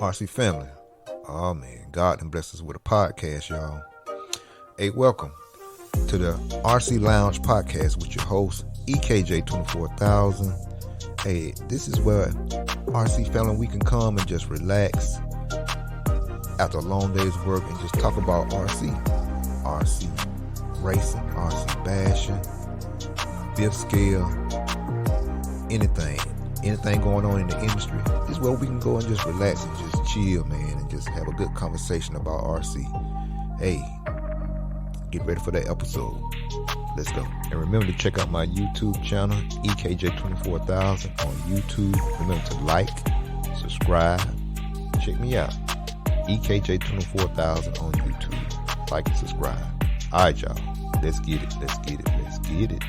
RC family. Oh man, God done blessed us with a podcast, y'all. Hey, welcome to the RC Lounge podcast with your host, EKJ 24000. Hey, this is where RC family we can come and just relax after a long day's work and just talk about RC racing, RC bashing, fifth scale, anything going on in the industry. This is where we can go and just relax and just chill, man, and just have a good conversation about RC. Hey, get ready for that episode. Let's go. And remember to check out my YouTube channel, EKJ24000 on YouTube. Remember to like, subscribe, check me out, EKJ24000 on YouTube. Like and subscribe. All right, y'all. Let's get it.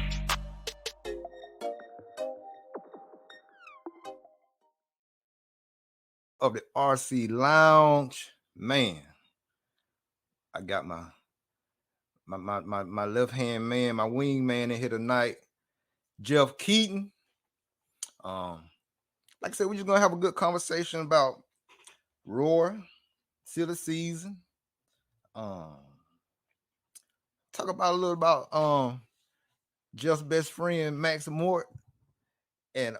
Of the RC Lounge, man, I got my left hand man, my wing man in here tonight, Jeff Keeton. Like I said, we're just gonna have a good conversation about Roar, silly season. Talk about a little about Jeff's best friend Max Mort, and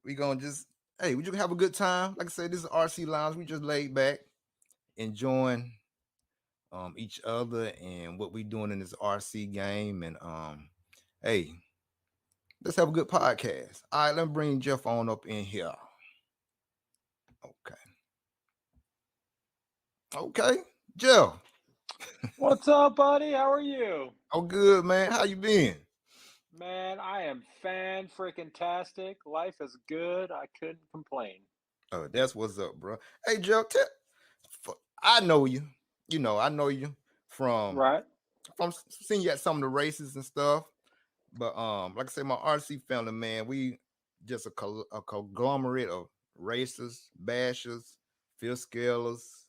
we gonna just we just have a good time. Like I said, this is RC Lounge. We just laid back, enjoying each other and what we doing in this RC game. And hey, let's have a good podcast. All right, let me bring Jeff on up in here. Okay, Jeff. What's up, buddy? How are you? Oh, good, man. How you been? Man, I am fan-freaking-tastic. Life is good. I couldn't complain. Oh, that's what's up, bro. Hey, Jeff, I know you. You know, I know you from seeing you at some of the races and stuff. But like I said, my RC family, man, we just a conglomerate of racers, bashers, fifth scalers,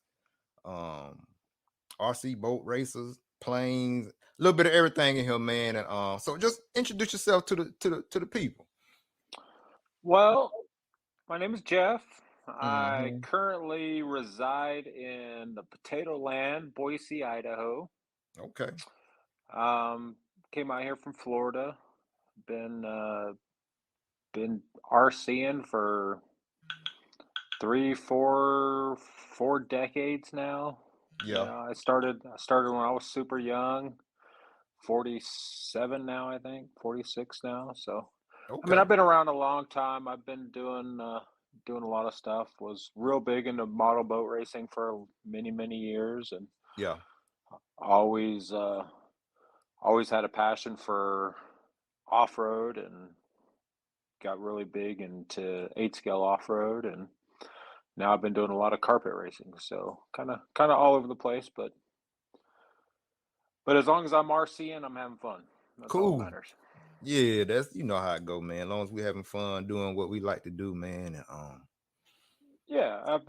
RC boat racers, planes, a little bit of everything in here, man. And so just introduce yourself to the people. Well, my name is Jeff. I currently reside in the Potato Land, Boise, Idaho. Okay. Came out here from Florida. Been RCing for 4 decades now. Yeah. You know, I started when I was super young. 47 now, I think. 46 now. So okay. I mean, I've been around a long time. I've been doing a lot of stuff. Was real big into model boat racing for many years, and yeah, always had a passion for off-road, and got really big into 8-scale off-road, and now I've been doing a lot of carpet racing. So kind of all over the place, but as long as I'm RCing, I'm having fun. That's cool. all that matters. Yeah, that's how it go, man. As long as we're having fun doing what we like to do, man. And yeah, I've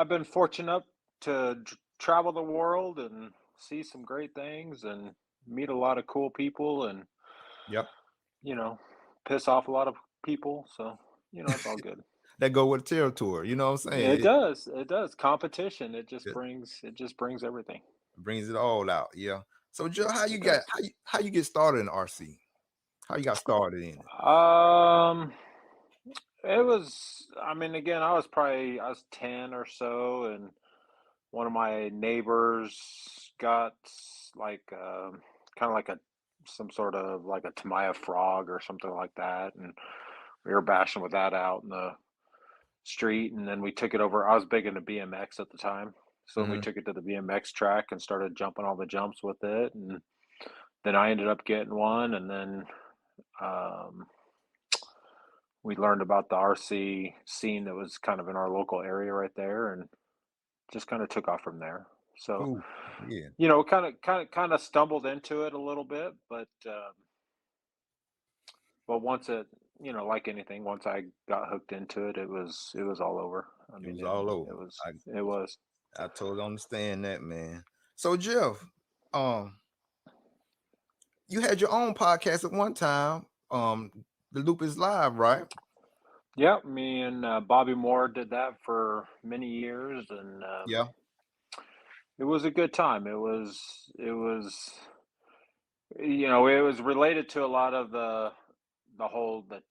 been fortunate to travel the world and see some great things and meet a lot of cool people and piss off a lot of people. So it's all good. That go with the territory, you know what I'm saying? It does. Competition. It just brings everything. It brings it all out. Yeah. So Joe, how you get started in RC? How you got started in it? It was, I mean, again, I was 10 or so, and one of my neighbors got like kind of like some sort of like a Tamaya frog or something like that, and we were bashing with that out in the street, and then we took it over. I was big into BMX at the time, so we took it to the BMX track and started jumping all the jumps with it, and then I ended up getting one, and then we learned about the RC scene that was kind of in our local area right there, and just kind of took off from there. So, ooh, yeah, kind of stumbled into it a little bit, but once it, like anything, once I got hooked into it, it was all over. I mean, it was all over. It was. I totally understand that, man. So Jeff, you had your own podcast at one time. The Loop is Live, right? Yeah, me and Bobby Moore did that for many years, and Yeah, it was a good time. It was related to a lot of the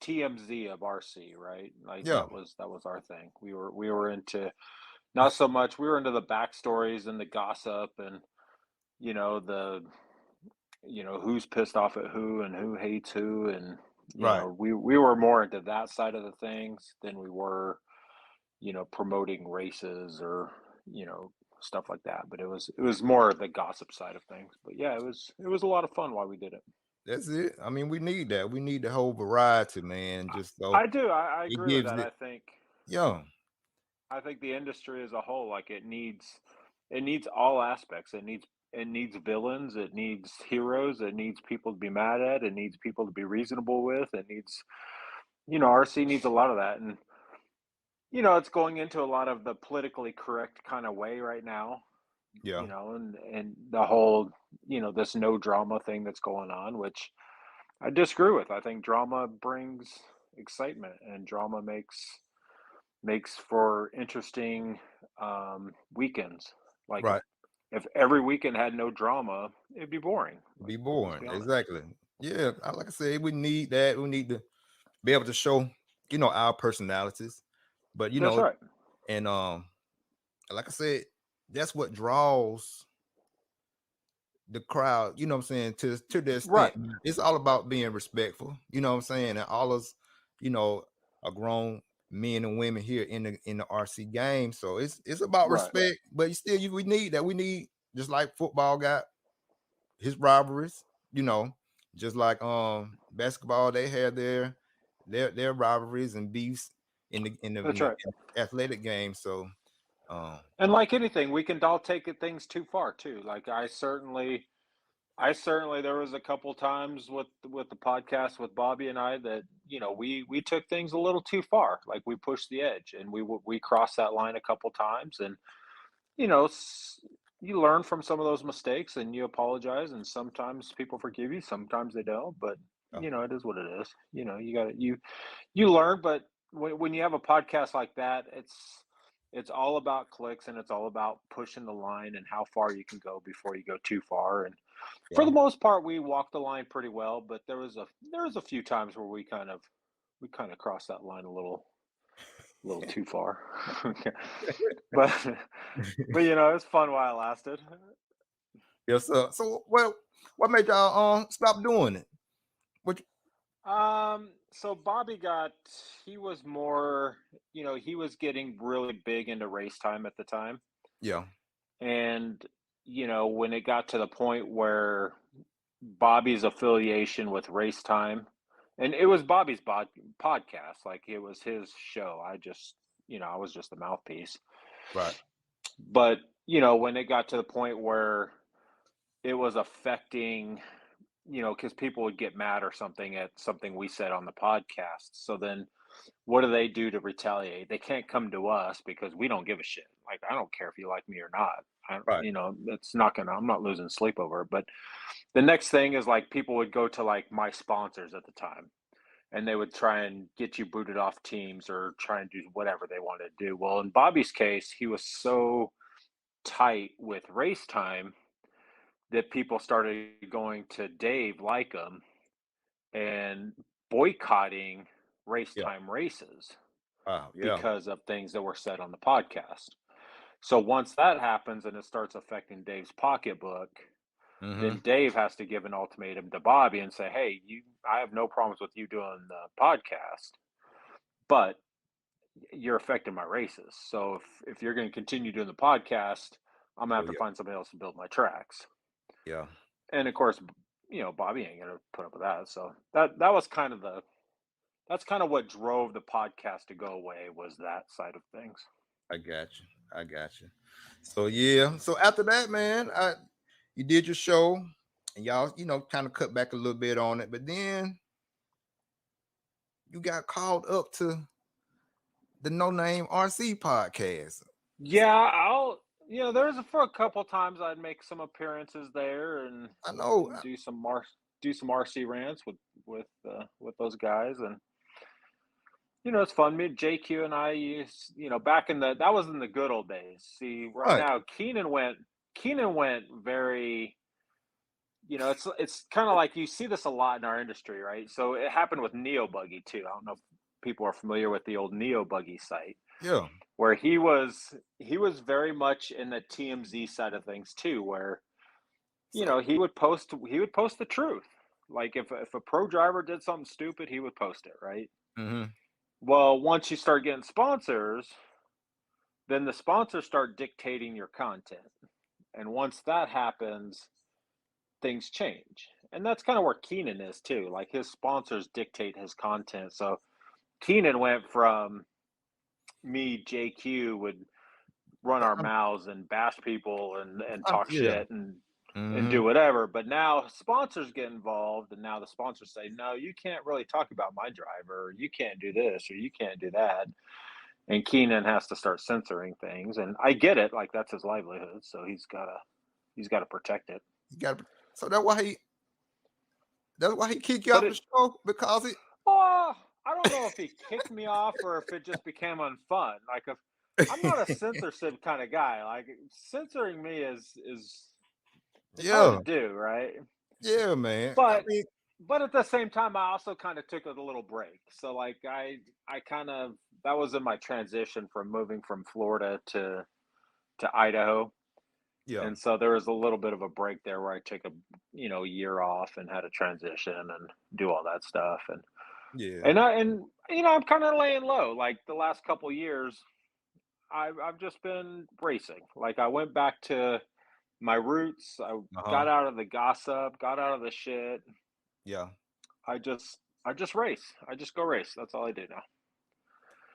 TMZ of RC, right? Like yeah, that was our thing. We were into, not so much, we were into the backstories and the gossip, and you know the who's pissed off at who and who hates who, and right. we were more into that side of the things than we were promoting races or stuff like that. But it was more the gossip side of things. But yeah, it was a lot of fun while we did it. That's it. I mean, we need that. We need the whole variety, man. Just so I do. I it agree with gives that. it. I think Yeah, I think the industry as a whole, like it needs all aspects. It needs villains. It needs heroes. It needs people to be mad at. It needs people to be reasonable with. It needs RC needs a lot of that, and it's going into a lot of the politically correct kind of way right now. yeah, And the whole this no drama thing that's going on, which I disagree with. I think drama brings excitement, and drama makes for interesting weekends. Like if right. if every weekend had no drama, it'd be boring. Be Like, let's boring. be honest. Exactly. Yeah, like I said, we need that. We need to be able to show, our personalities. But That's right. and like I said, that's what draws the crowd, what I'm saying, to the extent. Right. It's all about being respectful, what I'm saying, and all us, you know, are grown men and women here in the RC game. So it's about Right. respect, but still we need that. We need, just like football got his rivalries, you know, just like basketball, they had their rivalries and beefs in the in the, in That's the, right. in the athletic game. So um And like anything, we can all take things too far too. Like I certainly there was a couple times with the podcast with Bobby and I that we took things a little too far. Like we pushed the edge, and we crossed that line a couple times. And you know s- you learn from some of those mistakes, and you apologize, and sometimes people forgive you, sometimes they don't. But uh, it is what it is. You got to you learn. But when you have a podcast like that, it's all about clicks, and it's all about pushing the line and how far you can go before you go too far. And for yeah. the most part, we walked the line pretty well, but there was a few times where we kind of crossed that line a little too far. but but it's fun while it lasted. Yes, sir. So, well, what made y'all stop doing it? Which, So Bobby he was more, he was getting really big into race time at the time. yeah, And when it got to the point where Bobby's affiliation with race time, and it was Bobby's podcast, like it was his show. I was just the mouthpiece. right, But when it got to the point where it was affecting, because people would get mad or something at something we said on the podcast. So then what do they do to retaliate? They can't come to us because we don't give a shit. Like, I don't care if you like me or not. right, It's not gonna, I'm not losing sleep over it. But the next thing is, like, people would go to like my sponsors at the time, and they would try and get you booted off teams or try and do whatever they wanted to do. Well, in Bobby's case, he was so tight with race time that people started going to Dave like him and boycotting race yeah, time races wow, yeah, because of things that were said on the podcast. So once that happens and it starts affecting Dave's pocketbook, mm-hmm, then Dave has to give an ultimatum to Bobby and say, "Hey, I have no problems with you doing the podcast, but you're affecting my races. So if you're going to continue doing the podcast, I'm gonna oh have to yeah, find somebody else to build my tracks." yeah, And of course, Bobby ain't gonna put up with that. So that was kind of that's kind of what drove the podcast to go away, was that side of things. I got you, I got you. So yeah, so after that, man, you did your show, and y'all, kind of cut back a little bit on it, but then you got called up to the No Name RC podcast. Yeah, there's for a couple times I'd make some appearances there, and I know, do some RC rants with those guys. And it's fun. Me, JQ, and I used, back in that was in the good old days. See, right Right. now, Keenan went very, it's kind of like you see this a lot in our industry, right? So it happened with Neo Buggy too. I don't know if people are familiar with the old Neo Buggy site, Yeah. where he was very much in the TMZ side of things too, where So. he would post the truth. Like if a pro driver did something stupid, he would post it, right? Hmm. Well, once you start getting sponsors, then the sponsors start dictating your content. And once that happens, things change. And that's kind of where Keenan is too. Like his sponsors dictate his content. So Keenan went from me, JQ would run our I'm, mouths and bash people and talk yeah. shit and Hmm. do whatever. But now sponsors get involved, and now the sponsors say, no, you can't really talk about my driver, or you can't do this, or you can't do that. And Keenan has to start censoring things. And I get it, like that's his livelihood, so he's gotta protect it. You got. So that's why he kicked you But off the it show because it. oh, I don't know if he kicked me off or if it just became unfun. Like if I'm not a censorship kind of guy. Like censoring me is it's hard to Yeah. do, right? Yeah, man. I But mean, but at the same time, I also kind of took a little break. So like I kind of that was in my transition from moving from Florida to Idaho. yeah, And so there was a little bit of a break there where I took a year off and had to transition and do all that stuff. yeah. And I'm kind of laying low. Like the last couple years, I've just been racing. Like I went back to my roots. I Uh huh. got out of the gossip, got out of the shit. Yeah. I just race. I just go race. That's all I do now.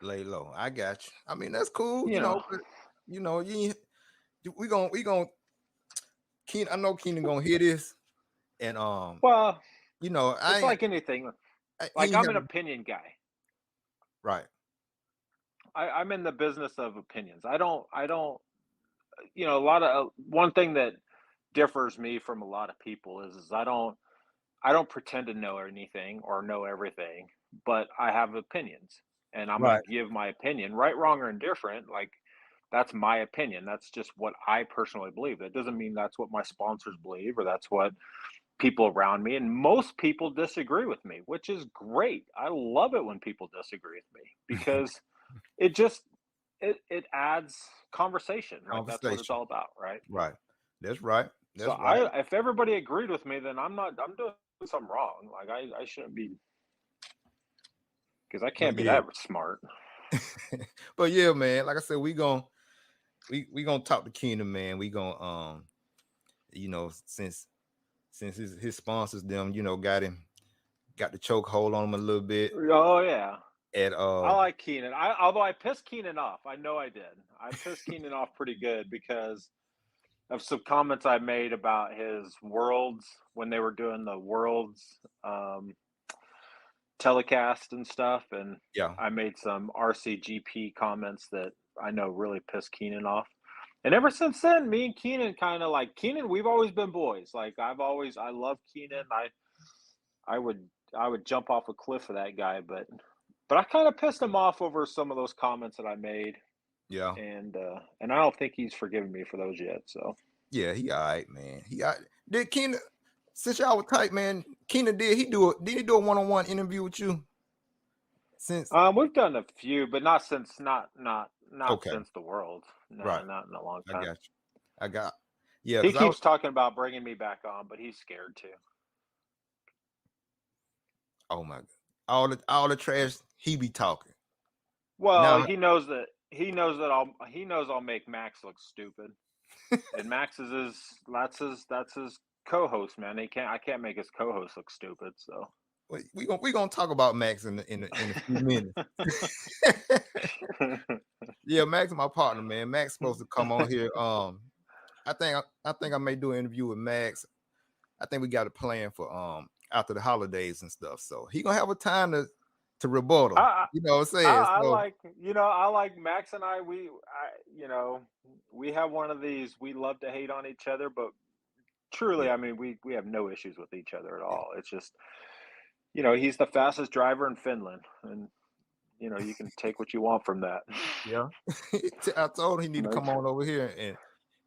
Lay low. I got you. I mean, that's cool. You know. But you we gonna Keen. I know Keenan gonna hear this, and Well, I it's ain't. like anything. Like He ain't I'm an have opinion guy. right. I'm in the business of opinions. I don't. A lot of one thing that differs me from a lot of people is I don't pretend to know anything or know everything, but I have opinions and I'm going Right. to give my opinion, right, wrong, or indifferent. Like that's my opinion. That's just what I personally believe. That doesn't mean that's what my sponsors believe or that's what people around me. And most people disagree with me, which is great. I love it when people disagree with me because it just it adds conversation. Like that's what it's Conversation. all about, right? Right. That's right. So That's right. if everybody agreed with me, then I'm doing something wrong. Like I shouldn't be because I But can't be yeah. that smart. But yeah, man. Like I said, we gonna talk to Keenan, man. We gonna since his sponsors them, got the choke hold on him a little bit. Oh yeah, At I like Keenan. Although I pissed Keenan off, I know I did. I pissed Keenan off pretty good because of some comments I made about his worlds when they were doing the worlds telecast and stuff, and yeah. I made some RCGP comments that I know really pissed Keenan off. And ever since then, me and Keenan kind of like Keenan. We've always been boys. Like I love Keenan. I would I would jump off a cliff for that guy, but I kind of pissed him off over some of those comments that I made, Yeah. and I don't think he's forgiven me for those yet. So Yeah, he all right, man. He all right. Did Keenan, since y'all were tight, man, Keenan did he do a one-on-one interview with you? Since we've done a few, but not since not okay, since the world. No, right. not in a long I time. got you. I got yeah, He because I was keeps talking about bringing me back on, but he's scared too. oh my god. All the trash he be talking. Well, Now he knows I'll make Max look stupid. And Max is that's his co-host, man. I can't make his co-host look stupid, so we gonna talk about Max in a few minutes. Yeah, Max is my partner, man. Max supposed to come on here. I think I may do an interview with Max. I think we got a plan for after the holidays and stuff. So he gonna have a time to rebuttal. I You know what I'm saying? I So like I like Max and we have one of these we love to hate on each other, but truly, yeah, I mean we have no issues with each other at yeah, all. It's just he's the fastest driver in Finland, and you can take what you want from that. Yeah. I told him he need to Like, come on over here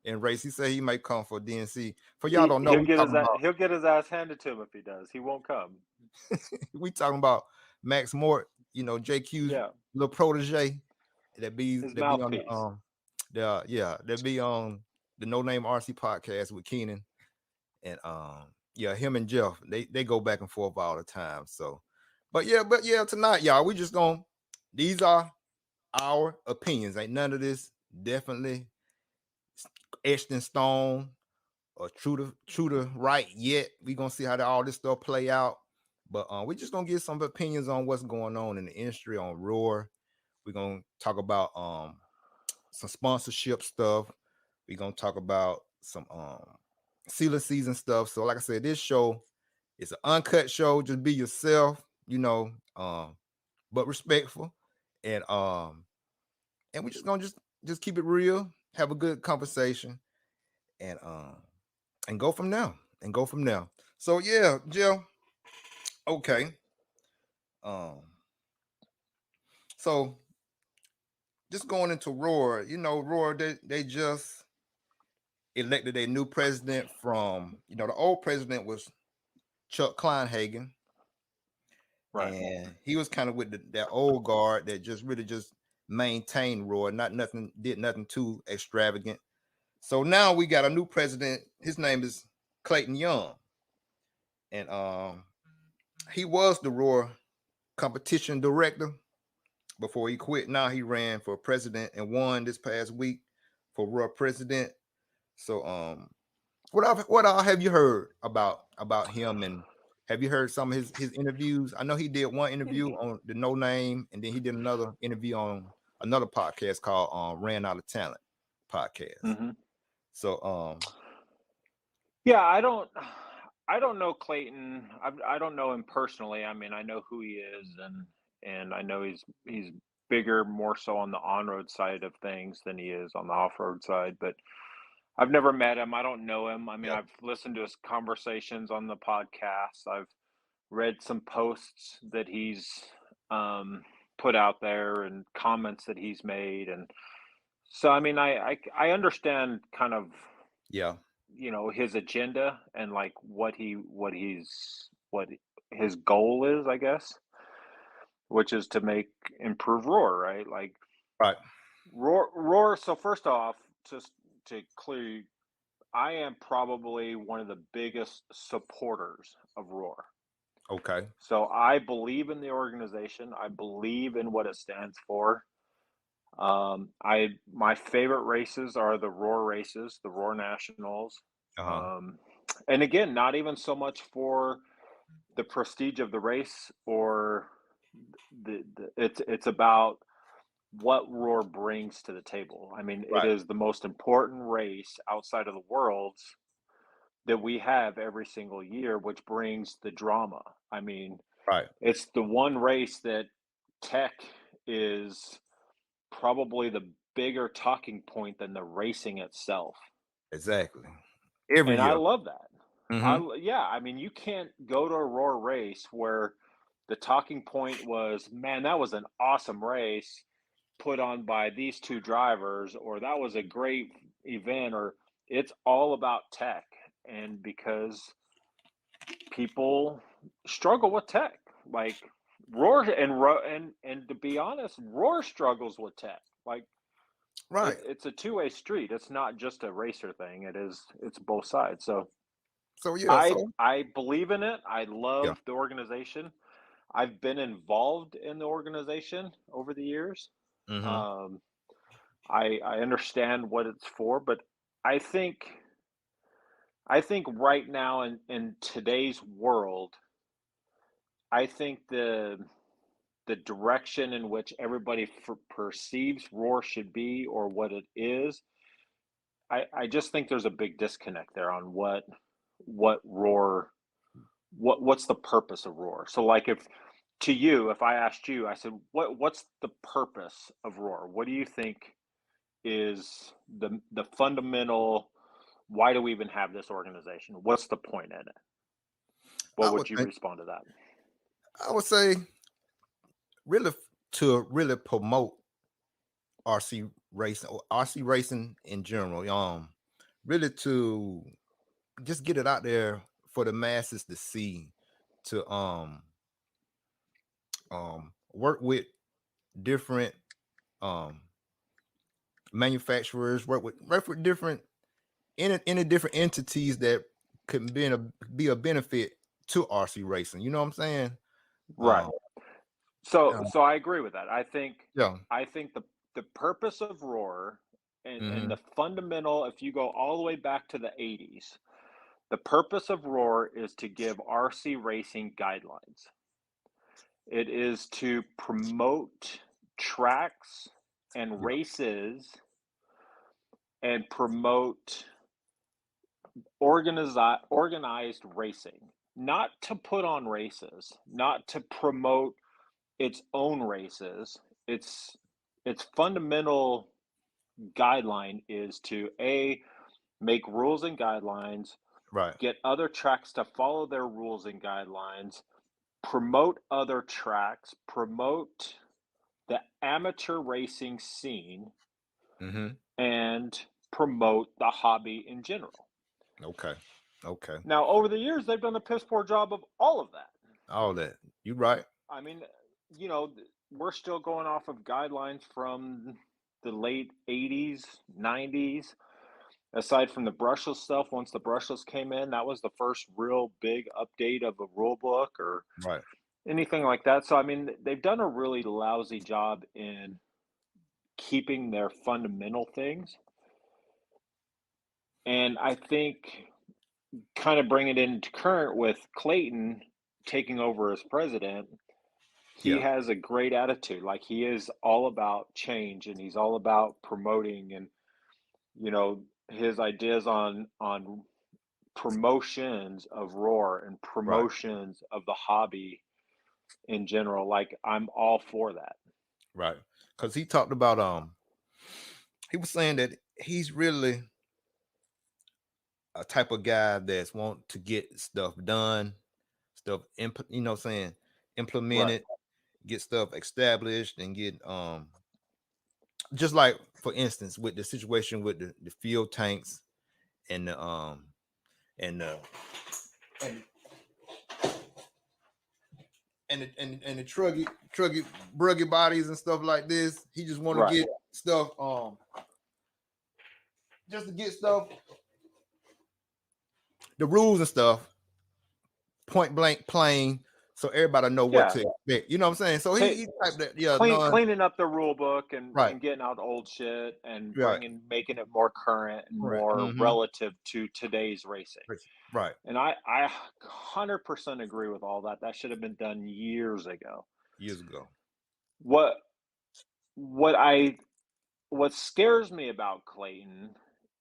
and race. He said he might come for DNC. For y'all don't know, we talking about he'll get his ass handed to him if he does. He won't come. we talking about Max Mort, JQ's Yeah, little protege his that be on mouthpiece. that be on the No Name RC podcast with Keenan and him and Jeff. They go back and forth all the time. So but yeah, tonight, y'all, we just gonna these are our opinions. Ain't none of this definitely etched in stone or true to right yet. We gonna see how all this stuff play out. But we just gonna get some opinions on what's going on in the industry on Roar. We're gonna talk about some sponsorship stuff. We're gonna talk about some sealer season stuff. So, like I said, this show is an uncut show. Just be yourself, but respectful. And we're just gonna just keep it real, have a good conversation, and go from there. So yeah, Jill. Okay. Um, so just going into Roar, Roar, they just elected a new president from, the old president was Chuck Kleinhagen, Right. and he was kind of with that old guard that just really just maintained Roar, did nothing too extravagant. So now we got a new president. His name is Clayton Young, and he was the Roar competition director before he quit. Now he ran for president and won this past week for Roar president. So what all have you heard about him, and have you heard some of his interviews? I know he did one interview on the No Name, and then he did another interview on another podcast called Ran Out of Talent podcast. Hmm. So Yeah, I don't know Clayton. I don't know him personally. I mean, I know who he is, and I know he's bigger, more so on the on-road side of things than he is on the off-road side. But I've never met him. I don't know him. I mean, yep, I've listened to his conversations on the podcast. I've read some posts that he's um, put out there and comments that he's made, and so I mean, I understand kind of yeah, his agenda and like what his goal is, I guess, which is to make improve Roar, right? Like right, Roar. So first off, just to clear, I am probably one of the biggest supporters of Roar. okay, So I believe in the organization. I believe in what it stands for. I My favorite races are the Roar races, the Roar Nationals. uh-huh, Um, and again, not even so much for the prestige of the race or it's about what Roar brings to the table. I mean, it right, is the most important race outside of the worlds that we have every single year, which brings the drama. I mean, right, it's the one race that tech is probably the bigger talking point than the racing itself. exactly. Every And I year. love that. Mm-hmm. Yeah, I mean, you can't go to a Roar race where the talking point was, man, that was an awesome race put on by these two drivers, or that was a great event, or it's all about tech. And because people struggle with tech, like Roar and to be honest, Roar struggles with tech. Like Right. it's a two-way street. It's not just a racer thing. It's both sides. So So yeah, I believe in it. I yeah. love the organization. I've been involved in the organization over the years. Mm-hmm. Um, I understand what it's for, but I think I think right now in today's world, I think the direction in which everybody perceives Roar should be or what it is, I just think there's a big disconnect there on what Roar what's the purpose of Roar. So like if I asked you, I said, what's the purpose of Roar? What do you think is the fundamental, why do we even have this organization? What's the point in it? What I would would you think respond to that? I would say really to really promote RC racing or RC racing in general. Really to just get it out there for the masses to see, to work with different um manufacturers, work with different any different entities that could be a benefit to RC racing. You know what I'm saying? Right. Um, So I agree with that. yeah. I think the purpose of Roar and Mm-hmm. the fundamental, if you go all the way back to the 80s, the purpose of Roar is to give RC racing guidelines. It is to promote tracks and Yeah. races and promote organized racing, not to put on races, not to promote its own races. Its its fundamental guideline is to a make rules and guidelines, Right. get other tracks to follow their rules and guidelines, promote other tracks, promote the amateur racing scene, Mm-hmm. and promote the hobby in general. Okay. Okay. Now, over the years, they've done a piss poor job of all of that. All that. You right. I mean, we're still going off of guidelines from the late 80s, 90s. Aside from the brushless stuff, once the brushless came in, that was the first real big update of a rule book or Right. anything like that. So, I mean, they've done a really lousy job in keeping their fundamental things. And I think kind of bring it into current with Clayton taking over as president, he Yeah. has a great attitude. Like he is all about change and he's all about promoting and his ideas on promotions of Roar and Right. promotions of the hobby in general. Like I'm all for that. Right. Because he talked about he was saying that he's really a type of guy that's want to get stuff done, stuff saying Right. implemented, get stuff established, and get just like for instance with the situation with the fuel tanks and the and the and and the truggy bruggy bodies and stuff like this. He just want to Right. get stuff just to get stuff, the rules and stuff, point blank plain, so everybody know what Yeah. to expect. You know what I'm saying? So Ta he type that, yeah, non cleaning up the rule book right, and getting out old shit and right, making it more current and right, more relative to today's racing. right, And I 100% agree with all that. That should have been done years ago. years ago. What what I what scares me about Clayton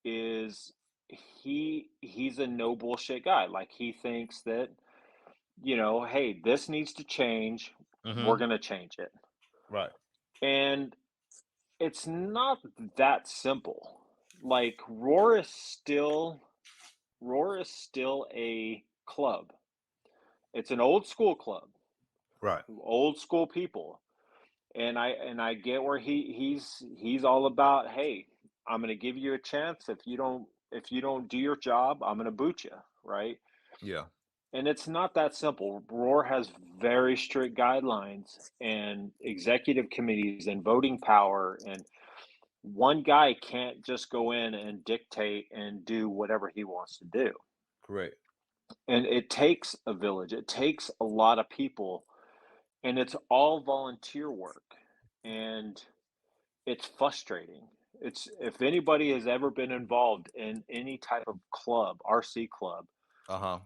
is he's a no bullshit guy. Like he thinks that, hey, this needs to change. We're Mm-hmm. going to change it. Right, And it's not that simple. Like Roar is still a club. It's an old school club, right, old school people. And I get where he's all about, hey, I'm going to give you a chance. If you don't do your job, I'm going to boot you, right? yeah, And it's not that simple. Roar has very strict guidelines and executive committees and voting power, and one guy can't just go in and dictate and do whatever he wants to do. correct. And it takes a village. It takes a lot of people, and it's all volunteer work. And it's frustrating. It's if anybody has ever been involved in any type of club, RC club, Uh-huh.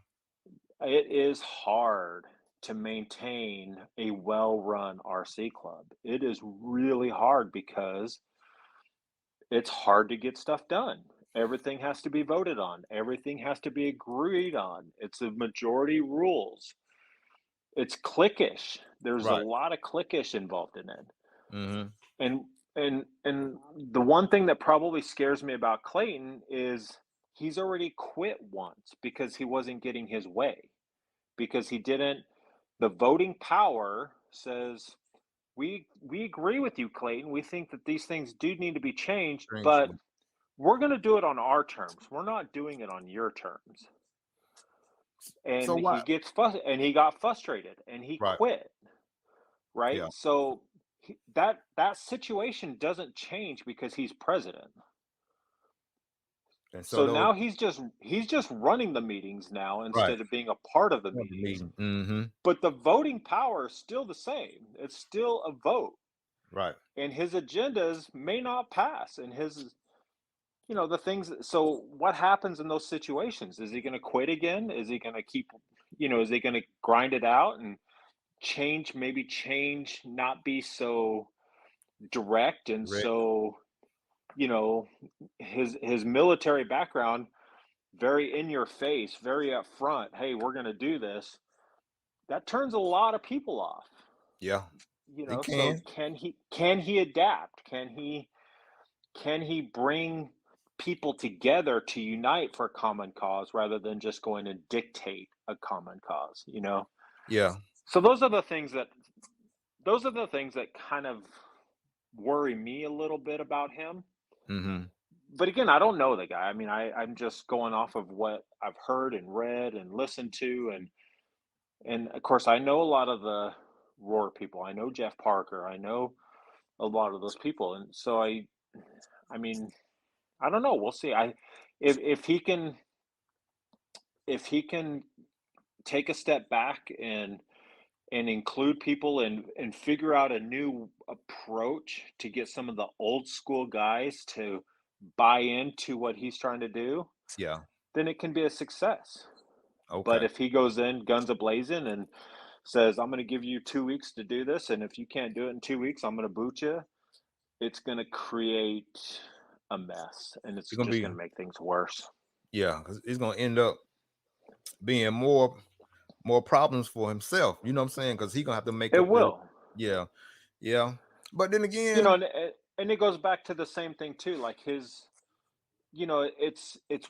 it is hard to maintain a well-run RC club. It is really hard because it's hard to get stuff done. Everything has to be voted on. Everything has to be agreed on. It's a majority rules. It's cliquish. There's a Right. lot of cliquish involved in it. Mm-hmm. And and the one thing that probably scares me about Clayton is he's already quit once because he wasn't getting his way. Because he didn't The voting power says we agree with you, Clayton. We think that these things do need to be changed, Strange. but we're going to do it on our terms. We're not doing it on your terms. So And why? he got frustrated and he Right. quit, right? Yeah. So that situation doesn't change because he's president. And so So those now he's just running the meetings now right. instead of being a part of the Want the meetings. meeting. Mm-hmm. But the voting power is still the same. It's still a vote. Right. And his agendas may not pass. And the things. So what happens in those situations? Is he going to quit again? Is he going to is he going to grind it out and maybe change, not be so direct and Correct. so, you know, his military background, very in your face, very upfront. Hey, we're going to do this. That turns a lot of people off. Yeah. It So can. can he adapt? Can he bring people together to unite for a common cause rather than just going to dictate a common cause? Yeah. So those are the things that kind of worry me a little bit about him. Mm-hmm. But again, I don't know the guy. I mean, I'm just going off of what I've heard and read and listened to, and of course, I know a lot of the Roar people. I know Jeff Parker. I know a lot of those people, and so I mean, I don't know. We'll see. If he can if he can take a step back and include people and figure out a new approach to get some of the old school guys to buy into what he's trying to do, Yeah. then it can be a success. But Okay. if he goes in guns a blazing and says, I'm going to give you 2 weeks to do this, and if you can't do it in 2 weeks, I'm going to boot you, it's going to create a mess and it's It's gonna just be going to make things worse. yeah, because it's gonna end up being more problems for himself. You know what I'm saying? Because he's gonna have to make It up the will. yeah, yeah. But then You know, again, and it goes back to the same thing too. Like it's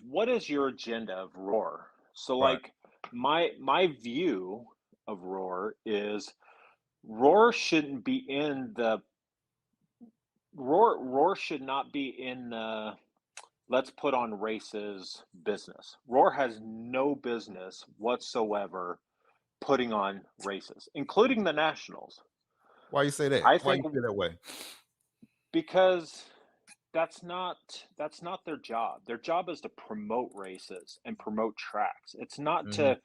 what is your agenda of Roar? So right. like my view of Roar shouldn't be in the Roar should not be in the let's put on races business. Roar has no business whatsoever putting on races, including the nationals. Why you say that? I Why think you feel that way? because that's not their job. Their job is to promote races and promote tracks. It's not Hmm. to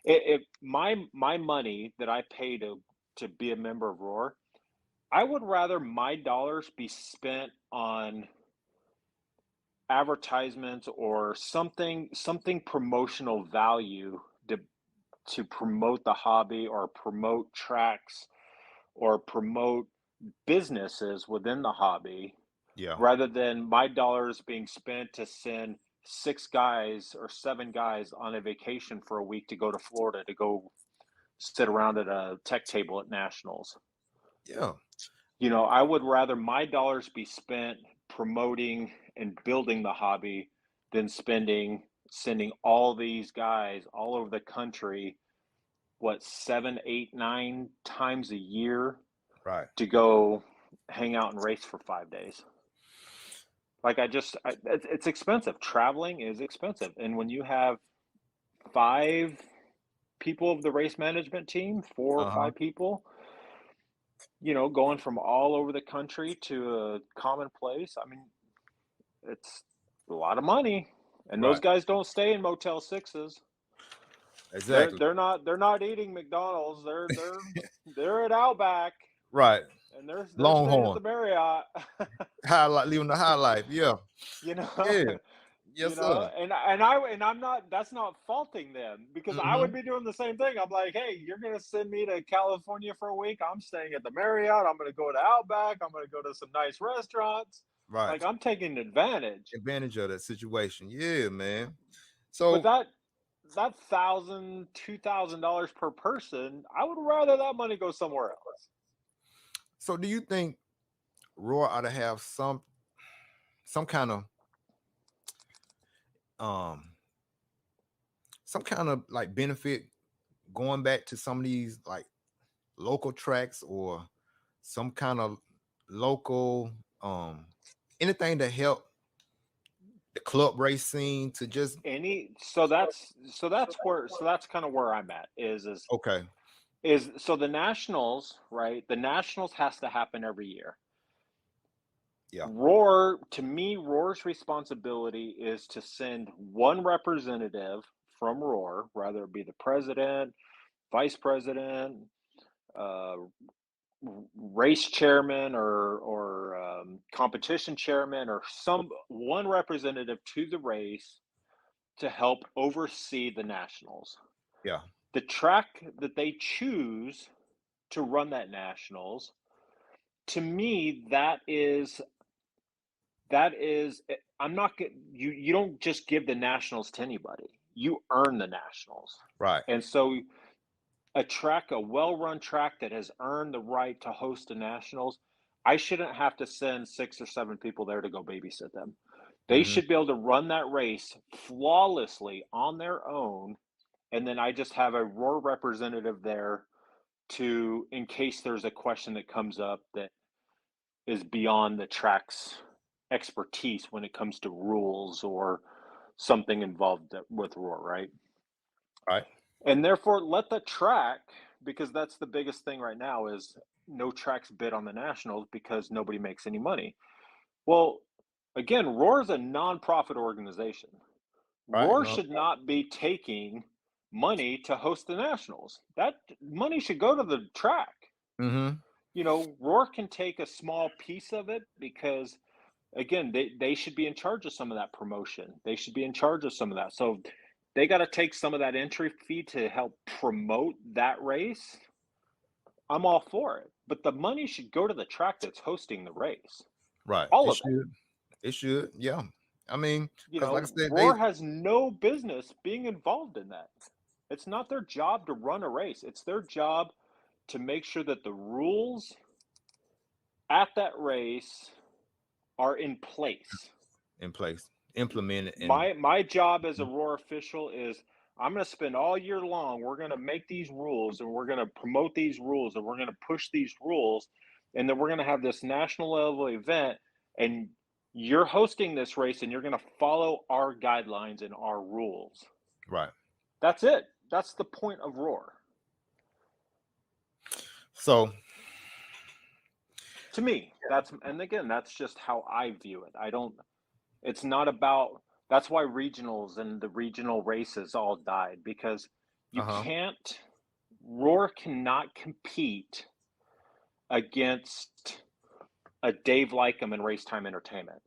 it my money that I pay to be a member of Roar. I would rather my dollars be spent on advertisements or something promotional value to promote the hobby or promote tracks or promote businesses within the hobby Yeah, rather than my dollars being spent to send 6 guys or 7 guys on a vacation for a week to go to Florida to go sit around at a tech table at nationals. yeah, I would rather my dollars be spent promoting and building the hobby than sending all these guys all over the country, what, 7, 8, 9 times a year right. to go hang out and race for 5 days. Like it's expensive. Traveling is expensive, and when you have 5 people of the race management team, four or Uh-huh. 5 people, going from all over the country to a common place. I mean, it's a lot of money, and those Right. guys don't stay in Motel Sixes. They're Exactly. they're not they're not eating McDonald's. They're at Outback, Right. and they're staying at Longhorn. the Marriott. Highlight, living the high life. Yeah. you know, Yeah. Yes, sir. and I'm not. That's not faulting them because I would Mm-hmm. be doing the same thing. I'm like, hey, you're gonna send me to California for a week. I'm staying at the Marriott. I'm gonna go to Outback. I'm gonna go to some nice restaurants. Right. Like I'm taking advantage. Advantage of that situation. Yeah, man. But So that $1,000, $2,000 per person, I would rather that money go somewhere else. so do you think Roy ought to have some kind of um some kind of like benefit going back to some of these like local tracks or some kind of local, um, anything to help the club race scene to just Any so that's kind of where I'm at okay, is so the nationals, right? The nationals has to happen every year. yeah, Roar's responsibility is to send one representative from Roar, whether it be the president, vice president, uh, race chairman, or competition chairman, or some one representative to the race to help oversee the nationals. yeah, The track that they choose to run that nationals, to me, that is I'm not you don't just give the nationals to anybody. You earn the nationals. right, And so a well-run track that has earned the right to host the nationals, I shouldn't have to send 6 or 7 people there to go babysit them. They mm-hmm, should be able to run that race flawlessly on their own, and then I just have a Roar representative there to in case there's a question that comes up that is beyond the track's expertise when it comes to rules or something involved with Roar, right? right, And therefore, let the track, because that's the biggest thing right now is no tracks bid on the nationals because nobody makes any money. Well, again, Roar is a nonprofit organization. right, Roar no, should not be taking money to host the nationals. That money should go to the track. mm-hmm, Roar can take a small piece of it because, again, they should be in charge of some of that promotion. They should be in charge of some of that. So they got to take some of that entry fee to help promote that race. I'm all for it. But the money should go to the track that's hosting the race. right. All of it. It should, yeah. I mean, You because like I know, said, they Roar has no business being involved in that. It's not their job to run a race. It's their job to make sure that the rules at that race are in place. in place, implemented, and My job as a Roar official is I'm going to spend all year long. We're going to make these rules and we're going to promote these rules and we're going to push these rules. And then we're going to have this national level event. And you're hosting this race and you're going to follow our guidelines and our rules. right. That's it. That's the point of Roar. So, To me, and again, that's just how I view it. I don't, it's not about, that's why regionals and the regional races all died because you uh huh, can't, Roar cannot compete against a Dave Lycum and Race Time Entertainment.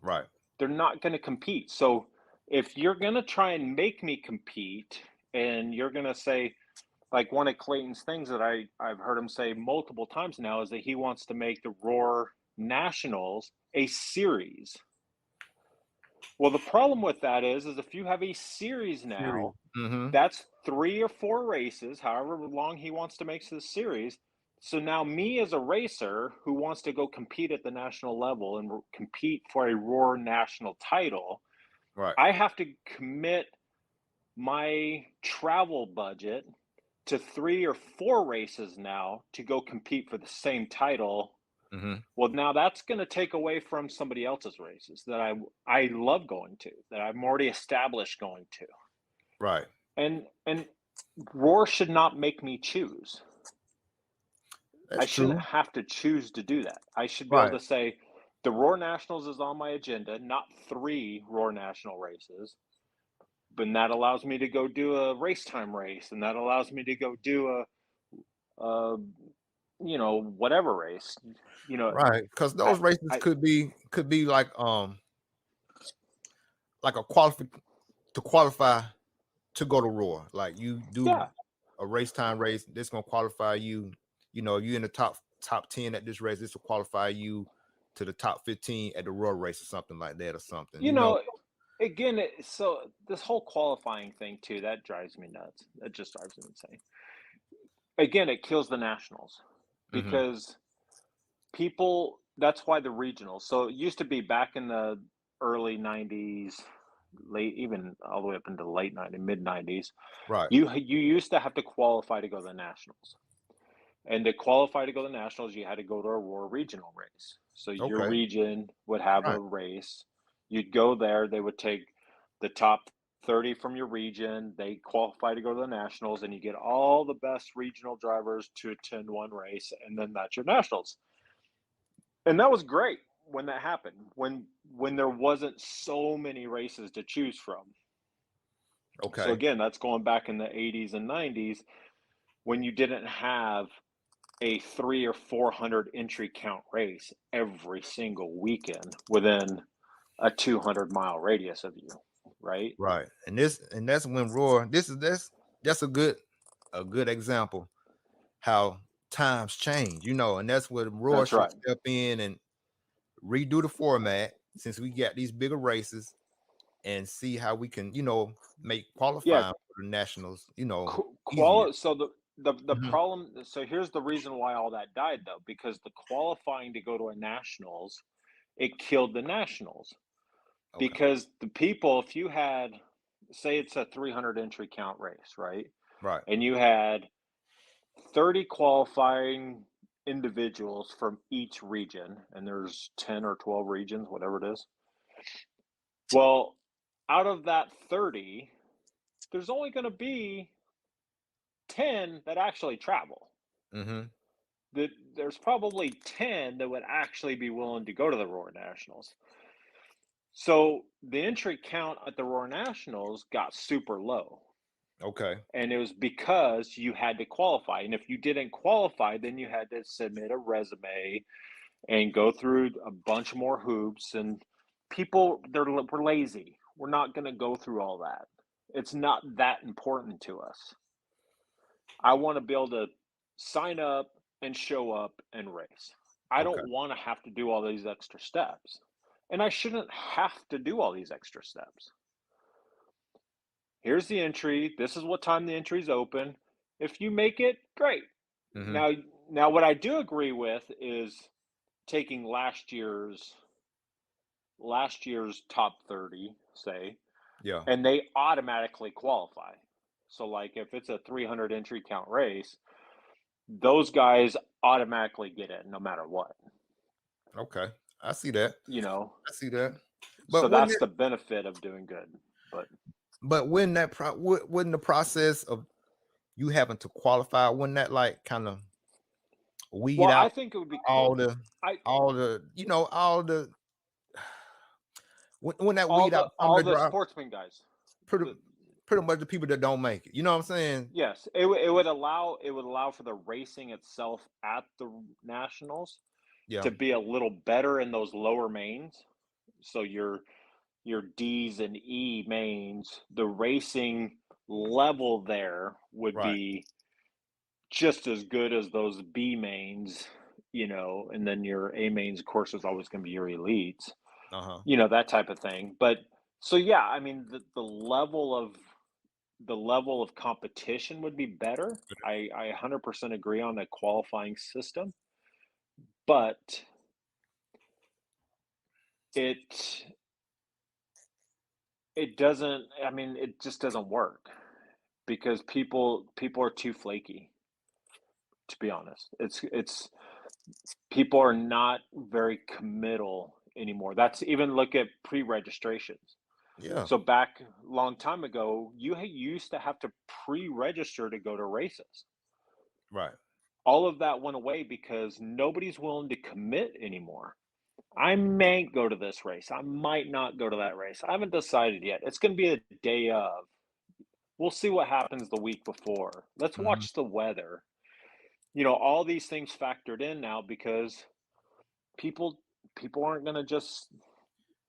right, They're not going to compete. So if you're going to try and make me compete and you're going to say, like one of Clayton's things that I've heard him say multiple times now is that he wants to make the Roar Nationals a series. Well, the problem with that is if you have a series series, now, mm-hmm, that's 3 or 4 races, however long he wants to make this series. So now, me as a racer who wants to go compete at the national level and compete for a Roar national title, right, I have to commit my travel budget to 3 or 4 races now to go compete for the same title. mm-hmm, Well, now that's going to take away from somebody else's races that I love going to, that I'm already established going to. right. And Roar should not make me choose. I That's shouldn't true, have to choose to do that. I should be able right, to say the Roar Nationals is on my agenda, not 3 Roar National races. But that allows me to go do a race time race, and that allows me to go do a whatever race. You know, right. Because I, those races I could be like a qualify to qualify to go to Roar. Like you do yeah, a race time race, this gonna qualify you. You know, you in the top 10 at this race, this will qualify you to the top 15 at the Roar race or something like that or something. you You know, know, again, so this whole qualifying thing too, that drives me nuts. That just drives me insane. Again, it kills the nationals mm-hmm, because people. That's why the regionals. So it used to be back in the early '90s, late even all the way up into the late '90s, mid '90s. right, You used to have to qualify to go to the nationals. And to qualify to go to nationals, you had to go to a Aurora regional race. So your Okay. region would have Right. a race. You'd go there. They would take the top 30 from your region. They qualify to go to the nationals, and you get all the best regional drivers to attend one race, and then that's your nationals. And that was great when that happened. When there wasn't so many races to choose from. So Okay. again, that's going back in the 80s and 90s when you didn't have a 300 or 400 entry count race every single weekend within a 200-mile radius of you, right? Right. And that's when Roar. That's a good example how times change, and that's where Roar That's should right. step in and redo the format since we got these bigger races and see how we can, make Yeah, qualifying for the nationals, easier. quali so the Mhm. problem so here's the reason why all that died though, because the qualifying to go to a nationals, it killed the nationals. Okay. Because the people, if you had, say it's a 300 entry count race, right? Right. And you had 30 qualifying individuals from each region, and there's 10 or 12 regions, whatever it is. Well, out of that 30, there's only going to be 10 that actually travel. Mm-hmm. There's probably 10 that would actually be willing to go to the Roar Nationals. So the entry count at the Roar Nationals got super low. Okay. And it was because you had to qualify. And if you didn't qualify, then you had to submit a resume and go through a bunch more hoops. And people, we're lazy. We're not going to go through all that. It's not that important to us. I want to be able to sign up and show up and race. I Okay. don't want to have to do all these extra steps. And I shouldn't have to do all these extra steps. Here's the entry. This is what time the entry is open. If you make it, great. Mm-hmm. Now, now what I do agree with is taking last year's top 30, say, Yeah. and they automatically qualify. So like if it's a 300 entry count race, those guys automatically get it no matter what, Okay. I see that. you know. I see that. So But wouldn't that's it the benefit of doing good. But but wouldn't the process of you having to qualify, wouldn't that like kind of weed well, I out think it would be all cool. the I all the all the when that all weed out the some of all the the drive sportsman guys. pretty The, pretty much the people that don't make it. You know what I'm saying? Yes, it would allow for the racing itself at the nationals Yeah. to be a little better in those lower mains. So your D's and E mains, the racing level there would Right. be just as good as those B mains, and then your A mains, of course, is always going to be your elites, Uh-huh. that type of thing. But so yeah, I mean the level of competition would be better. I 100% agree on the qualifying system, but it it doesn't. I mean, it just doesn't work because people are too flaky. To be honest, it's people are not very committal anymore. That's even look at pre-registrations. Yeah. So back a long time ago, you used to have to pre-register to go to races. Right. All of that went away because nobody's willing to commit anymore. I may go to this race. I might not go to that race. I haven't decided yet. It's going to be a day of. We'll see what happens the week before. Let's Mm-hmm. watch the weather. All these things factored in now because people people aren't going to just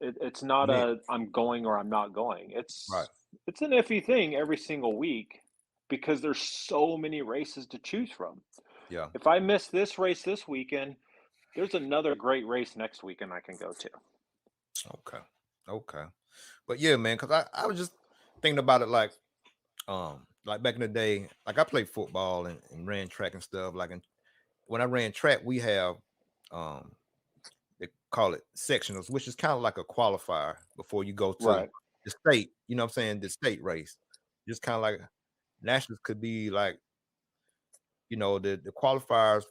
it's not Commit. a I'm going or I'm not going. Right. It's an iffy thing every single week because there's so many races to choose from. Yeah. If I miss this race this weekend, there's another great race next weekend I can go to. Okay. Okay. But yeah, man, because I was just thinking about it like back in the day, like I played football and ran track and stuff. When I ran track, we have um they call it sectionals, which is kind of like a qualifier before you go to Right. the state, you know what I'm saying, the state race. Just kind of like nationals could be like the qualifiers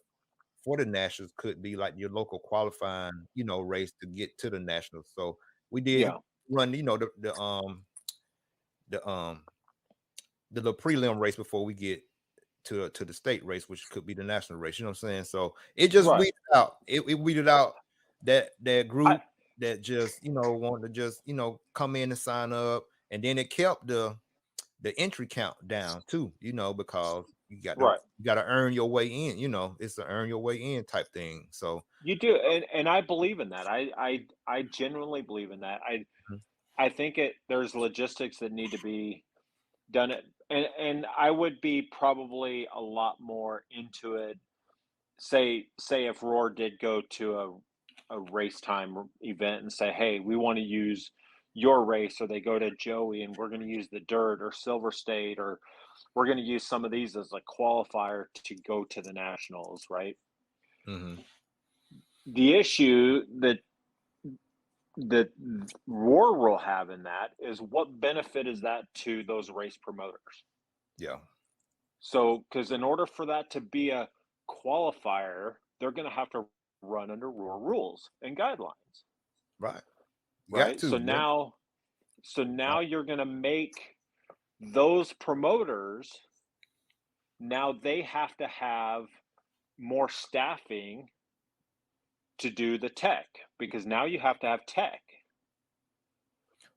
for the nationals could be like your local qualifying, race to get to the nationals. So we did Yeah. run, the the prelim race before we get to the state race, which could be the national race. You know what I'm saying? So it just Right. weeded out. It weeded out that I group that just wanted to just come in and sign up, and then it kept the entry count down too. Because right. you got to earn your way in. It's an earn your way in type thing. So You do, and I believe in that. I genuinely believe in that. mhm, I think there's logistics that need to be done it, and I would be probably a lot more into it. Say if Roar did go to a race time event and say, hey, we want to use your race, or they go to Joey and we're going to use the dirt or Silver State, or we're going to use some of these as a qualifier to go to the nationals, right? mhm, The issue that Roar will have in that is, what benefit is that to those race promoters? yeah, So, because in order for that to be a qualifier, they're going to have to run under Roar rules and guidelines, right. You got right? to, yeah, So now right. you're going to make those promoters, now they have to have more staffing to do the tech, because now you have to have tech.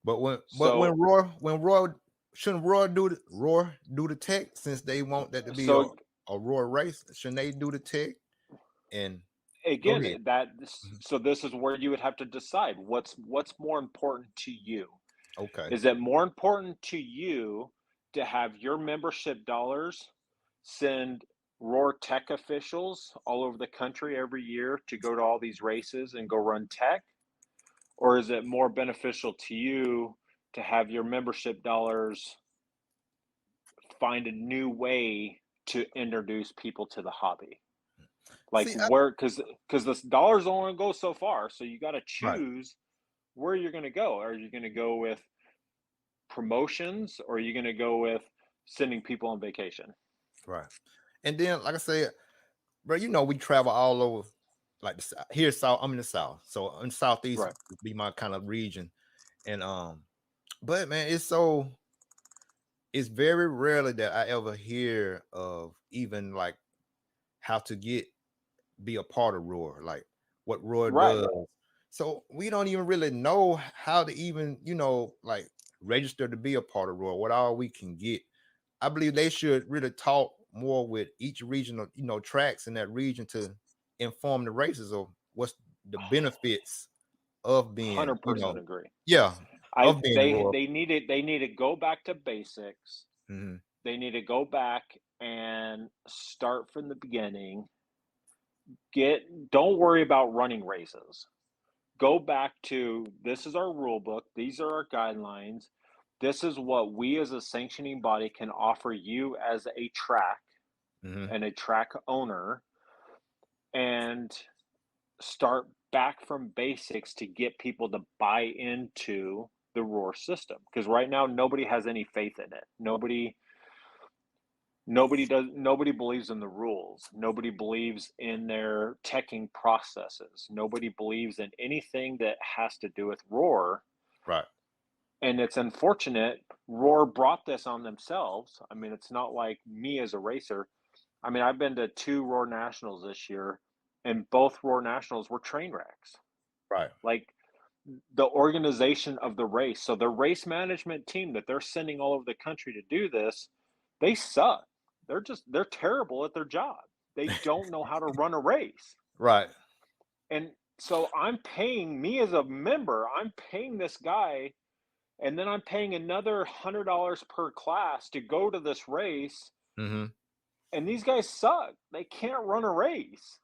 But So when Roy shouldn't Roy do the tech, since they want that to be so a Roy race? Shouldn't they do the tech? And go again, ahead. Mhm. so this is where you would have to decide what's more important to you. Okay. Is it more important to you to have your membership dollars send Roar Tech officials all over the country every year to go to all these races and go run tech? Or is it more beneficial to you to have your membership dollars find a new way to introduce people to the hobby? Like, See, where, because the dollars only go so far, so you got to right, choose where you're going to go. Are you going to go with promotions, or are you going to go with sending people on vacation? right. And then, like I said, bro, we travel all over, like here, South. I'm in the South, so in Southeast Right. would be my kind of region. And but man, it's very rarely that I ever hear of even like how to be a part of Roar, like what Roar Right. does. So we don't even really know how to even, like register to be a part of Roar, what all we can get. I believe they should really talk more with each regional, tracks in that region to inform the races of what's the benefits of being, 100% agree. yeah, I of being they Roar. they need it. They need to go back to basics. Mhm. They need to go back and start from the beginning. Don't worry about running races. Go back to, this is our rule book, these are our guidelines. This is what we as a sanctioning body can offer you as a track Mhm. and a track owner, and start back from basics to get people to buy into the Roar system, because right now nobody has any faith in it. Nobody believes in the rules. Nobody believes in their teching processes. Nobody believes in anything that has to do with Roar. Right. And it's unfortunate. Roar brought this on themselves. I mean, it's not like me as a racer. I mean, I've been to two Roar Nationals this year, and both Roar Nationals were train wrecks. Right. Like, the organization of the race. So the race management team that they're sending all over the country to do this, they suck. They're terrible at their job. They don't know how to run a race. Right. And so I'm paying, me as a member, I'm paying this guy, and then I'm paying another $100 per class to go to this race, Mhm. and these guys suck. They can't run a race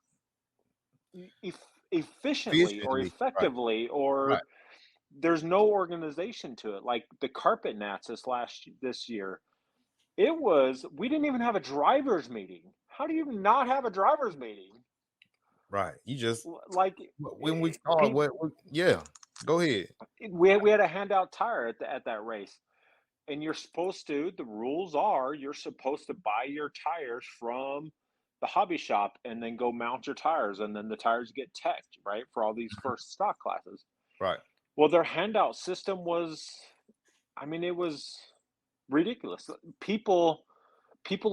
efficiently or Efficiently. Right. effectively, Right. or there's no organization to it. Like the carpet nats this year, we didn't even have a drivers meeting. How do you not have a drivers meeting? Right. You just Like, when we start, people, yeah. Go ahead. we had a handout tire at that race, and you're supposed to. The rules are you're supposed to buy your tires from the hobby shop and then go mount your tires, and then the tires get teched, right, for all these Mhm. first stock classes. Right. Well, their handout system was, I mean, it was ridiculous. People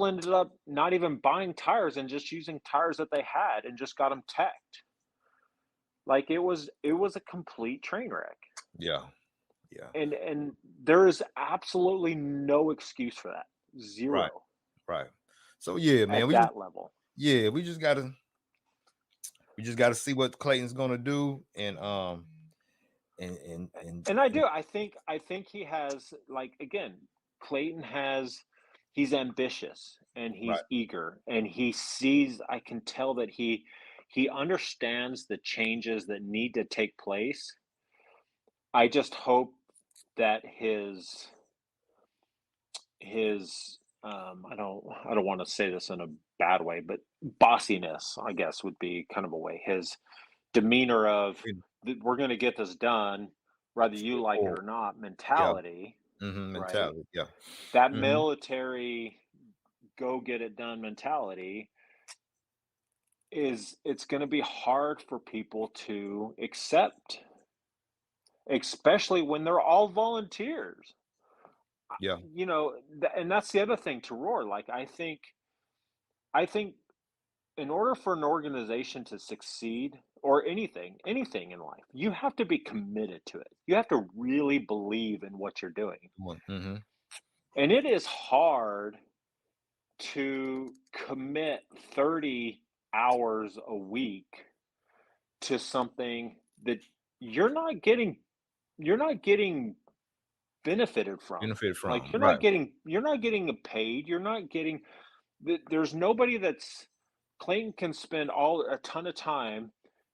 ended up not even buying tires and just using tires that they had and just got them teched. Like, it was a complete train wreck. Yeah. Yeah. And there is absolutely no excuse for that. Right. Zero Right. So yeah, man, at we just that level. yeah, we just gotta see what Clayton's gonna do, and And I do. I think he has, like, again, Clayton has, he's ambitious and right. he's eager and he sees, I can tell that he understands the changes that need to take place. I just hope that his I don't want to say this in a bad way, but bossiness, I guess, would be kind of a way. His demeanor of, We we're going to get this done whether you like it straightforward. or not Yeah. mentality, right? Mentality. Yeah. That hmm military go get it done mentality is, it's going to be hard for people to accept, especially when they're all volunteers. Yeah. And that's the other thing to roar. Like, I think in order for an organization to succeed, or anything in life, you have to be committed to it. You have to really believe in what you're doing. Mm-hmm. And it is hard to commit 30 hours a week to something that you're not getting you're not getting benefited from. Benefit Like, from. Right. you're not getting paid. You're not getting, there's nobody that's, Clayton can spend all a ton of time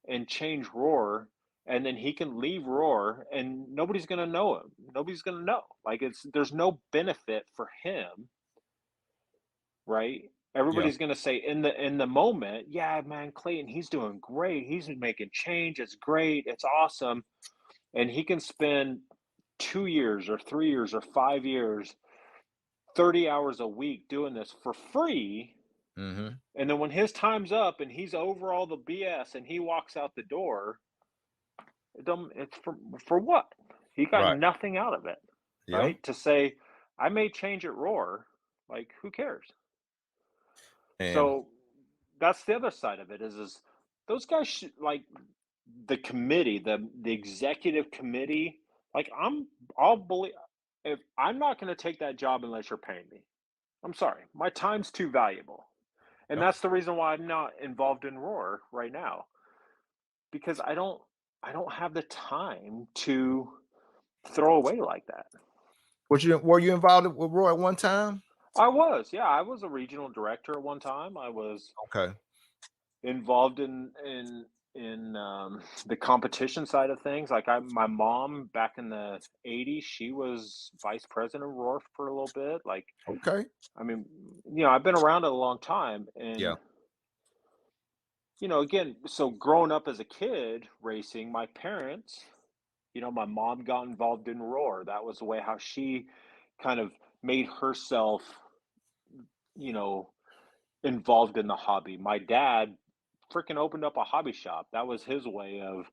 and change Roar, and then he can leave Roar, and nobody's gonna know him. Nobody's gonna know. Like, there's no benefit for him, right? Yeah. Everybody's gonna say in the moment, yeah, man, Clayton, he's doing great. He's making change. It's great. It's awesome. And he can spend 2 years or 3 years or 5 years, 30 hours a week doing this for free. hmm And then when his time's up and he's over all the BS and he walks out the door, it's for what? He got Right. nothing out of it, Yeah. right? To say, I made change at Roar, like, who cares? And So that's the other side of it, is those guys should, like, the committee, the executive committee, like, I'll believe, if I'm not going to take that job unless you're paying me. I'm sorry, my time's too valuable. And yeah. that's the reason why I'm not involved in Roar right now, because I don't have the time to throw away like that. Were you involved with Roy at one time? I was a regional director at one time. I was Okay. involved in the competition side of things. Like, my mom back in the '80s, she was vice president of Roar for a little bit. Like, Okay. I mean, I've been around it a long time, Yeah. and again, so growing up as a kid racing, my parents, my mom got involved in Roar. That was the way how she kind of made herself, you know, involved in the hobby. My dad freaking opened up a hobby shop. That was his way of,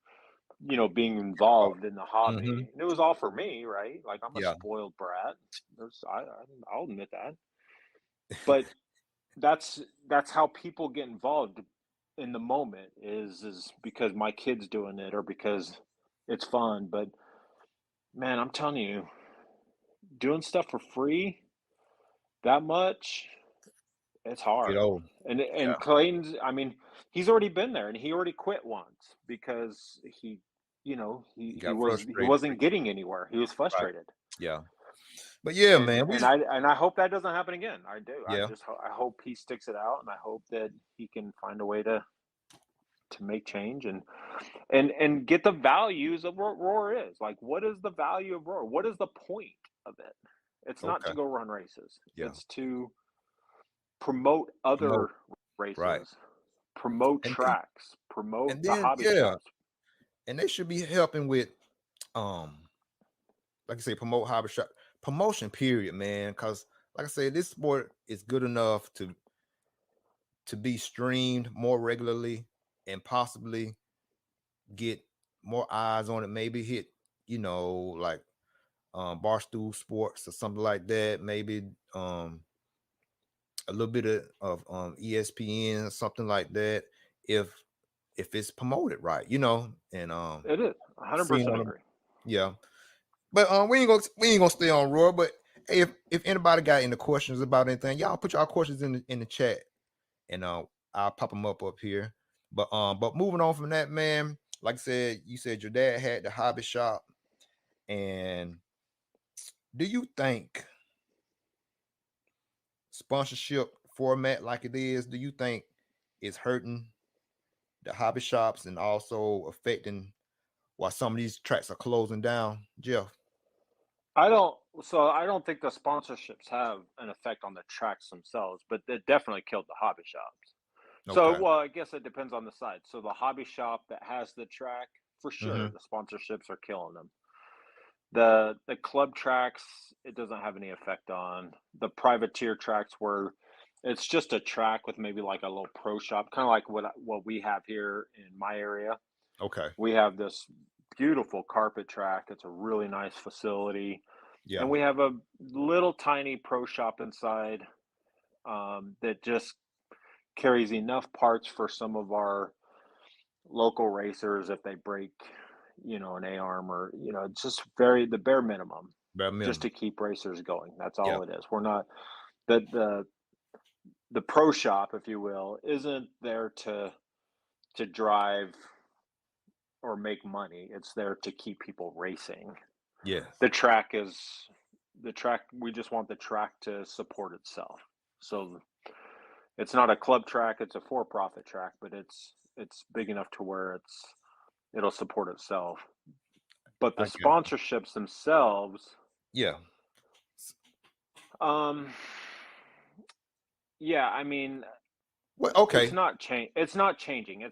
being Oh. involved in the hmm hobby. And it was all for me, right? Like, I'm a Yeah. spoiled brat. I'll admit that. But that's how people get involved in the moment, is because my kid's doing it or because it's fun. But man, I'm telling you, doing stuff for free that much, it's Get hard. old. And Yeah. Clayton's, I mean, he's already been there and he already quit once because he Got he frustrated. wasn't getting anywhere. He was Right. frustrated. Yeah. But yeah, And man. and I hope that doesn't happen again. I do. Yeah. I hope he sticks it out, and I hope that he can find a way to make change and get the values of what Roar is. Like, what is the value of Roar? What is the point of it? It's not Okay. to go run races. Yeah. It's to promote Promote. other Right. races, promote And then tracks, promote and the then hobby yeah, shops. and they should be helping with um like I say, promote hobby shop promotion period, man. Cause like I said, this sport is good enough to to be streamed more regularly and possibly get more eyes on it, maybe hit, like Barstool Sports or something like that, maybe a little bit of ESPN, something like that, if it's promoted right, and It is. seeing 100% on them, agree. yeah. But we ain't gonna stay on Roy. But hey, if anybody got any questions about anything, y'all put y'all questions in the chat, and I'll pop them up here. But moving on from that, man. Like I said, you said your dad had the hobby shop, and do you think sponsorship format like it is? Do you think it's hurting the hobby shops and also affecting why some of these tracks are closing down, Jeff? I don't think the sponsorships have an effect on the tracks themselves, but it definitely killed the hobby shops. So, Okay. well, I guess it depends on the side. So the hobby shop that has the track, for sure, Mm-hmm. the sponsorships are killing them. The club tracks, it doesn't have any effect on. The privateer tracks where it's just a track with maybe like a little pro shop, kind of like what we have here in my area. Okay. We have this beautiful carpet track. It's a really nice facility, Yeah. and we have a little tiny pro shop inside that just carries enough parts for some of our local racers if they break, an A-arm, or it's just the bare minimum Bare just minimum. to keep racers going. That's Yeah. all it is. We're not the pro shop, if you will, isn't there to drive or make money. It's there to keep people racing. Yes. The track is the track. We just want the track to support itself. So it's not a club track; it's a for-profit track, but it's big enough to where it'll support itself. But the I got you. sponsorships themselves, Yeah. um, yeah, I mean, Well, okay. It's not changing. It's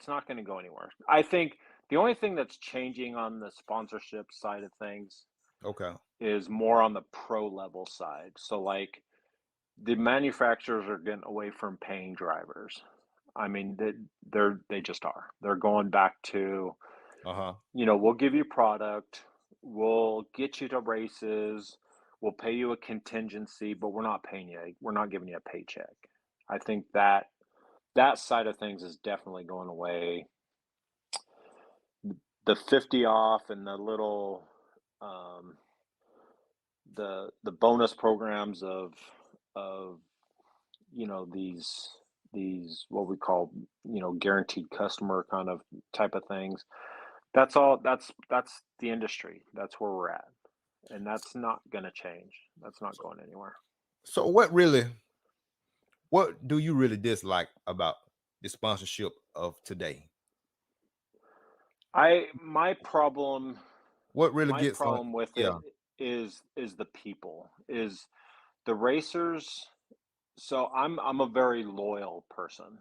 not going to go anywhere. I think the only thing that's changing on the sponsorship side of things Okay. is more on the pro level side. So like the manufacturers are getting away from paying drivers. I mean, they just are. They're going back to, Uh-huh. we'll give you product, we'll get you to races, we'll pay you a contingency, but we're not paying you. We're not giving you a paycheck. I think that side of things is definitely going away. The 50 off and the little um, the bonus programs of these what we call guaranteed customer kind of type of things. That's all. That's the industry. That's where we're at, and that's not going to change. That's not going anywhere. So what do you really dislike about the sponsorship of today? I my problem What really my gets on? problem with it Yeah. is the people, is the racers. So I'm a very loyal person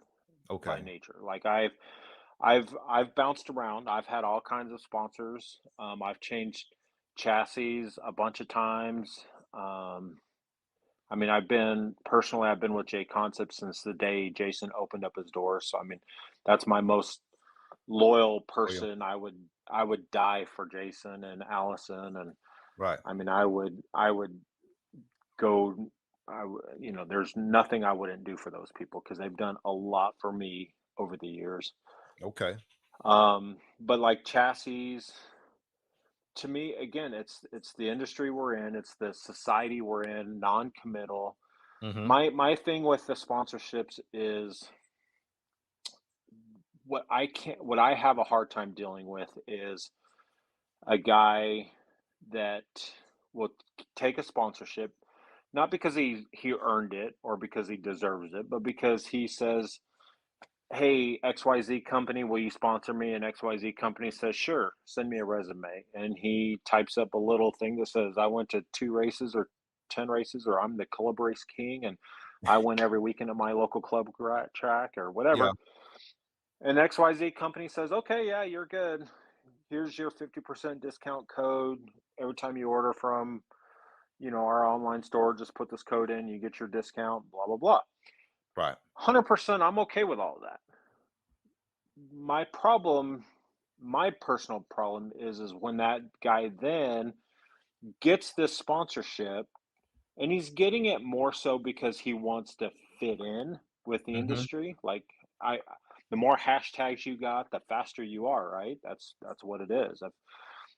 by Okay. nature. Like I've bounced around. I've had all kinds of sponsors. I've changed chassis a bunch of times. Um, I mean, I've been with J Concept since the day Jason opened up his doors. So I mean, that's my most loyal Oh, yeah. person. I would die for Jason and Allison, and Right. I mean, I would go. There's nothing I wouldn't do for those people because they've done a lot for me over the years. Okay. But like chassis, to me, again, it's the industry we're in, it's the society we're in, non-committal. Mm-hmm. My thing with the sponsorships is what I have a hard time dealing with is a guy that will take a sponsorship, not because he earned it or because he deserves it, but because he says, hey, XYZ company, will you sponsor me? And XYZ company says, sure, send me a resume. And he types up a little thing that says, I went to 2 races or 10 races, or I'm the club race king, and I win every weekend at my local club track or Yeah. whatever. And XYZ company says, okay, yeah, you're good. Here's your 50% discount code. Every time you order from, our online store, just put this code in, you get your discount, blah, blah, blah. Right. 100%, I'm okay with all of that. My problem, my personal problem is when that guy then gets this sponsorship and he's getting it more so because he wants to fit in with the Mhm. industry. Like I the more hashtags you got, the faster you are, right? That's what it is.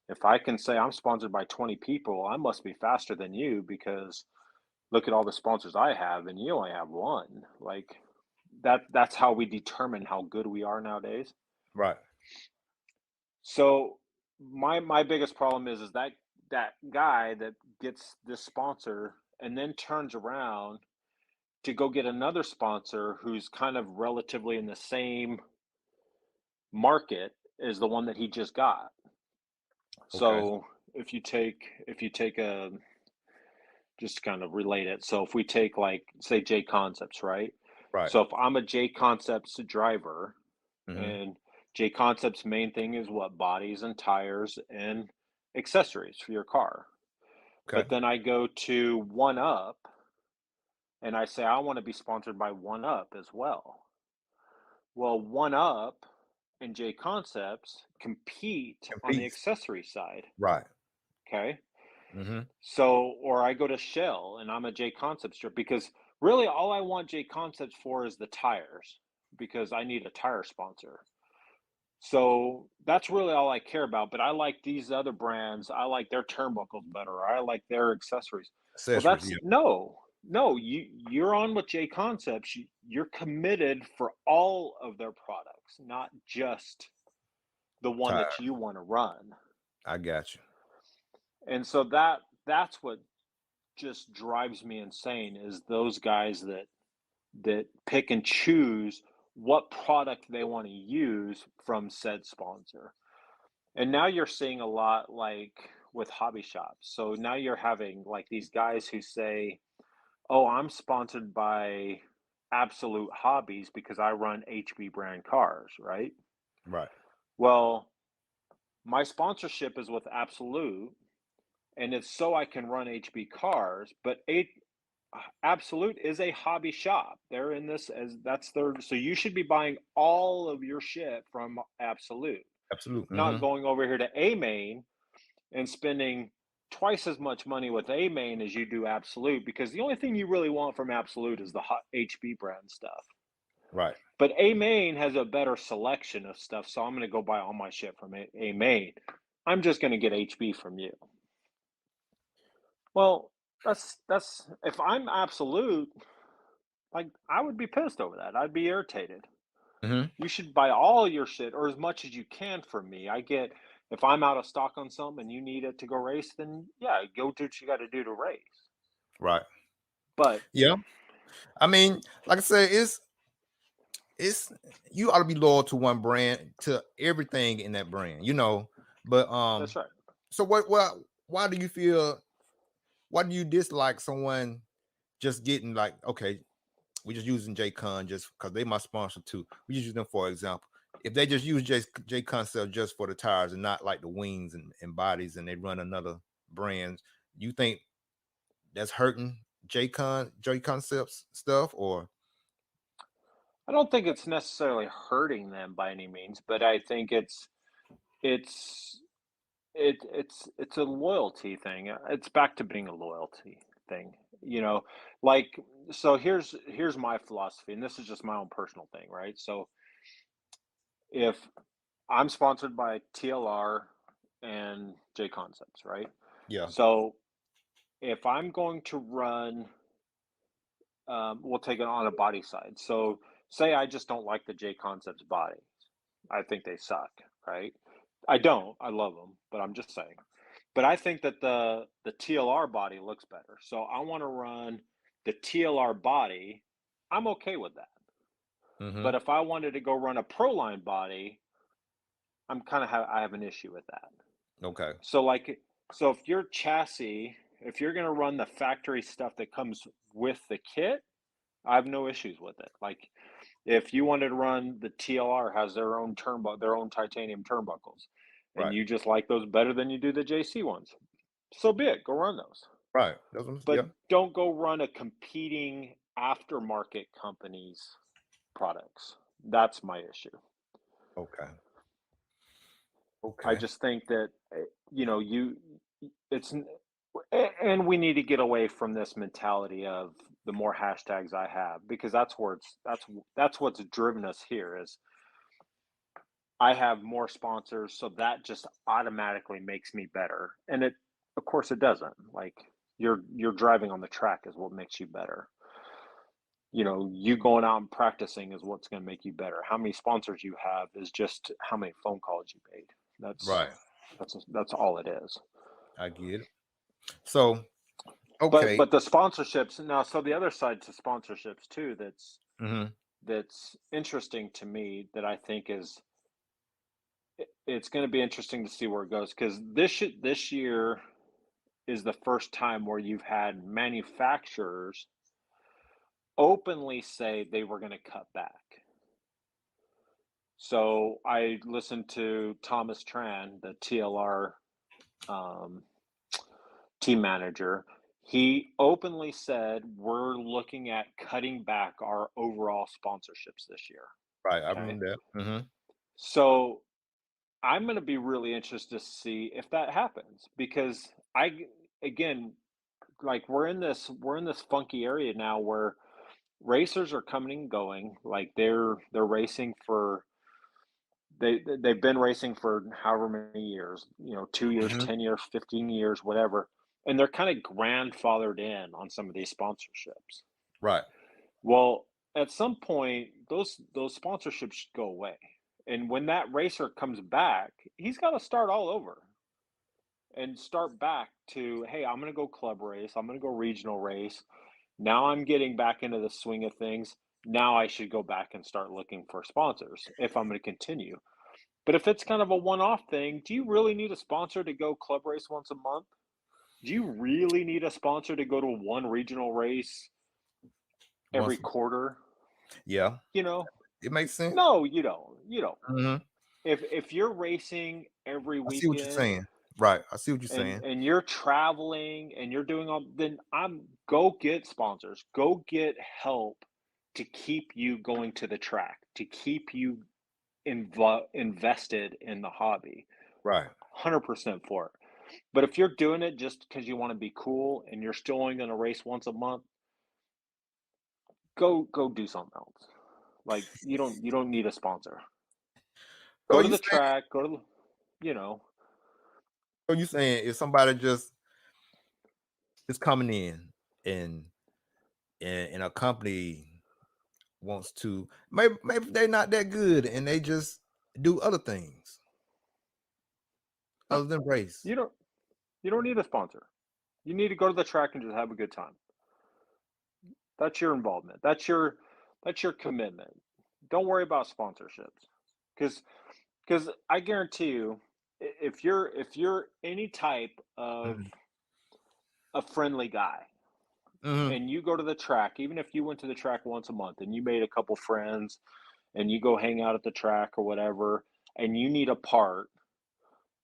If I can say I'm sponsored by 20 people, I must be faster than you because look at all the sponsors I have and you only have one. Like that's how we determine how good we are nowadays. Right. So my biggest problem is that that guy that gets this sponsor and then turns around to go get another sponsor who's kind of relatively in the same market as the one that he just got. Okay. So if you take a just kind of relate it. So if we take like say J Concepts, right? Right. So if I'm a J Concepts driver Mhm. and J Concepts main thing is what bodies and tires and accessories for your car. Okay. But then I go to One Up and I say I want to be sponsored by One Up as well. Well, One Up and J Concepts compete on the Competes. accessory side. Right. Okay. Mhm. So, or I go to Shell and I'm a J Concepts strip because really all I want J Concepts for is the tires because I need a tire sponsor. So that's really all I care about. But I like these other brands. I like their turnbuckles better. Or I like their accessories. Well, Accessories. that's Yeah. no. You're on with J Concepts. You're committed for all of their products, not just the one that Tire. you want to run. I got you. And so that's what just drives me insane is those guys that pick and choose what product they want to use from said sponsor. And now you're seeing a lot like with hobby shops. So now you're having like these guys who say, "Oh, I'm sponsored by Absolute Hobbies because I run HB brand cars," right? Right. Well, my sponsorship is with Absolute and it's so I can run HB cars, but Absolute is a hobby shop. They're in this as that's their so you should be buying all of your shit from Absolute, Absolute. not Mhm. going over here to A Main and spending twice as much money with A Main as you do Absolute because the only thing you really want from Absolute is the hot HB brand stuff. Right. But A Main has a better selection of stuff, so I'm going to go buy all my shit from A Main. I'm just going to get HB from you. Well, that's if I'm Absolute, like I would be pissed over that. I'd be irritated. Mhm. You should buy all your shit or as much as you can from me. I get if I'm out of stock on something and you need it to go race, then yeah, go do what you got to do to race. Right. But Yeah. I mean, like I said, it's you ought to be loyal to one brand, to everything in that brand, But that's right. so why do you feel why do you dislike someone just getting like, okay, we just using J Con just because they my sponsor too. We just use them for example. If they just use J Concept just for the tires and not like the wings and bodies and they run another brand, you think that's hurting J Concepts stuff or I don't think it's necessarily hurting them by any means, but I think it's it's a loyalty thing. It's back to being a loyalty thing. You know, like so here's my philosophy, and this is just my own personal thing, right? So if I'm sponsored by TLR and J Concepts, right? yeah, So if I'm going to run, we'll take it on a body side. So say I just don't like the J Concepts body. I think they suck, right? I don't. I love them, but I'm just saying. But I think that the TLR body looks better. So I want to run the TLR body. I'm okay with that. mm-hmm. But if I wanted to go run a Pro Line body, I have an issue with that. Okay, So like so if your chassis, if you're going to run the factory stuff that comes with the kit, I have no issues with it. Like if you wanted to run the TLR has their own their own titanium turnbuckles, and right, you just like those better than you do the JC ones, so be it. Go run those, right. but don't go run a competing aftermarket companies' products. That's my issue. Okay. I Okay. just think that you know you it's and we need to get away from this mentality of the more hashtags I have, because that's where that's what's driven us here is I have more sponsors, so that just automatically makes me better. And it, of course, it doesn't. Like you're driving on the track is what makes you better. You know, you going out and practicing is what's going to make you better. How many sponsors you have is just how many phone calls you made. That's Right. that's all it is. I get it. So, But okay. but the sponsorships now. So the other side to sponsorships too. Hmm. That's interesting to me. That I think is it's going to be interesting to see where it goes, because this year is the first time where you've had manufacturers openly say they were going to cut back. So I listened to Thomas Tran, the TLR um, team manager. He openly said we're looking at cutting back our overall sponsorships this year. Right. I Okay. remember that. So I'm going to be really interested to see if that happens, because again, like we're in this funky area now where racers are coming and going. Like they're racing for they've been racing for however many years, 2 years, Hmm. 10 years, 15 years, whatever, and they're kind of grandfathered in on some of these sponsorships. Right. Well, at some point those sponsorships should go away, and when that racer comes back, he's got to start all over and start back to, hey, I'm going to go club race, I'm going to go regional race. Now I'm getting back into the swing of things. Now I should go back and start looking for sponsors if I'm going to continue. But if it's kind of a one-off thing, do you really need a sponsor to go club race once a month? Do you really need a sponsor to go to one regional race every Once. quarter? Yeah. You know, It makes sense. no, you don't. You don't. Hmm. If you're racing every I see what you're weekend saying. Right. I see what you're and saying. you're traveling and you're doing all, then I'm go get sponsors, go get help to keep you going to the track, to keep you invested in the hobby. Right. 100% for it. But if you're doing it just because you want to be cool and you're still only going to race once a month, go do something else. Like you don't need a sponsor. So Go to you the saying track. Go to you know. so you saying if somebody just is coming in and and a company wants to maybe they're not that good and they just do other things No, other than race. you don't. You don't need a sponsor. You need to go to the track and just have a good time. That's your involvement. That's your commitment. Don't worry about sponsorships, because I guarantee you, if you're any type of Hmm. a friendly guy Hmm. and you go to the track, even if you went to the track once a month and you made a couple friends and you go hang out at the track or whatever, and you need a part,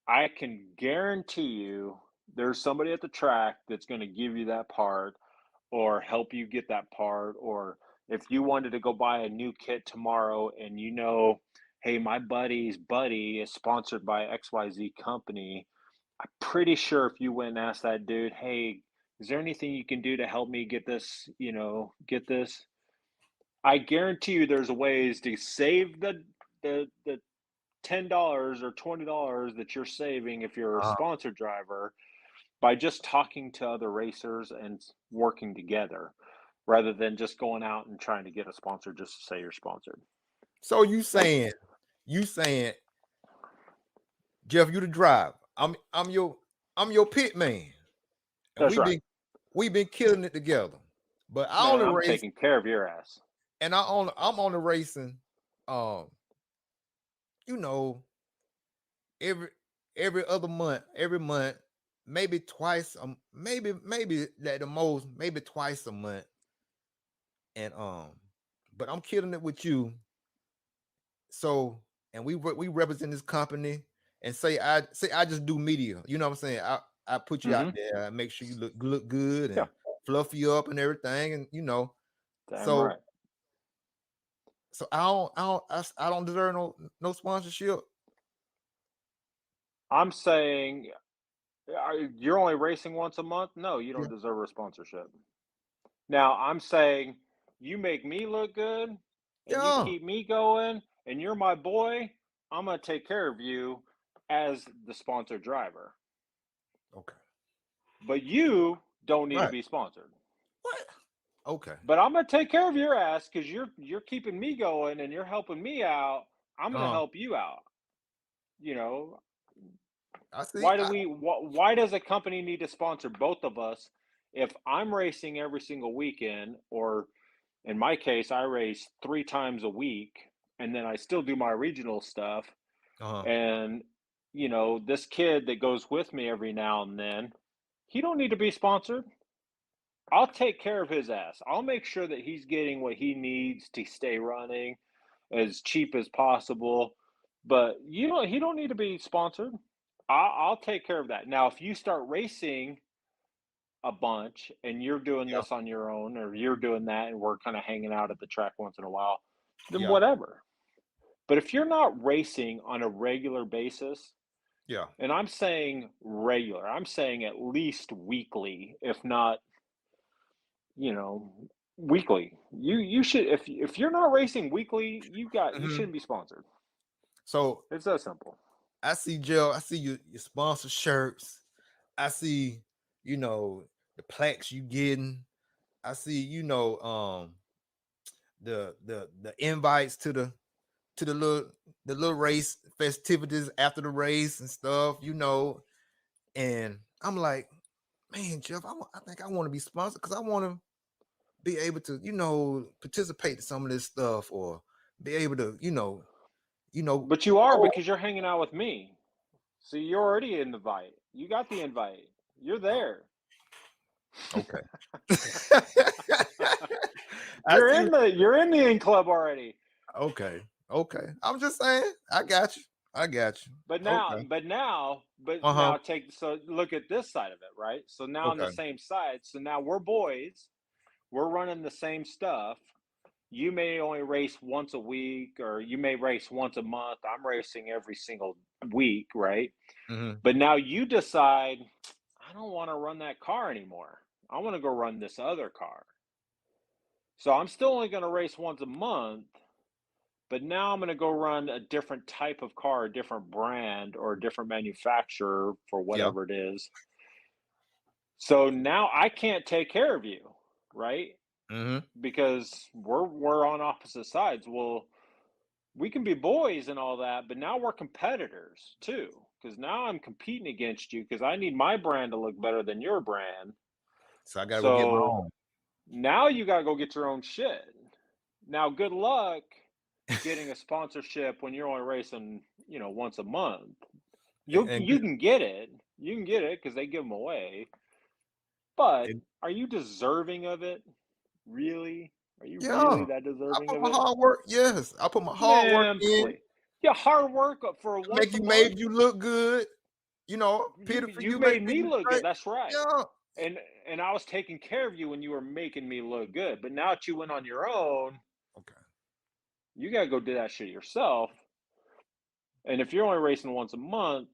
I can guarantee you there's somebody at the track that's going to give you that part or help you get that part. Or if you wanted to go buy a new kit tomorrow and hey, my buddy's buddy is sponsored by XYZ company, I'm pretty sure if you went and asked that dude, hey, is there anything you can do to help me get this, get this? I guarantee you there's ways to save the $10 or $20 that you're saving if you're a Uh, sponsored driver by just talking to other racers and working together, rather than just going out and trying to get a sponsor just to say you're sponsored. so That's you saying Jeff, you the driver. I'm your pit man, and that's right. we've been killing it together. But I Man, only I'm race taking care of your ass. and I'm only racing um you know every every other month, every month, maybe twice, maybe at the most, maybe twice a month. And but I'm killing it with you. So and we represent this company and say I just do media. You know what I'm saying? I put you out Hmm. there, I make sure you look good Yeah. and fluff you up and everything, and Damn So right. I don't deserve no sponsorship. I'm saying, you're only racing once a month? No, you Yeah. don't deserve a sponsorship. Now, I'm saying you make me look good and you Yeah. keep me going and you're my boy, I'm going to take care of you as the sponsored driver. Okay. But you don't need to Right. be sponsored. What? Okay. But I'm going to take care of your ass cuz you're keeping me going and you're helping me out. I'm going to Uh, help you out. You know, I see. why do we why does a company need to sponsor both of us if I'm racing every single weekend, or in my case I race 3 times a week and then I still do my regional stuff, Uh-huh. and this kid that goes with me every now and then, he don't need to be sponsored. I'll take care of his ass. I'll make sure that he's getting what he needs to stay running as cheap as possible. But he don't need to be sponsored. I'll take care of that. Now, if you start racing a bunch and you're doing Yeah. this on your own, or you're doing that, and we're kind of hanging out at the track once in a while, then Yeah. whatever. But if you're not racing on a regular basis, Yeah. and I'm saying regular, I'm saying at least weekly, if not, you know, weekly. You should, if you're not racing weekly, you Hmm. shouldn't be sponsored. So It's that simple. I see Joe. I see your sponsor shirts. I see, the plaques you getting. I see, the invites to the little race festivities after the race and stuff. And I'm like, man, Jeff, I think I want to be sponsored because I want to be able to, participate in some of this stuff or be able to, you know, But you are, oh, because you're hanging out with me. So you're already in the invite. You got the invite. You're oh, there. okay. I You're see. in the in club already. Okay. Okay. I'm just saying. I got you. I got you. Okay. But Uh-huh. now take so look at this side of it, right? So now on the Okay. same side, so now we're boys, we're running the same stuff. You may only race once a week, or you may race once a month. I'm racing every single week, right? Hmm. But now you decide, I don't want to run that car anymore. I want to go run this other car. So I'm still only going to race once a month, but now I'm going to go run a different type of car, a different brand, or a different manufacturer for Yeah. whatever it is. So now I can't take care of you, right? Hmm. Because we're on opposite sides. Well, we can be boys and all that, but now we're competitors too. Because now I'm competing against you because I need my brand to look better than your brand. So I gotta go get my So own. now you gotta go get your own shit. Now, good luck getting a sponsorship when you're only racing, once a month. And You can get it. You can get it because they give them away. But and are you deserving of it? Really? Are you really yeah, that I deserving put of my it? hard work. Yes, I put my hard work Man, in. please. Yeah, hard work for once Make a you month. made you look good. You Peter for you you make made me me look look good. great. That's right. Yeah. And I was taking care of you when you were making me look good. But now that you went on your own, Okay. you gotta go do that shit yourself. And if you're only racing once a month,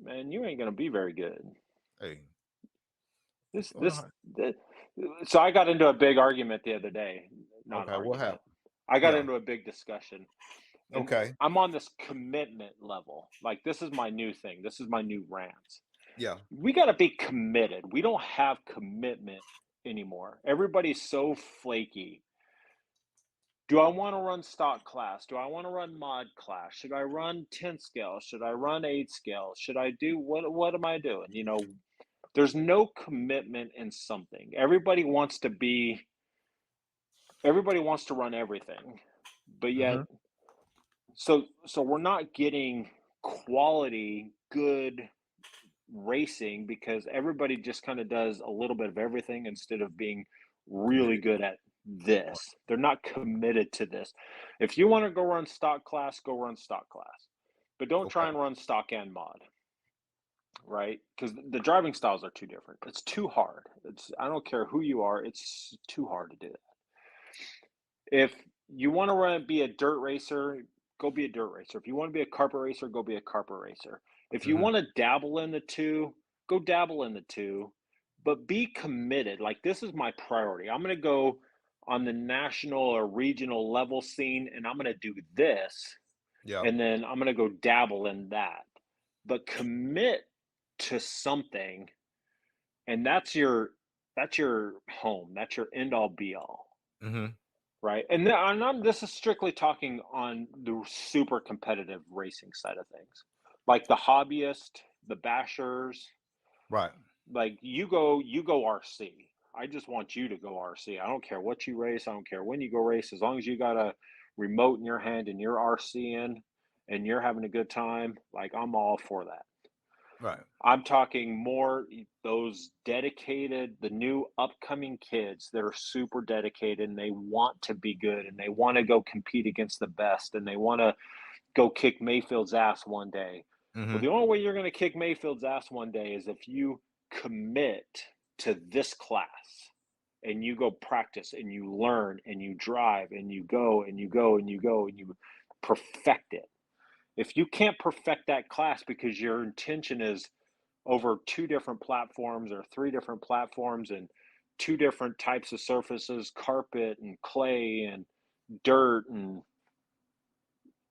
man, you ain't gonna be very good. Hey. This Well, this, this so I got into a big argument the other day. Not okay. What argument. happened? I got Yeah. into a big discussion. And Okay. I'm on this commitment level. Like, this is my new thing. This is my new rant. Yeah. We got to be committed. We don't have commitment anymore. Everybody's so flaky. Do I want to run stock class? Do I want to run mod class? Should I run 10 scale? Should I run 8 scale? Should I do what am I doing? There's no commitment in something. Everybody wants to run everything. But Hmm. yet, so we're not getting quality good racing because everybody just kind of does a little bit of everything instead of being really Committed. good at this. They're not committed to this. If you want to go run stock class, go run stock class. But don't Okay. try and run stock and mod, right? Because the driving styles are too different. It's too hard. I don't care who you are, it's too hard to do that. If you want to be a dirt racer, go be a dirt racer. If you want to be a carpet racer, go be a carpet racer. If you Mm-hmm. want to dabble in the two, go dabble in the two, but be committed. Like, this is my priority. I'm going to go on the national or regional level scene, and I'm going to do this, Yeah. and then I'm going to go dabble in that. But commit to something, and that's your home. That's your end all be all. Mm-hmm. Right. This is strictly talking on the super competitive racing side of things. Like the hobbyist, the bashers, Right. like you go RC. I just want you to go RC. I don't care what you race. I don't care when you go race. As long as you got a remote in your hand and you're RCing and you're having a good time, like, I'm all for that. Right. I'm talking more those dedicated, the new upcoming kids that are super dedicated and they want to be good and they want to go compete against the best and they want to go kick Mayfield's ass one day. Well, Mm-hmm. the only way you're going to kick Mayfield's ass one day is if you commit to this class and you go practice and you learn and you drive and you go and you go and you go and you perfect it. If you can't perfect that class because your intention is over two different platforms or three different platforms and two different types of surfaces, carpet and clay and dirt, and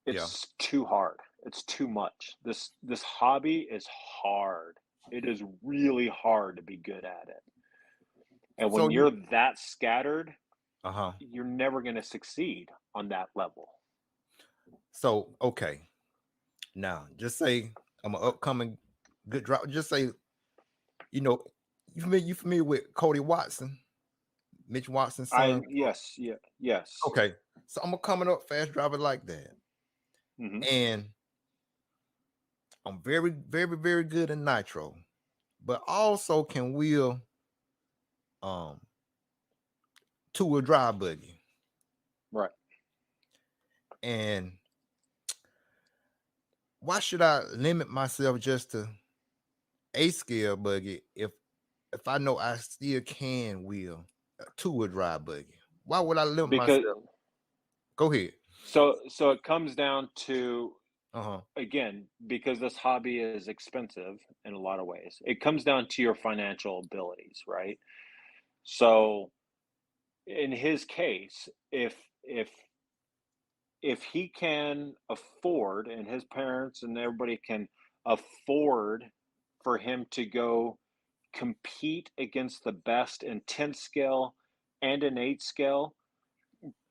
Yeah. it's too hard. It's too much. This hobby is hard. It is really hard to be good at it. And So when you're you. that scattered, Uh-huh. you're never going to succeed on that level. So okay. Now, just say I'm an upcoming good driver. Just say, you know, you familiar with Cody Watson, Mitch Watson's I son? Yes, yeah, yes. Okay. So I'm a coming up fast driver like that. Hmm. And I'm very, very, very good in nitro, but also can wheel um two-wheel drive buggy. Right. And why should I limit myself just to a scale buggy if I know I still can wheel a two-wheel drive buggy? Why would I limit Because myself? Go ahead. so it comes down to, Uh-huh. again, because this hobby is expensive in a lot of ways, it comes down to your financial abilities, right? So in his case, if he can afford, and his parents and everybody can afford for him to go compete against the best in 10 scale and an 8 scale,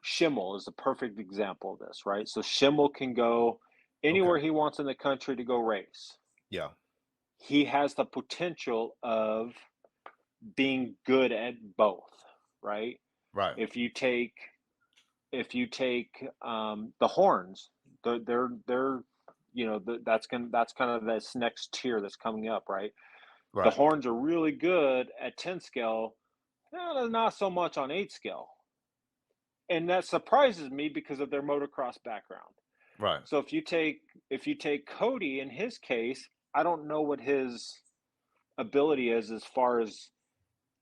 Schimmel is a perfect example of this, right? So Schimmel can go Okay. anywhere he wants in the country to go race. Yeah. He has the potential of being good at both, right? Right. If you take the horns, they're that's kind of this next tier that's coming up, right? The Right. horns are really good at 10 scale, not so much on 8 scale, and that surprises me because of their motocross background. Right. So if you take Cody in his case, I don't know what his ability is as far as,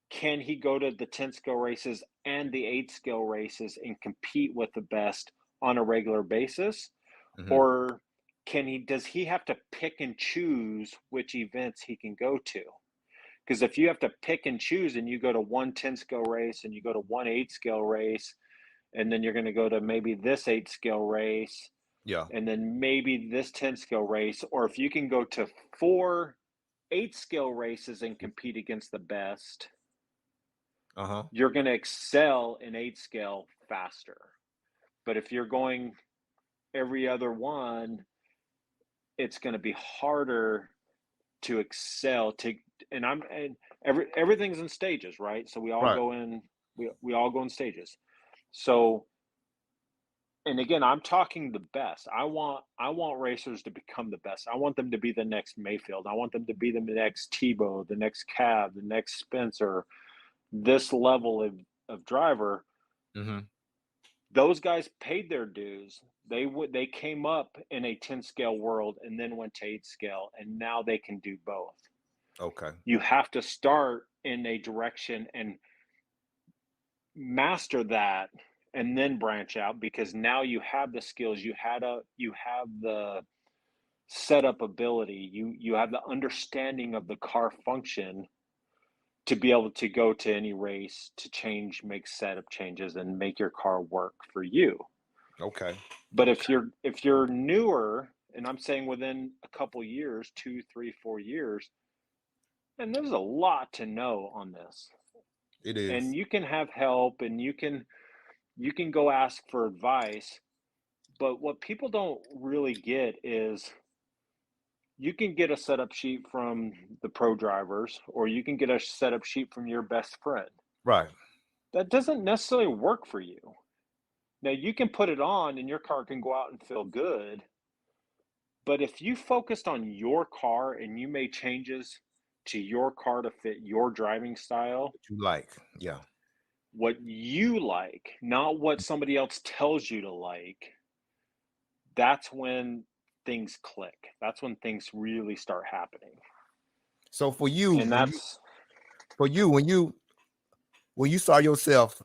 can he go to the 10 scale races and the 8 scale races and compete with the best on a regular basis, Mm-hmm. or does he have to pick and choose which events he can go to? Because if you have to pick and choose and you go to one 10 scale race and you go to one 8 scale race, and then you're going to go to maybe this 8 scale race Yeah. and then maybe this 10 scale race, or if you can go to four 8 scale races and compete against the best, Uh-huh. you're going to excel in 8 scale faster. But if you're going every other one, it's going to be harder to excel to and everything's in stages, right? So Right. we all go in stages. So, and again, I'm talking the best. I want racers to become the best. I want them to be the next Mayfield. I want them to be the next Tebow, the next Cab, the next Spencer, this level of driver. Mm-hmm. Those guys paid their dues. They came up in a 10 scale world and then went to 8 scale, and now they can do both. Okay. You have to start in a direction and master that, and then branch out, because now you have the skills, you have the setup ability, you have the understanding of the car function to be able to go to any race to change, make setup changes, and make your car work for you. Okay. But if you're newer, and I'm saying within a couple years, 2, 3, 4 years, and there's a lot to know on this. It And is. you can have help, and you can go ask for advice, but what people don't really get is you can get a setup sheet from the pro drivers, or you can get a setup sheet from your best friend. Right. That doesn't necessarily work for you. Now, you can put it on and your car can go out and feel good, but if you focused on your car and you made changes to your car to fit your driving style, What you like. Yeah. what you like, not what somebody else tells you to like, that's when things click. That's when things really start happening. So for you, And that's for you, when you saw yourself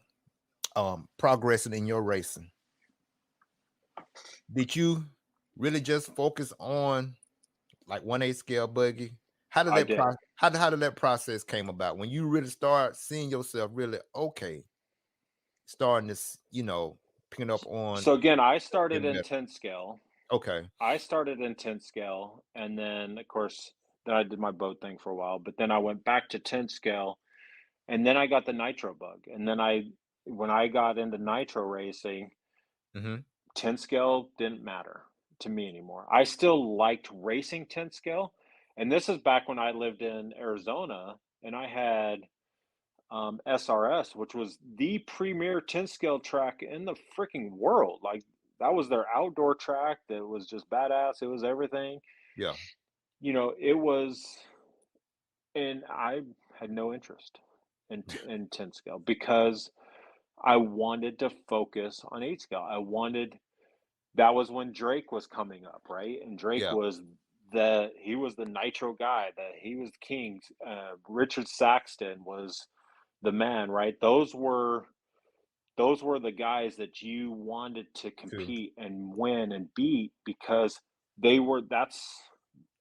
progressing in your racing, did you really just focus on like 1/8 scale buggy? How did I that did. how did that process came about when you really start seeing yourself really okay, starting this, picking up on So again, I started getting in better? 10 scale. Okay. I started in 10 scale, and then of course then I did my boat thing for a while, but then I went back to 10 scale, and then I got the nitro bug. And then when I got into nitro racing, Mm-hmm. 10 scale didn't matter to me anymore. I still liked racing 10 scale. And this is back when I lived in Arizona, and I had SRS, which was the premier 10 scale track in the freaking world. Like, that was their outdoor track that was just badass. It was everything. Yeah. It was, and I had no interest in 10 scale because I wanted to focus on 8 scale. That was when Drake was coming up, right? And Drake Yeah. was he was the nitro guy, that he was king. Richard Saxton was the man, right? Those were the guys that you wanted to Too. compete and win and beat, because that's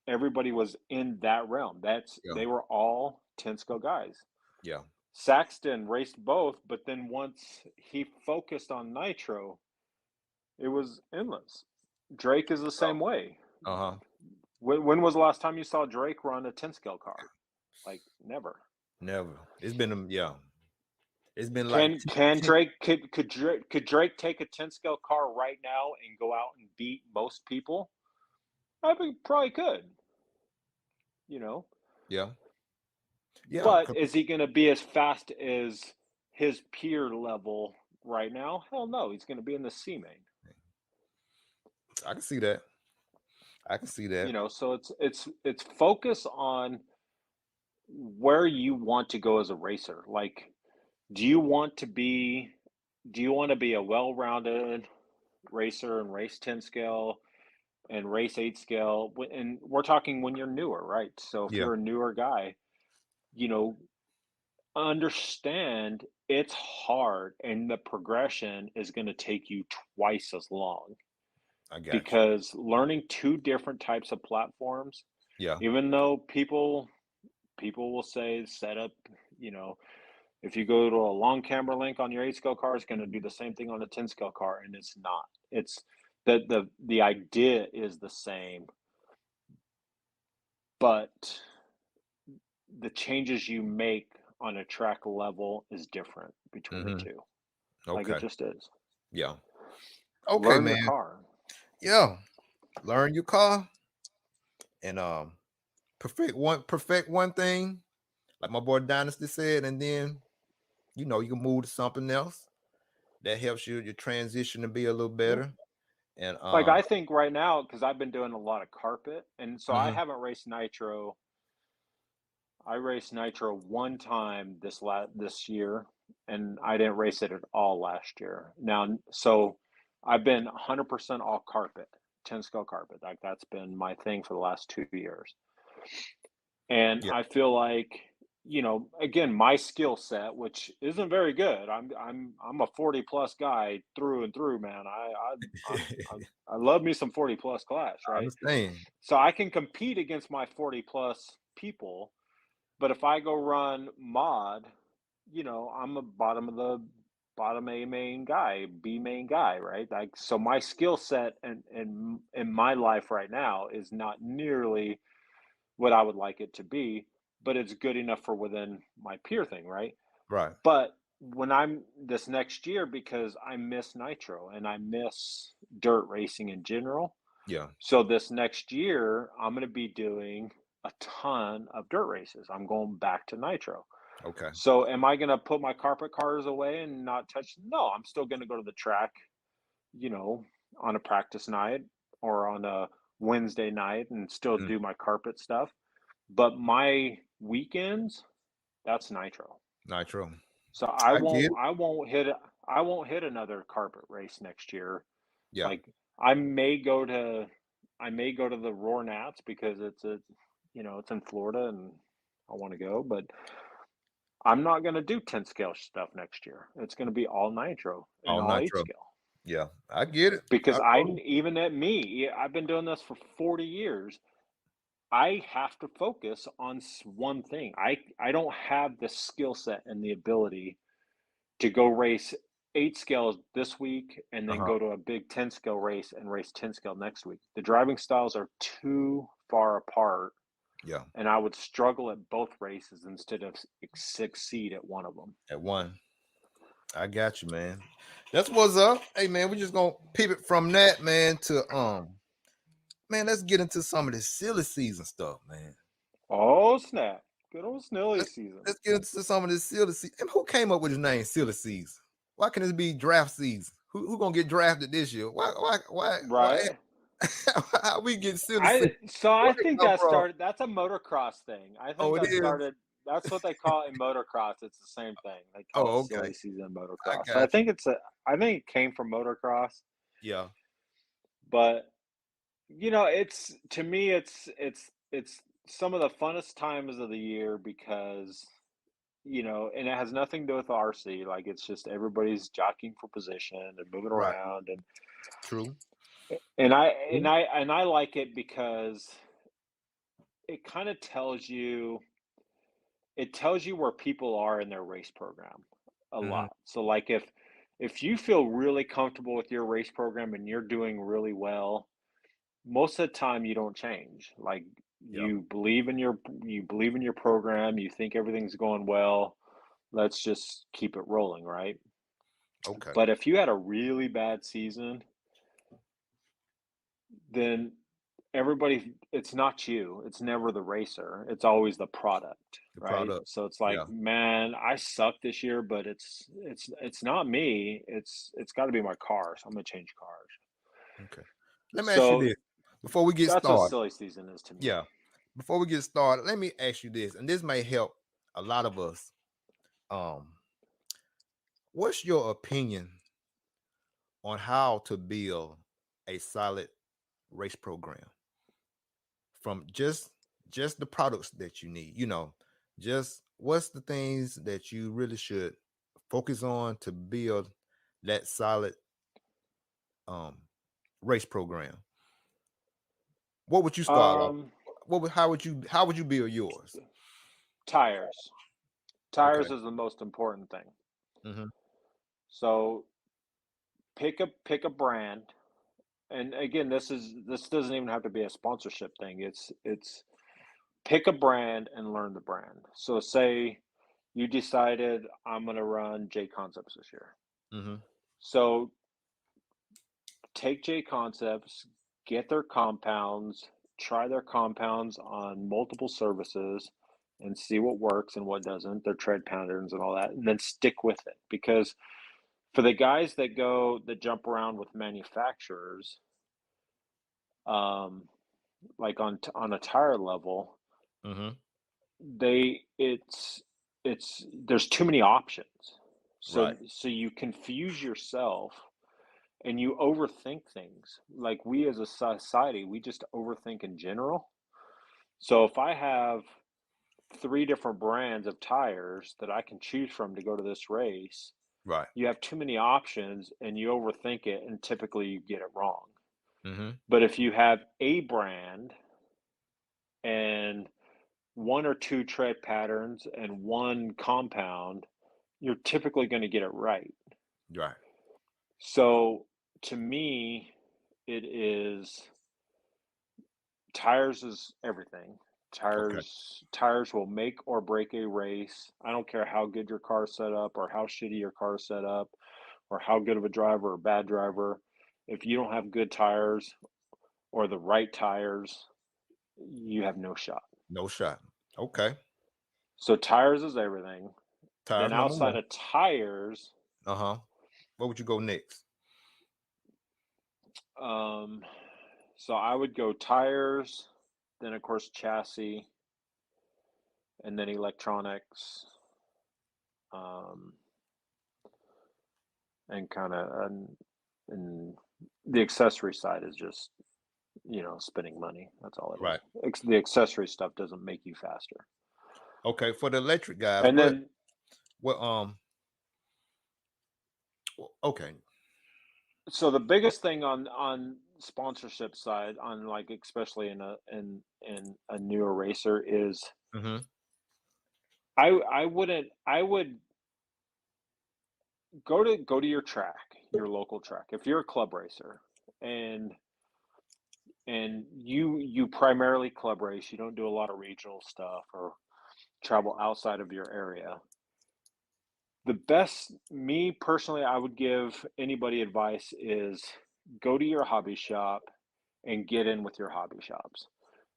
everybody was in that realm. Yeah. They were all 10 scale guys. Yeah. Saxton raced both, but then once he focused on nitro, it was endless. Drake is the Oh. same way. Uh-huh. When was the last time you saw Drake run a 10 scale car? Like, never. Never. It's been yeah. It's been like Can Drake could Drake take a 10 scale car right now and go out and beat most people? I think probably could, you know. yeah. Yeah. But is he going to be as fast as his peer level right now? Hell no, he's going to be in the C main. I can see that. I can see that. So it's focus on where you want to go as a racer. Like, do you want to be do you want to be a well-rounded racer and race 10 scale and race 8 scale? And we're talking when you're newer, right? So if Yeah. you're a newer guy, you know, understand it's hard, and the progression is going to take you twice as long, I got you. because learning two different types of platforms, Yeah. even though people will say setup, you know, if you go to a long camber link on your 8 scale car, it's going to do the same thing on a 10 scale car, and it's not. It's the idea is the same, but the changes you make on a track level is different between the Mm-hmm. two. Like, it Okay. just is. Yeah. Okay, Learn your man. car. Yeah. Learn your car and perfect one thing, like my boy Dynasty said, and then you can move to something else that helps you your transition to be a little Yeah. better. And Like, I think right now, because I've been doing a lot of carpet, and so I mhm, haven't raced nitro. I raced nitro one time this year, and I didn't race it at all last year. Now, so I've been 100% all carpet, 10 scale carpet. That's been my thing for the last 2 years. And yeah, I feel like again, my skill set, which isn't very good. I'm a 40 plus guy through and through, man. I love me some 40 plus class, I right? understand. So I can compete against my 40 plus people, but if I go run mod, I'm a bottom A main guy, B main guy, right? Like, so my skill set and in my life right now is not nearly what I would like it to be, but it's good enough for within my peer thing, right? Right. But when I'm this next year, because I miss nitro and I miss dirt racing in general, Yeah. so this next year I'm going to be doing a ton of dirt races. I'm going back to nitro. Okay. So am I going to put my carpet cars away and not touch? No, I'm still going to go to the track, you know, on a practice night or on a Wednesday night and still Mm, do my carpet stuff. But my weekends, that's nitro. nitro. So I get it. I won't hit another carpet race next year. Yeah. Like I may go to the Roar Nats because it's in Florida and I want to go, but I'm not going to do 10 scale stuff next year. It's going to be all nitro and All all 8 nitro. scale. Yeah. I get it. Because I totally. even at me, I've been doing this for 40 years. I have to focus on one thing. I don't have the skill set and the ability to go race 8 scales this week and then Uh-huh. go to a big 10 scale race and race 10 scale next week. The driving styles are too far apart, Yeah. and I would struggle at both races instead of succeed at one of them. At one. I got you, man. That's what's up. Hey man, we're just gonna pivot from that, man, to man, let's get into some of this silly season stuff, man. Oh, snap. Good old Snilly Let's season. let's get into some of this silly season. And who came up with his name silly season? Why can this be draft season? Who gonna get drafted this year? Why Right? how we get silly season? I Where it think come that from? started that's a motocross thing. I think Oh, it that is. started that's what they call it in motocross. It's the same thing. They call it Oh, okay. silly season I motocross. So got you. I think it came from motocross, Yeah. but it's to me it's some of the funnest times of the year because and it has nothing to do with RC. Like it's just everybody's jockeying for position and moving Right. around True. and I like it because it kind of tells you where people are in their race program a Hmm. lot. So like if you feel really comfortable with your race program and you're doing really well, most of the time you don't change. Like Yeah. you believe in your program, you think everything's going well. Let's just keep it rolling, right? Okay. But if you had a really bad season, then it's not you, it's never the racer, it's always the product, The right? product. So it's like, Yeah. man, I suck this year, but it's not me, it's got to be my car, so I'm gonna change cars. Okay. Let me ask you So this before we get that's what started. silly season is to me. Yeah. Before we get started, let me ask you this, and this may help a lot of us. Um, what's your opinion on how to build a solid race program from just the products that you need? Just what's the things that you really should focus on to build that solid um race program? What would you start off? um How would you build yours? Tires. Okay. Tires is the most important thing. Hmm. So pick a brand, and again, this doesn't even have to be a sponsorship thing. It's pick a brand and learn the brand. So say you decided I'm going to run J Concepts this year. Hmm. So take J Concepts, get their compounds, try their compounds on multiple services and see what works and what doesn't, their tread patterns and all that, and then stick with it. Because for the guys that jump around with manufacturers, um, like on a tire level, Hmm. they it's there's too many options. Right. So you confuse yourself and you overthink things. Like we as a society, we just overthink in general. So if I have 3 different brands of tires that I can choose from to go to this race, Right. you have too many options and you overthink it, and typically you get it wrong. Mm-hmm. But if you have a brand and 1 or 2 tread patterns and 1 compound, you're typically going to get it right. Right. So to me, it is tires is everything. Okay. Tires will make or break a race. I don't care how good your car's set up or how shitty your car's set up or how good of a driver or bad driver. If you don't have good tires or the right tires, you have no shot. No shot. Okay. So tires is everything. Then Tires number outside one. of tires, Uh-huh. Where would you go next? um, so I would go tires, then of course chassis, and then electronics, um, and kind of and the accessory side is just spending money. That's all it Right. is. The accessory stuff doesn't make you faster. Okay. For the electric guys, And then what okay. so the biggest thing on sponsorship side, on like especially in a newer racer, is Mm-hmm. I would go to your track, your local track. If you're a club racer and you primarily club race, you don't do a lot of regional stuff or travel outside of your area. The best, me personally, I would give anybody advice is go to your hobby shop and get in with your hobby shops.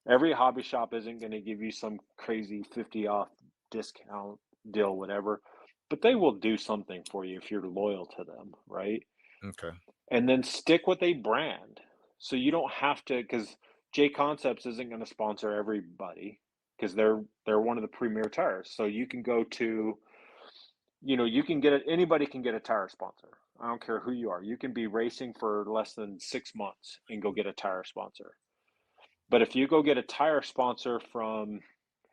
Every hobby shop isn't going to give you some crazy 50 off discount deal, whatever, but they will do something for you if you're loyal to them, right? Okay. And then stick with a brand. So you don't have to, because J Concepts isn't going to sponsor everybody because they're one of the premier tires. So you can go to, you can get it, anybody can get a tire sponsor. I don't care who you are. You can be racing for less than 6 months and go get a tire sponsor. But if you go get a tire sponsor from,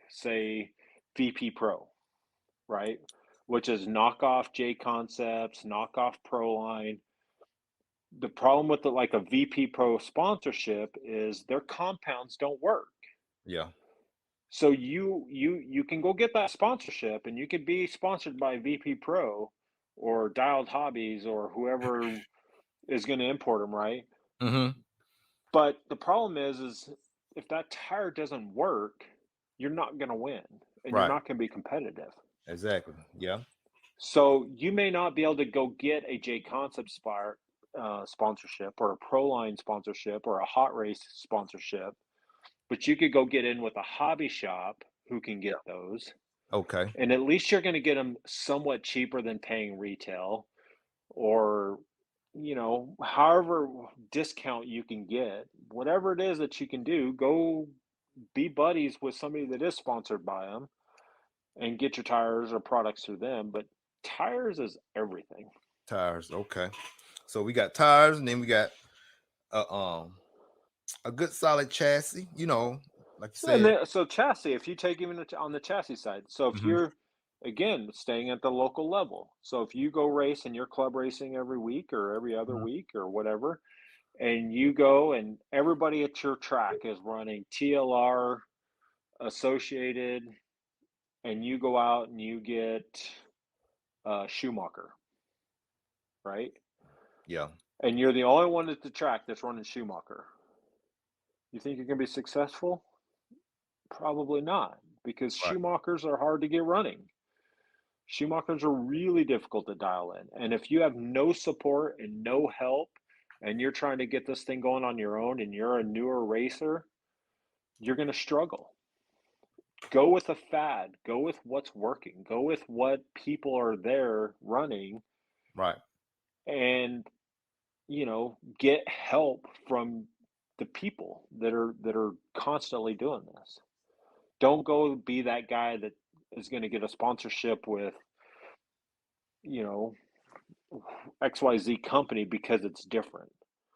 say, VP Pro, right, which is knockoff J Concepts, knockoff Proline, the problem with like a VP Pro sponsorship is their compounds don't work. Yeah. So you can go get that sponsorship and you could be sponsored by VP Pro or Dialed Hobbies or whoever is going to import them, right? Mm-hmm. But the problem is if that tire doesn't work, you're not going to win and you're Right. not going to be competitive. Exactly. Yeah. So you may not be able to go get a J Concept sponsorship or a Proline sponsorship or a Hot Race sponsorship, but you could go get in with a hobby shop who can get those. Okay. And at least you're going to get them somewhat cheaper than paying retail or, however discount you can get, whatever it is that you can do, go be buddies with somebody that is sponsored by them and get your tires or products through them. But tires is everything. Tires. Okay. So we got tires, and then we got a um a good solid chassis. Like you And said. then, so chassis, if you take even on the chassis side, so if Mm-hmm. you're again staying at the local level, so if you go race and you're club racing every week or every other week or whatever, and you go and everybody at your track is running TLR associated, and you go out and you get Schumacher, right? Yeah. And you're the only one at the track that's running Schumacher. You think you're going to be successful? Probably not, because Right. Schumachers are hard to get running. Schumachers are really difficult to dial in. And if you have no support and no help, and you're trying to get this thing going on your own and you're a newer racer, you're going to struggle. Go with a fad, go with what's working, go with what people are there running, Right. and get help from the people that are constantly doing this. Don't go be that guy that is going to get a sponsorship with, you know, XYZ company because it's different.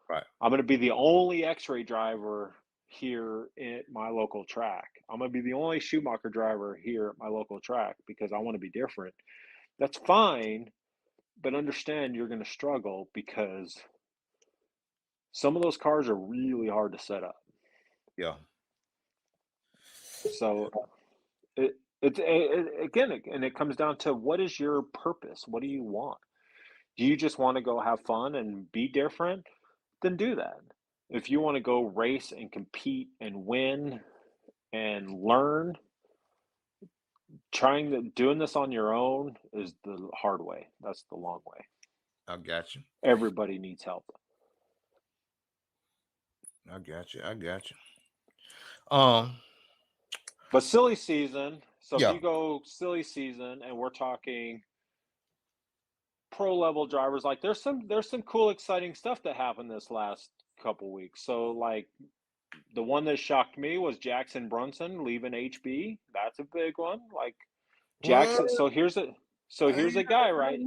Right. I'm going to be the only X-ray driver here at my local track. I'm going to be the only Schumacher driver here at my local track because I want to be different. That's fine, but understand you're going to struggle because some of those cars are really hard to set up. Yeah. So again, and it comes down to what is your purpose? What do you want? Do you just want to go have fun and be different? Then do that. If you want to go race and compete and win and learn, doing this on your own is the hard way. That's the long way. I got you. Everybody needs help. I got you. I got you. Um. But silly season. So if Yeah. you go silly season and we're talking pro level drivers, like there's some cool exciting stuff that happened this last couple weeks. So like the one that shocked me was Jackson Brunson leaving HB. That's a big one. Like What? Jackson. So here's a guy, right?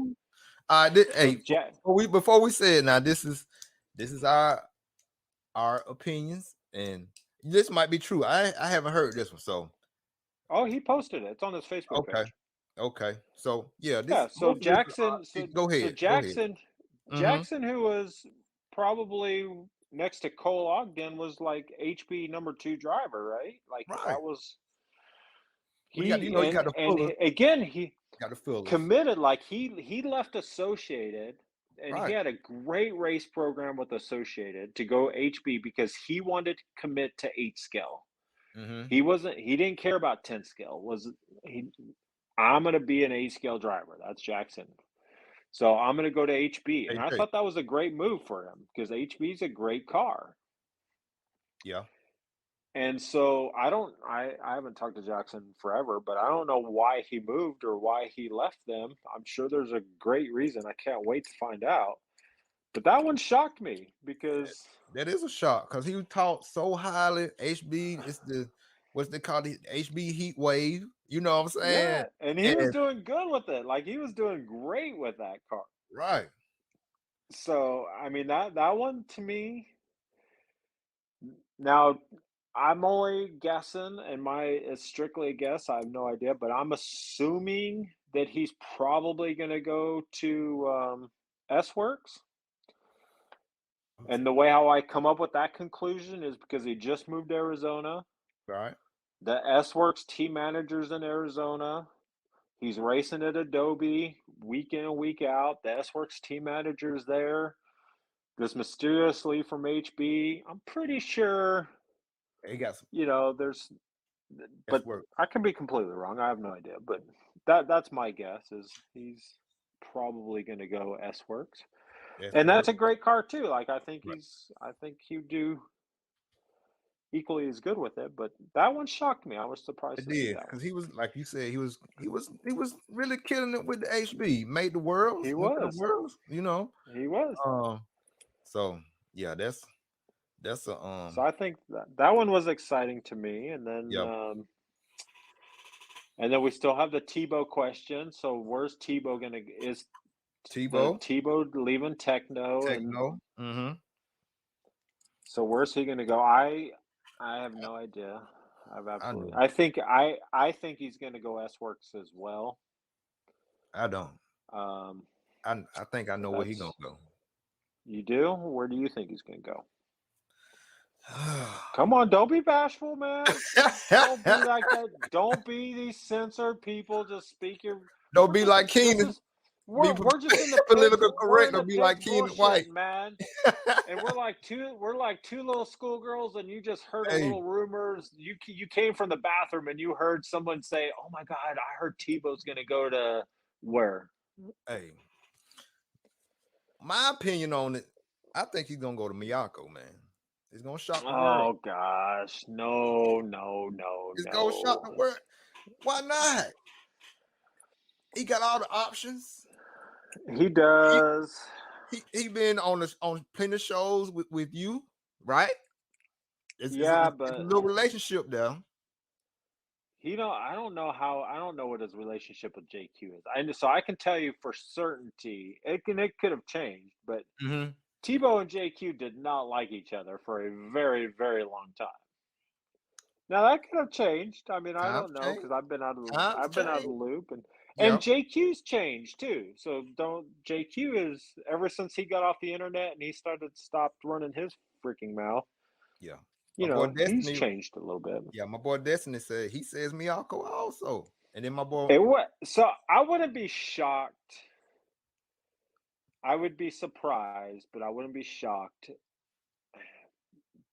So Hey, Jack. before we say it, now this is our opinions, and this might be true. I haven't heard this one, so Oh, he posted it. It's on his Facebook okay, page. okay. So yeah, Yeah. this So most of this. Jackson. Go So ahead, go ahead. Jackson. Mm-hmm. Jackson, who was probably next to Cole Ogden, was like HB number 2 driver, right? Like Right. that was What you got? You he know, you got the and fullers. again he Got the fullers. committed. Like he left Associated, and he Right. had a great race program with Associated to go HB because he wanted to commit to 8 scale. Mm-hmm. He didn't care about 10 scale. Was he I'm going to be an 8 scale driver. That's Jackson. So I'm going to go to HB. And I AJ. thought that was a great move for him because HB is a great car. Yeah. And so I haven't talked to Jackson forever, but I don't know why he moved or why he left them. I'm sure there's a great reason. I can't wait to find out. But that one shocked me because That is a shock because he was taught so highly. HB is the what's they call it, HB heat wave. You know what I'm saying? yeah, and he was And doing good with it. Like he was doing great with that car. right. So, I mean that one to me. Now, I'm only guessing, and it's strictly a guess. I have no idea, but I'm assuming that he's probably going to go to S Works. And the way how I come up with that conclusion is because he just moved to Arizona. Right. The S Works team manager's in Arizona. He's racing at Adobe week in and week out. The S Works team manager's there. This mysteriously from HB. I'm pretty sure, He got some there's S but work. I can be completely wrong. I have no idea, but that's my guess is he's probably going to go S Works, S and that's work. a great car too. Like Right. I think he'd do equally as good with it. But that one shocked me. I was surprised It to see did that because one. he was like you said, he was really killing it with the HB. Made the worlds, He went to the was, worlds, you know. he was. Um, so yeah, that's a So I think that one was exciting to me, yeah, and then we still have the Tebow question. So where's Tebow going to is the Tebow, Tebow leaving Techno and Techno. Mm-hmm. so where's he going to go? I have no idea. I've I absolutely. know. I think he's going to go S Works as well. I don't. Um, I think I know where he gonna that's go. you do. Where do you think he's going to go? Come on, don't be bashful, man. Don't be like that. Don't be these censored people. Just speak your. Don't We're be just. like This Keenan. is. Be We're just in the pits. political We're correct. in the Don't be like pits Keenan White. bullshitting, man. And we're like two little schoolgirls, and you just heard a Hey, little rumors. You came from the bathroom and you heard someone say, "Oh my God, I heard Tebow's gonna go to where?" hey. My opinion on it, I think he's gonna go to Miyako, man. He's gonna shock the world. Oh gosh, no, no, no, He's gonna shock no. the world. Why not? He got all the options. He He does. he been on plenty of shows with you, right? Yeah, It's a but little relationship there. I don't know what his relationship with JQ is. So I can tell you for certainty, it could have changed, but Mm-hmm. Tebow and JQ did not like each other for a very, very long time. Now that could have changed. I mean, I Times don't know change. because Times I've been out of the change. loop, and Yeah. JQ's changed too. So don't JQ is ever since he got off the internet and he stopped running his freaking mouth. Yeah. My You boy know, he's Destiny. changed a little bit. Yeah, my boy Destiny said he says Miyako also. And then my boy, It what? So I wouldn't be shocked. I would be surprised, but I wouldn't be shocked.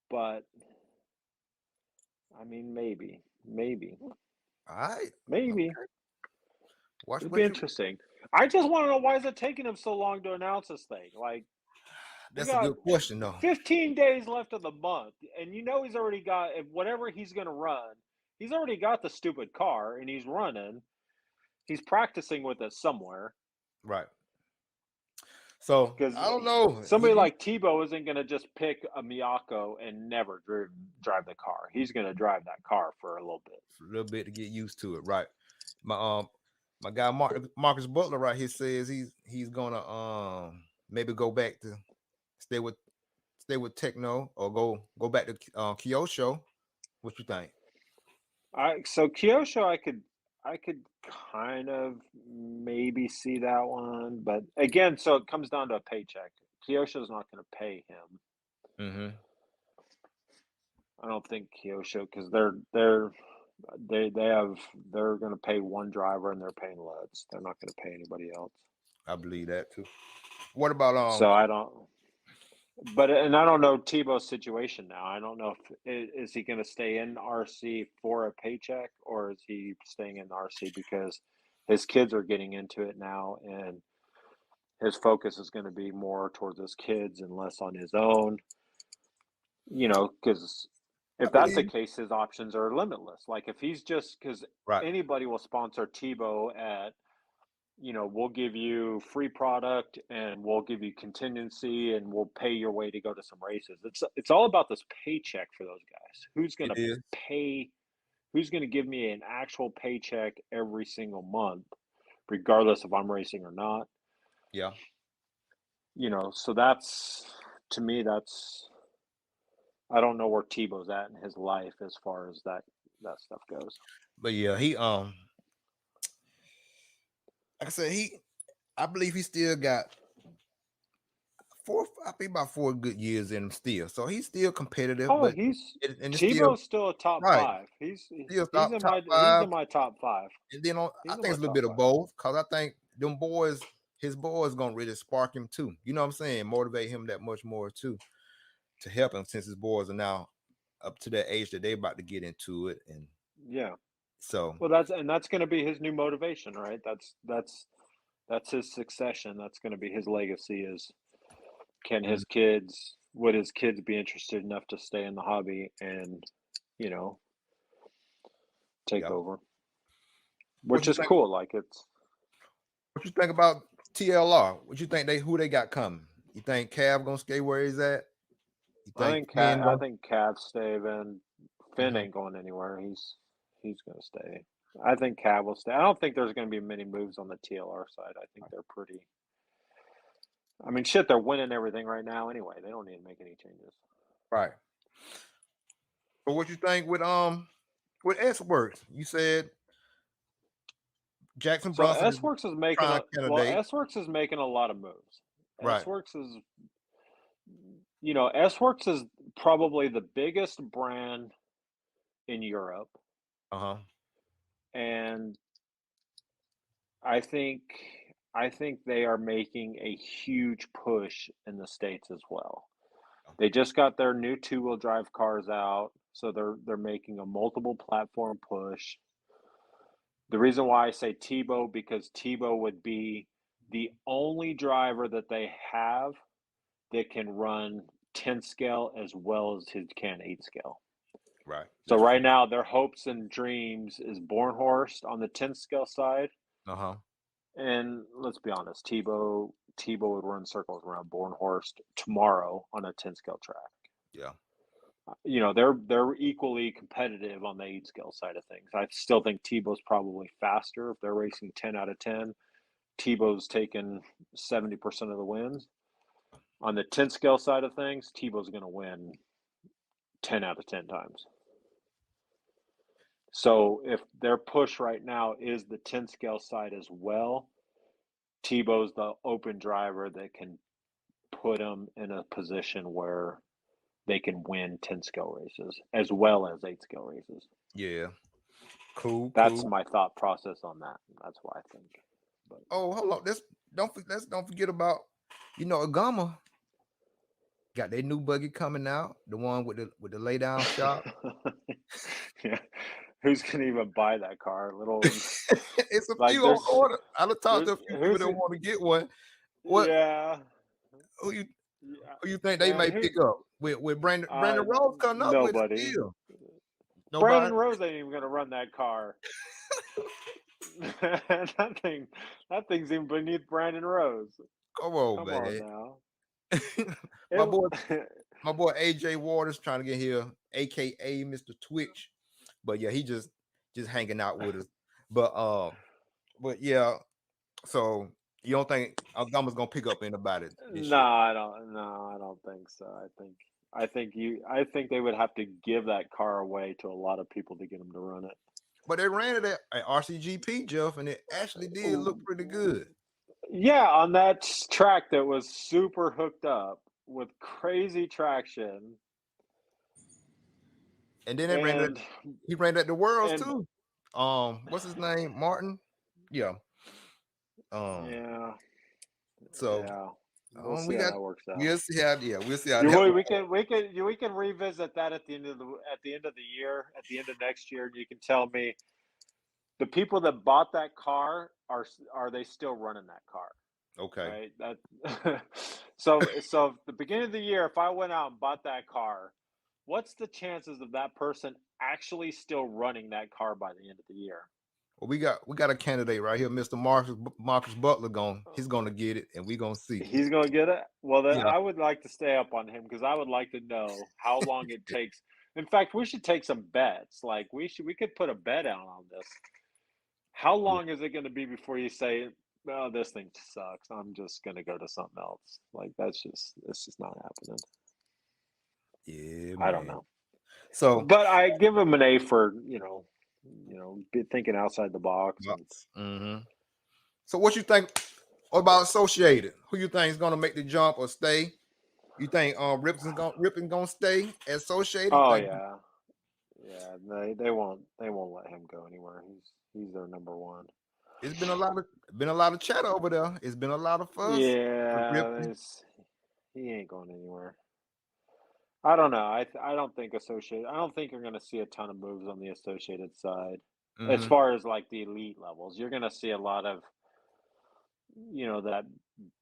But I mean, all right, maybe okay. Watch it'd be what you. interesting. I just want to know why is it taking him so long to announce this thing? Like we That's a got good question, though. 15 days left of the month, and you know he's already got whatever he's going to run. He's already got the stupid car, and he's running. He's practicing with it somewhere Right. So because I don't know. somebody like Tebow isn't going to just pick a Miyako and never drive the car. He's going to drive that car for a little bit. A little bit to get used to it, right? My my guy Marcus Butler right here says he's gonna maybe go back to stay with Techno or go back to Kyosho. What you think? So Kyosho, I could kind of maybe see that one, but again, so it comes down to a paycheck. Kyosho's not going to pay him. Mm-hmm. I don't think Kyosho because they're going to pay one driver and they're paying Lutz. They're not going to pay anybody else. I believe that too. What about So I don't. But and I don't know Tebow's situation now. I don't know if is he going to stay in RC for a paycheck or is he staying in RC because his kids are getting into it now and his focus is going to be more towards his kids and less on his own. You know, because I if that's the believe case, his options are limitless. Like if he's just because right. anybody will sponsor Tebow at, you know, we'll give you free product and we'll give you contingency and we'll pay your way to go to some races. It's all about this paycheck for those guys. It is. Pay? Who's going to give me an actual paycheck every single month, regardless if I'm racing or not? Yeah. You know, so that's to me that's I don't know where Tebow's at in his life as far as that stuff goes. But yeah, he like I said, I believe he still got I think about 4 good years in him still. So he's still competitive, Oh, but he's and it's still Tebow's still a top right. five. Still He's in top he's five. in my top five. And then I He's in think my it's a little top bit of five. both because I think them boys, his boys, gonna really spark him too. You know what I'm saying? Motivate him that much more too to help him since his boys are now up to that age that they about to get into it. And Yeah. so, Well, that's going to be his new motivation, right? That's his succession. That's going to be his legacy. Is can mm, would his kids be interested enough to stay in the hobby and you know take yeah. over? What Which you is think? cool. Like it's What you think about TLR? What you think who they got coming? You think Cav gonna stay where he's at? You think Finn I gonna? think Cav's staying. Finn Mhm. ain't going anywhere. He's going to stay. I think Cav will stay. I don't think there's going to be many moves on the TLR side. I think they're pretty. I mean, shit, they're winning everything right now anyway. They don't need to make any changes. Right. But what you think with S Works? You said Jackson So Bronson is S Works is making prime a candidate. S Works is making a lot of moves. S Right. Works is S Works is probably the biggest brand in Europe, Uh-huh. and I think I think they are making a huge push in the States as well. They just got their new two-wheel drive cars out, so they're making a multiple platform push. The reason why I say Tebow because Tebow would be the only driver that they have that can run 10 scale as well as he can 8 scale. Right. So That's right true. now their hopes and dreams is Bornhorst on the 10 scale side. Uh-huh. And let's be honest, Tebow would run circles around Bornhorst tomorrow on a 10 scale track. Yeah. You know, they're equally competitive on the 8 scale side of things. I still think Tebow's probably faster if they're racing 10 out of 10. Tebow's taken 70% of the wins. On the 10 scale side of things, Tebow's going to win 10 out of 10 times. So if their push right now is the 10 scale side as well, Tebow's the open driver that can put them in a position where they can win 10 scale races as well as 8 scale races. Yeah. Cool. That's my thought process on that. That's what I think. But Oh, hold on. Let's don't forget about, Agama got their new buggy coming out, the one with the lay down shop. yeah, who's gonna even buy that car? Little It's a like few on order. I done talked to a few people who's that want to get one. What yeah who you yeah who you think they man may who pick up with Brandon Rose coming up with nobody. still? Brandon Nobody. Rose ain't even gonna run that car. that thing's even beneath Brandon Rose. Come on, Come on man. now. my It, boy, my boy AJ Waters trying to get here, aka Mr. Twitch. But yeah, he just hanging out with us. But yeah, so you don't think Alabama's gonna pick up anybody this no, year? I don't. No, I don't think so. I think they would have to give that car away to a lot of people to get them to run it. But they ran it at RCGP, Jeff, and it actually did look pretty good. Yeah, on that track that was super hooked up with crazy traction. And then And he ran at the Worlds and too. What's his name? Martin. Yeah. yeah, So yeah. We'll see we how got that works out. we'll see how We can revisit that at the end of the year, at the end of next year, and you can tell me the people that bought that car are they still running that car? Okay. Right? That so at the beginning of the year, if I went out and bought that car, what's the chances of that person actually still running that car by the end of the year? Well, we got a candidate right here, Mr. Marcus Butler. He's gonna get it, and we gonna see. He's going to get it. Well, then Yeah. I would like to stay up on him because I would like to know how long it takes. In fact, we should take some bets. Like we could put a bet out on this. How long is it going to be before you say, "Oh, this thing sucks. I'm just going to go to something else." Like it's just not happening. Yeah, I don't man. know. So, But I give him an A for thinking outside the box. so what you think about Associated? Who you think is gonna make the jump or stay? You think Rippin gonna stay at Associated? You Oh think? yeah, yeah. They won't let him go anywhere. He's their number one. It's been a lot of chatter over there. It's been a lot of fuss. Yeah, he ain't going anywhere. I don't know. I don't think Associated. I don't think you're going to see a ton of moves on the Associated side as Mm-hmm. far as like the elite levels. You're going to see a lot of that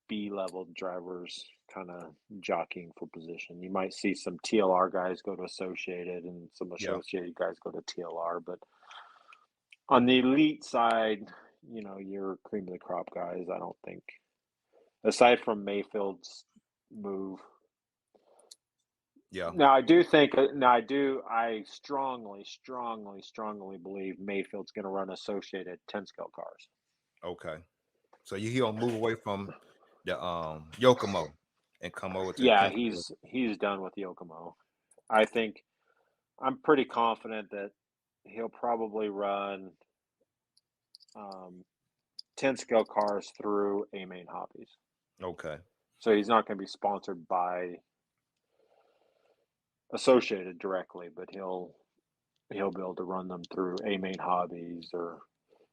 B level drivers kind of jockeying for position. You might see some TLR guys go to Associated and some Yeah. Associated guys go to TLR, but on the elite side, your cream of the crop guys. I don't think, aside from Mayfield's move. Yeah. Now, I do think. I strongly, strongly, strongly believe Mayfield's going to run Associated 10 scale cars. Okay. So he'll move away from the Yokomo and come over to Yeah, 10. he's done with Yokomo. I think I'm pretty confident that he'll probably run 10 scale cars through A Main Hobbies. Okay. So he's not going to be sponsored by Associated directly, but he'll be able to run them through A Main Hobbies, or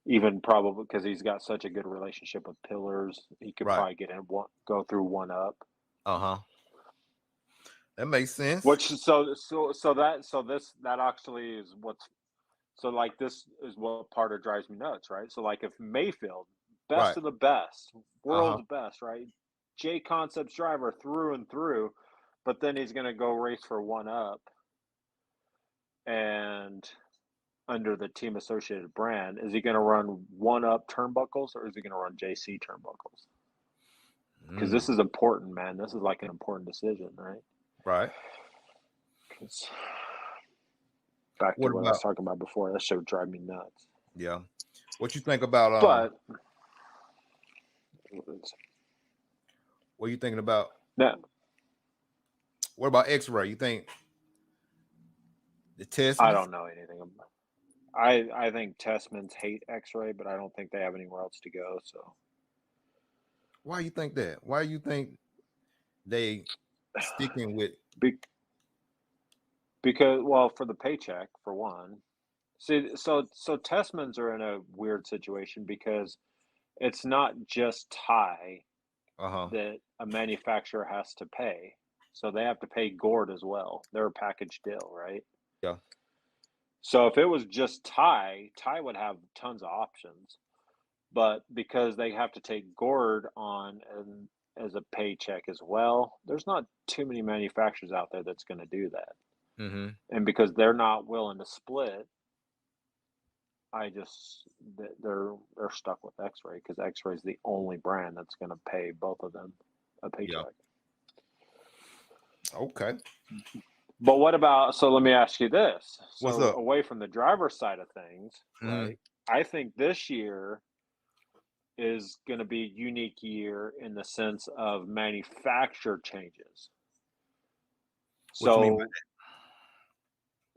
even probably because he's got such a good relationship with Pillars, he could Right. probably go through one up. Uh-huh. That makes sense. That actually is like this is what part of drives me nuts, right? So like if Mayfield, best Right. of the best, Uh-huh. world's best, right? J Concepts driver through and through, but then he's going to go race for one up and under the Team Associated brand, is he going to run one up turnbuckles or is he going to run JC turnbuckles? Because this is important, man. This is like an important decision, right? Right. Because back to what I was talking about before, that should drive me nuts. Yeah. What you think about but what are you thinking about? No. What about X-ray? You think the test? I don't know anything about. I think Testmans hate X-ray, but I don't think they have anywhere else to go. So Why you think that? Why you think they sticking with? Be, because, well, for the paycheck, for one. See, so Testmans are in a weird situation because it's not just tie Uh-huh. that a manufacturer has to pay. So they have to pay Gord as well. They're a package deal, right? Yeah. So if it was just tie would have tons of options. But because they have to take Gord on and as a paycheck as well, there's not too many manufacturers out there that's going to do that. Mm-hmm. And because they're not willing to split, I just they're stuck with X-Ray because X-Ray is the only brand that's going to pay both of them a Yeah. paycheck. Okay. But what about, so let me ask you this. What's So up? away from the driver's side of things, Mm-hmm. right? I think this year is going to be a unique year in the sense of manufacturer changes. What you mean by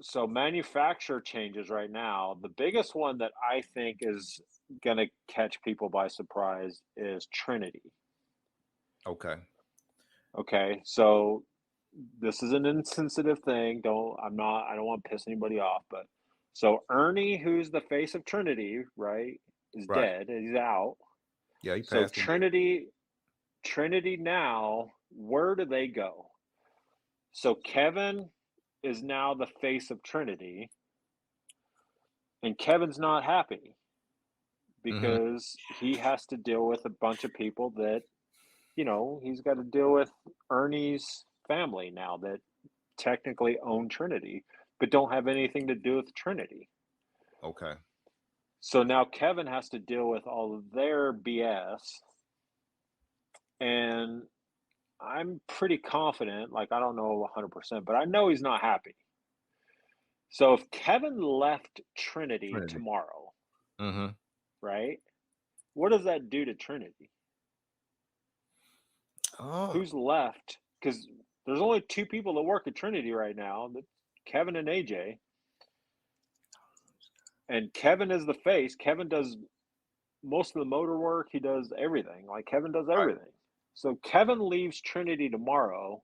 So manufacturer changes right now, the biggest one that I think is going to catch people by surprise is Trinity. that? Okay. Okay, so this is an insensitive thing. I don't want to piss anybody off, but so Ernie, who's the face of Trinity, right, is Right. dead. He's out. Yeah, he So passed away. Trinity now, where do they go? So Kevin is now the face of Trinity, and Kevin's not happy Mm-hmm. because he has to deal with a bunch of people that, he's got to deal with Ernie's family now that technically own Trinity, but don't have anything to do with Trinity. Okay. So now Kevin has to deal with all of their BS. And I'm pretty confident, like, I don't know 100%, but I know he's not happy. So if Kevin left Trinity Trinity. tomorrow, Mm-hmm. right? What does that do to Trinity? Oh. Who's left? Because there's only two people that work at Trinity right now, Kevin and AJ. And Kevin is the face. Kevin does most of the motor work. He does everything. Like, Kevin does Right. everything. So Kevin leaves Trinity tomorrow.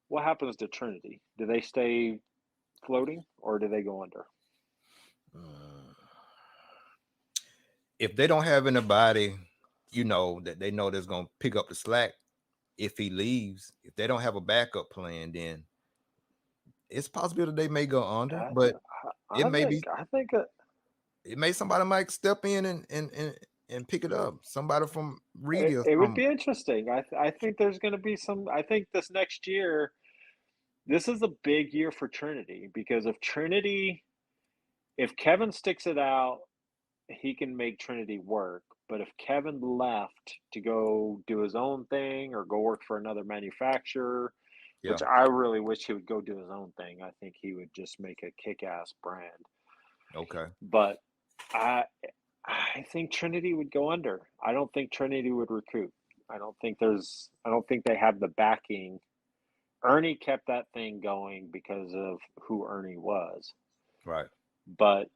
What happens to Trinity? Do they stay floating or do they go under? Mm. If they don't have anybody, that they know that's gonna pick up the slack if he leaves, if they don't have a backup plan, then it's possible that they may go under, I, but it I may be think I think somebody might step in and pick it up. Somebody from Reedy or it would something. be interesting. I think there's going to be some. I think this next year, this is a big year for Trinity because if Kevin sticks it out, he can make Trinity work. But if Kevin left to go do his own thing or go work for another manufacturer, Yeah. which I really wish he would go do his own thing, I think he would just make a kick-ass brand. Okay. But I I think Trinity would go under. I don't think Trinity would recoup. I don't think they have the backing. Ernie kept that thing going because of who Ernie was, Right. but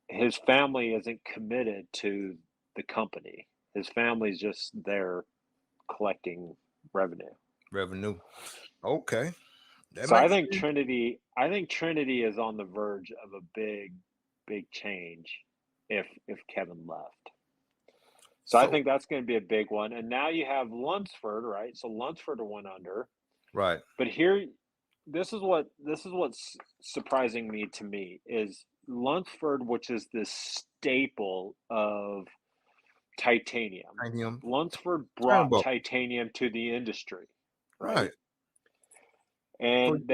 his family isn't committed to the company. His family's just there collecting revenue. Revenue. Okay. That So I makes think sense. Trinity is on the verge of a big change if Kevin left. So I So think that's going to be a big one. And now you have Lunsford, right? So Lunsford went under. right. But here, this is what's surprising me to me is Lunsford, which is this staple of titanium. Titanium Lunsford brought turnbuckle. titanium to the industry, Right. right? For And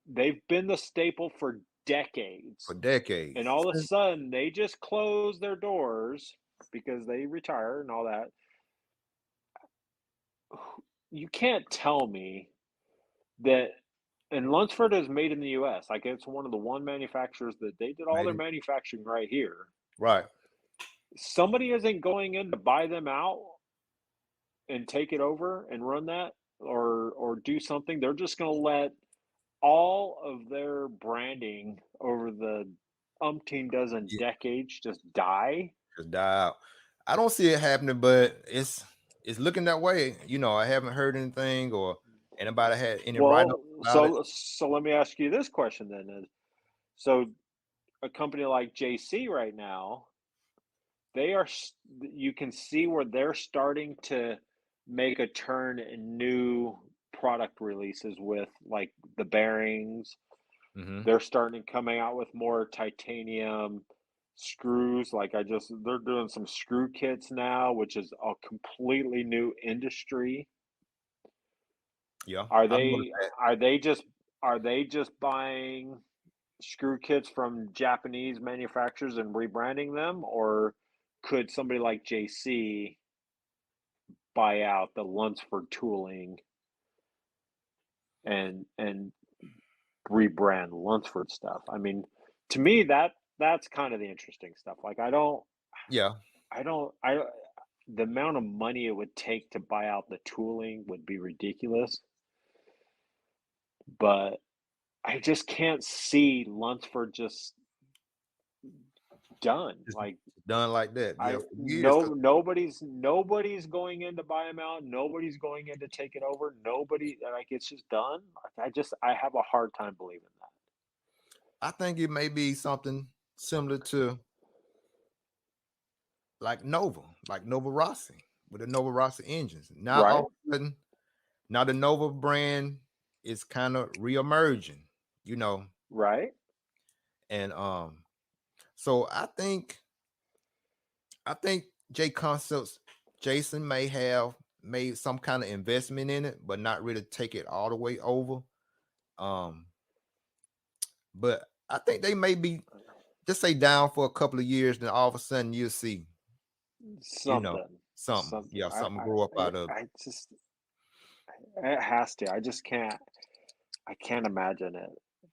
they've been the staple for decades. And decades. all of a sudden, they just close their doors because they retire and all that. You can't tell me that, and Lunsford is made in the US. Like, it's one of the one manufacturers that they did all their Made manufacturing right here. right. Somebody isn't going in to buy them out and take it over and run that or do something. They're just going to let all of their branding over the umpteen dozen Yeah, decades just die? just die out. I don't see it happening, but it's looking that way. I haven't heard anything or anybody had any write up Well, about it. so let me ask you this question then is, so a company like JC right now, they are you can see where they're starting to make a turn in new product releases with like the bearings. Hmm. They're starting coming out with more titanium screws. Like they're doing some screw kits now, which is a completely new industry. Yeah, Are I've noticed they that. are they just are they just buying screw kits from Japanese manufacturers and rebranding them, or could somebody like JC buy out the Lunsford tooling and rebrand Lunsford stuff? I mean, to me that's kind of the interesting stuff. Like Yeah, I the amount of money it would take to buy out the tooling would be ridiculous, but I just can't see Lunsford just done. it's Like done like that. Yeah, I for years. no nobody's going in to buy him out. Nobody's going in to take it over. Nobody like it's just done. Like I have a hard time believing that. I think it may be something similar to like Nova Rossi with the Nova Rossi engines. Now all Right? of a sudden, now the Nova brand is kind of reemerging, you know, Right? and so I think J Concepts Jason may have made some kind of investment in it, but not really take it all the way over. Um, but I think they may be just say down for a couple of years, then all of a sudden you'll see, you know, Something. something. Something. Yeah, something grow up out of it. I just it has to. I just can't. I can't imagine it.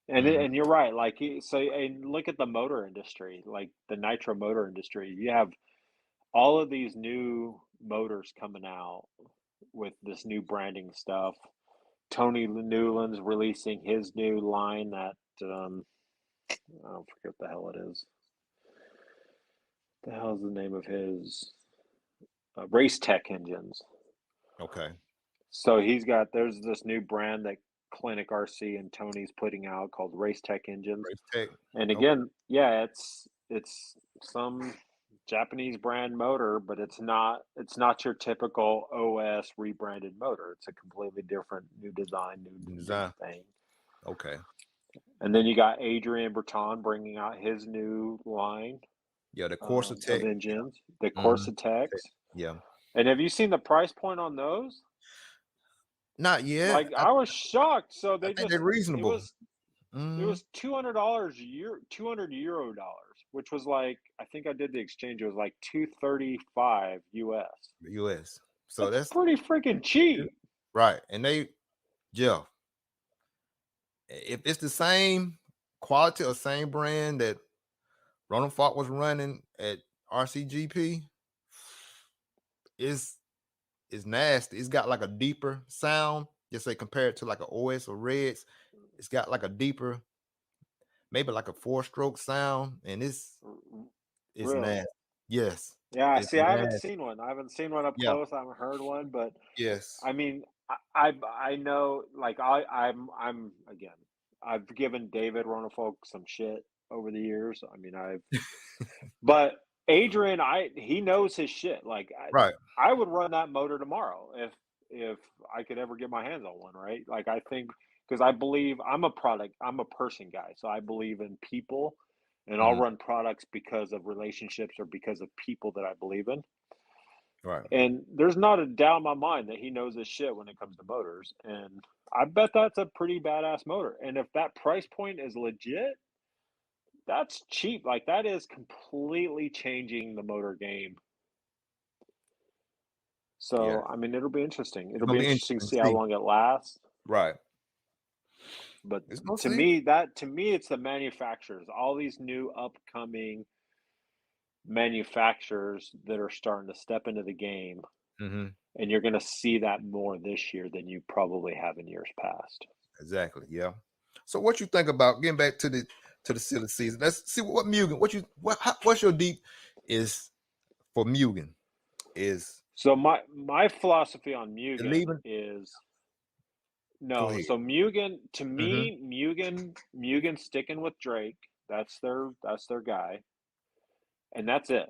Mhm. And you're right. Like so, and look at the motor industry, like the nitro motor industry. You have all of these new motors coming out with this new branding stuff. Tony Newland's releasing his new line that I don't forget what the hell it is. The hell's the name of his Race Tech engines? Okay. So there's this new brand that Clinic RC and Tony's putting out called Race Tech engines. Race Tech. And Okay. again, yeah, it's some Japanese brand motor, but it's not your typical OS rebranded motor. It's a completely different new design, new Design. thing. Okay. And then you got Adrian Breton bringing out his new line Yeah, the Corsa of Tech. engines, the Yeah. Hmm. Corsa Techs. Yeah. And have you seen the price point on those? Not yet. Like I, I was shocked. So I they think they're just reasonable. it Hmm. was $200 a year, €200, which was like I think I did the exchange. It was like 235 US. US. So That's that's pretty freaking cheap, right. And Jeff, if it's the same quality or same brand that Ronald Falk was running at RCGP, it's it's nasty. It's got like a deeper sound. Just say compared to like an OS or Reds, it's got like a deeper, maybe like a four-stroke sound, and it's really. nasty. Yes, Yeah, it's see, I haven't nasty. seen one. I haven't seen one up Yeah. close. I haven't heard one, but Yes. I mean, I know, like I'm again, I've given David Ronafolk some shit over the years. I mean, but Adrian, he knows his shit. Like Right. I would run that motor tomorrow if I could ever get my hands on one. Right? Like I think because I believe I'm a person guy, so I believe in people, and I'll Mhm. run products because of relationships or because of people that I believe in. Right. And there's not a doubt in my mind that he knows his shit when it comes to motors. And I bet that's a pretty badass motor. And if that price point is legit, that's cheap. Like that is completely changing the motor game. Yeah. So, I mean, it'll be interesting. It's It'll gonna be be interesting to interesting to see how see. long it lasts. Right. But It's gonna to see. me, it's the manufacturers, all these new upcoming manufacturers that are starting to step into the game. Hmm. And you're going to see that more this year than you probably have in years past. Exactly. Yeah. So what you think about getting back to to the silly season. Let's see what Mugen. What's your deep is for Mugen is So my philosophy on the Mugen leaving. is Go no. ahead. So Mugen, to Mm-hmm. me, Mugen sticking with Drake. That's their guy, and that's it.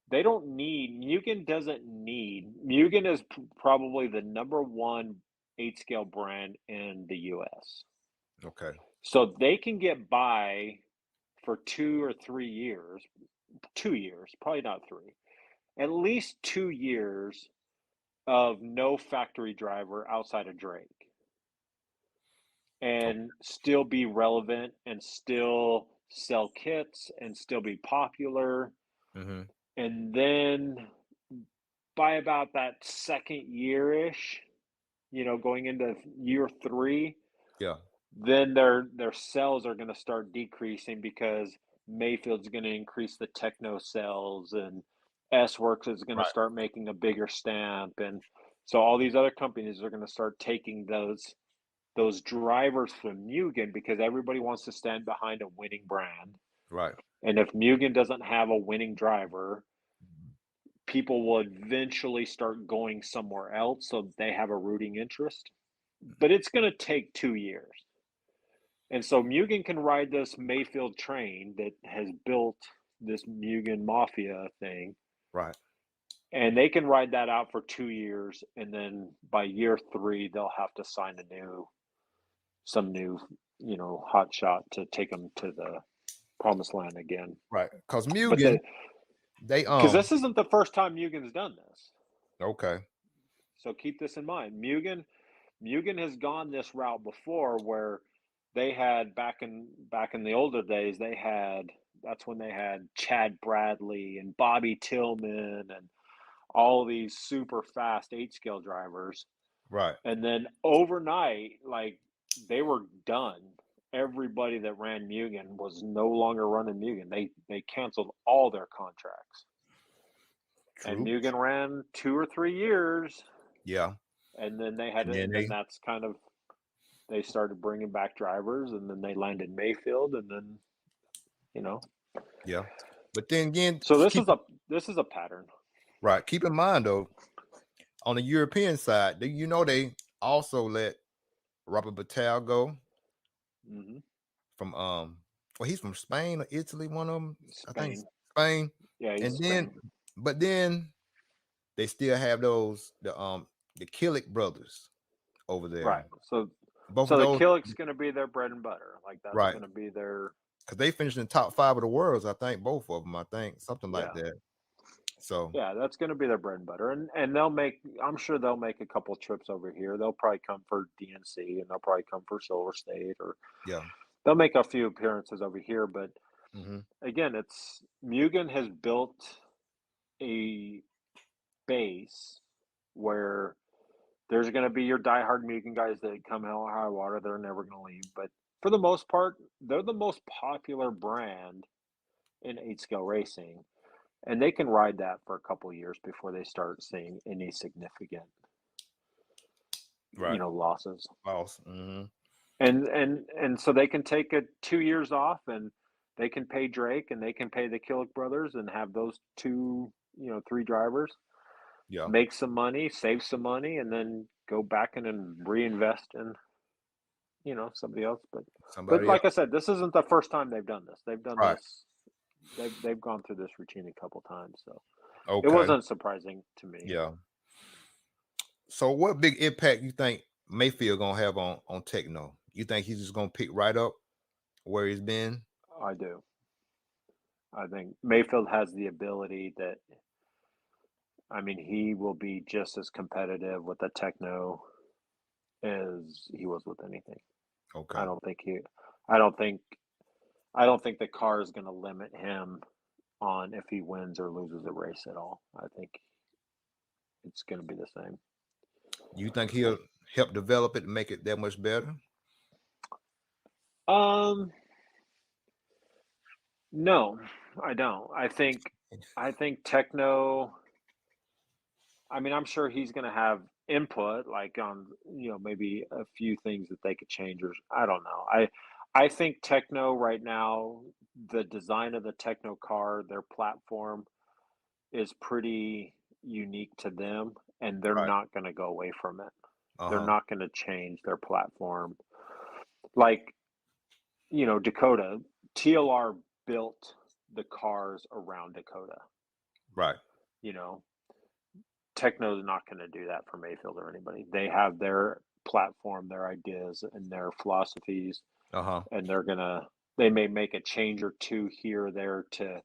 They don't need Mugen. Doesn't need Mugen is probably the number one 8 scale brand in the U.S. Okay. So they can get by for 2 or 3 years, 2 years, probably not three, at least 2 years of no factory driver outside of Drake Oh, and still be relevant and still sell kits and still be popular. mm-hmm. And then by about that second year ish, going into year three, Yeah. then their sales are going to start decreasing because Mayfield's going to increase the techno sales and S Works is going to Right. start making a bigger stamp, and so all these other companies are going to start taking those drivers from Mugen because everybody wants to stand behind a winning brand. Right. And if Mugen doesn't have a winning driver, people will eventually start going somewhere else so they have a rooting interest. But it's going to take 2 years. And so Mugen can ride this Mayfield train that has built this Mugen Mafia thing, Right. and they can ride that out for 2 years, and then by year three they'll have to sign some new, hot shot to take them to the promised land again. Right. Because But Mugen, they because this isn't the first time Mugen's done this, okay. so keep this in mind. Mugen has gone this route before, where they had back in the older days. That's when they had Chad Bradley and Bobby Tillman and all these super fast 8 scale drivers. Right. And then overnight, like, they were done. Everybody that ran Mugen was no longer running Mugen. They canceled all their contracts. And True. Mugen ran 2 or 3 years, Yeah. and then And then and then they that's kind of they started bringing back drivers, and then they landed Mayfield, and then you know. yeah. But then again, So this keep is a pattern. right. Keep in mind though, on the European side, they also let Robert Batal go Hmm. from well, he's from Spain or Italy, one of them. I think Spain, Spain. yeah, he's And then Spain, but then they still have the Killick brothers over there. right? So Both of so the those Killick's going to be their bread and butter. Like, that's right. going to be their, Because they finished in the top 5 of the world, I think, both of them, I think, something like yeah. that. So Yeah, that's going to be their bread and butter, and they'll make. I'm sure they'll make a couple trips over here. They'll probably come for DNC, and they'll probably come for Silver State, or yeah. they'll make a few appearances over here. But Hmm. again, it's Mugen has built a base where there's going to be your diehard Mugen guys that come hell or high water. They're never going to leave. But for the most part, they're the most popular brand in 8 scale racing, and they can ride that for a couple of years before they start seeing any significant, Right. losses. Boss. Hmm. And so they can take 2 years off, and they can pay Drake, and they can pay the Killick brothers, and have those two, three drivers, Yeah. make some money, save some money, and then go back and then reinvest in, somebody else. But Somebody like I else. said, this isn't the first time they've done this. They've done Right. this. They've gone through this routine a couple times, so it Okay. wasn't surprising to me. Yeah. So what big impact you think Mayfield gonna have on Techno? You think he's just gonna pick right up where he's been? I do. I think Mayfield has the ability that, I mean, he will be just as competitive with the techno as he was with anything. I Okay. don't think he, I don't think, I don't think the car is going to limit him on if he wins or loses a race at all. I think it's going to be the same. You think he'll help develop it and make it that much better? Um, no, I don't. I think techno. I mean, I'm sure he's going to have input, like on, maybe a few things that they could change, or I don't know. I think Techno right now, the design of the Techno car, their platform is pretty unique to them, and they're Right. not going to go away from it. They're Uh-huh. not going to change their platform. Like, Dakota, TLR built the cars around Dakota. Right. You know, Techno's not going to do that for Mayfield or anybody. They have their platform, their ideas, and their philosophies, Uh-huh. and they may make a change or two here or there to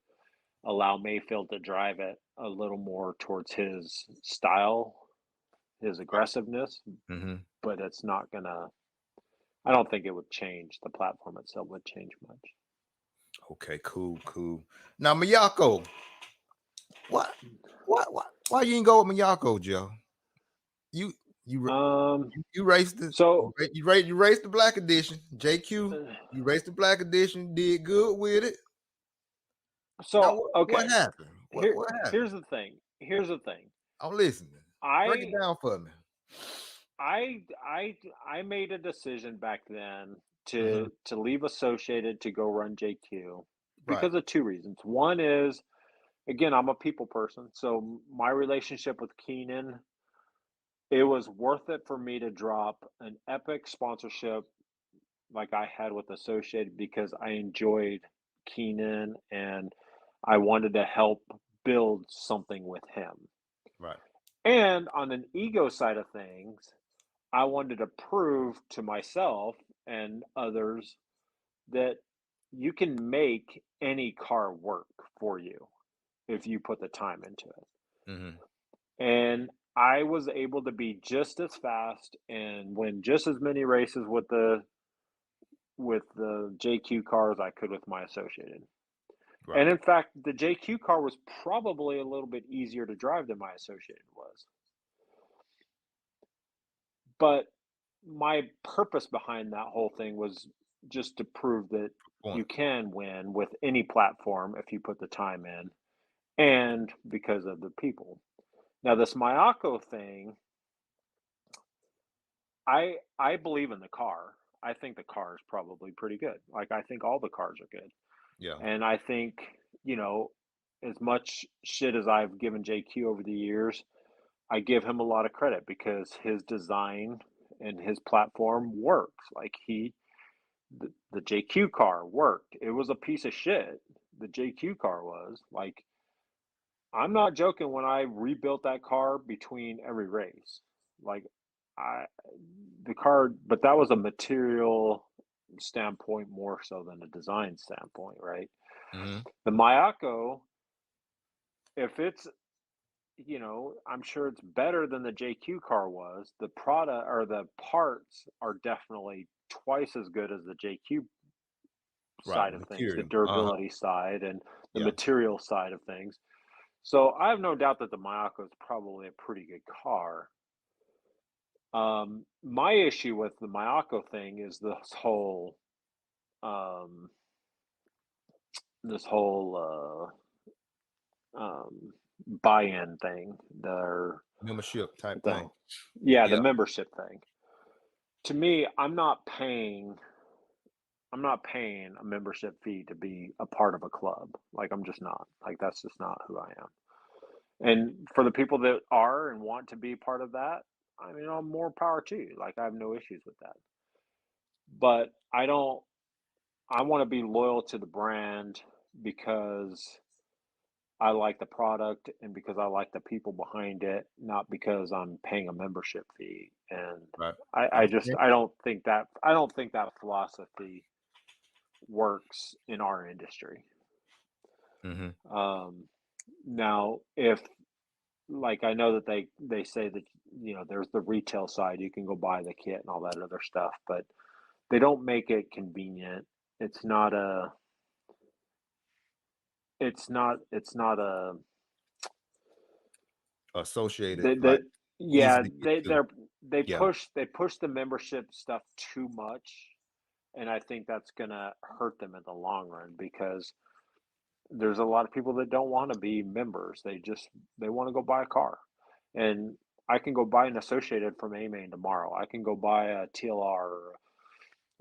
allow Mayfield to drive it a little more towards his style, his Right. aggressiveness, Mm-hmm. but it's not gonna. I don't think it would change. The platform itself would change much. Okay, cool, cool. Now, Miyako, what, why you ain't go with Miyako, Joe? You, you, ra- Um. you raced the, So. you raced the Black Edition, JQ. You raced the Black Edition, did good with it. Now, So what okay. happened? Here. What happened? Here's the thing. Here's the thing. I'm listening. Break it I down for me. I made a decision back then Mm-hmm. to leave Associated to go run JQ Right, because of two reasons. One is, again, I'm a people person, so my relationship with Keenan, it was worth it for me to drop an epic sponsorship like I had with Associated because I enjoyed Keenan and I wanted to help build something with him. right, And on an ego side of things, I wanted to prove to myself and others that you can make any car work for you if you put the time into it. mm-hmm. And I was able to be just as fast and win just as many races with the JQ car as I could with my Associated. Right, And in fact, the JQ car was probably a little bit easier to drive than my Associated was. But my purpose behind that whole thing was just to prove that you point. can win with any platform if you put the time in, and because of the people. Now, this Mayako thing, I believe in the car. I think the car is probably pretty good. Like I think all the cars are good, Yeah, and I think you know, as much shit as I've given JQ over the years, I give him a lot of credit because his design and his platform works. Like the JQ car worked. It was a piece of shit. The JQ car was like, I'm not joking when I rebuilt that car between every race. Like, I, the car, but that was a material standpoint more so than a design standpoint, right? mm-hmm. The Mayako, if it's, I'm sure it's better than the JQ car was. The product or the parts are definitely twice as good as the JQ Right. side of things, the Material. Uh-huh. durability side and the Yeah. material side of things. So I have no doubt that the Mayako is probably a pretty good car. My issue with the Mayako thing is um, this whole buy-in thing. Membership type The thing. yeah, the Yeah. membership thing. To me, I'm not paying a membership fee to be a part of a club. Like I'm just not. Like that's just not who I am. And for the people that are and want to be part of that, I mean, I'm more power to you. Like I have no issues with that. But I don't. I want to be loyal to the brand because I like the product and because I like the people behind it, not because I'm paying a membership fee. And Right. I just Okay. I don't think that philosophy works in our industry. Mm-hmm. Um, Now, if like I know that they say that there's the retail side, you can go buy the kit and all that other stuff, but they don't make it convenient. It's not a it's not a Associated, they like yeah, easy to get to. Yeah. they push the membership stuff too much, and I think that's gonna hurt them in the long run because there's a lot of people that don't want to be members. They want to go buy a car. And I can go buy an Associated from A Main tomorrow. I can go buy a TLR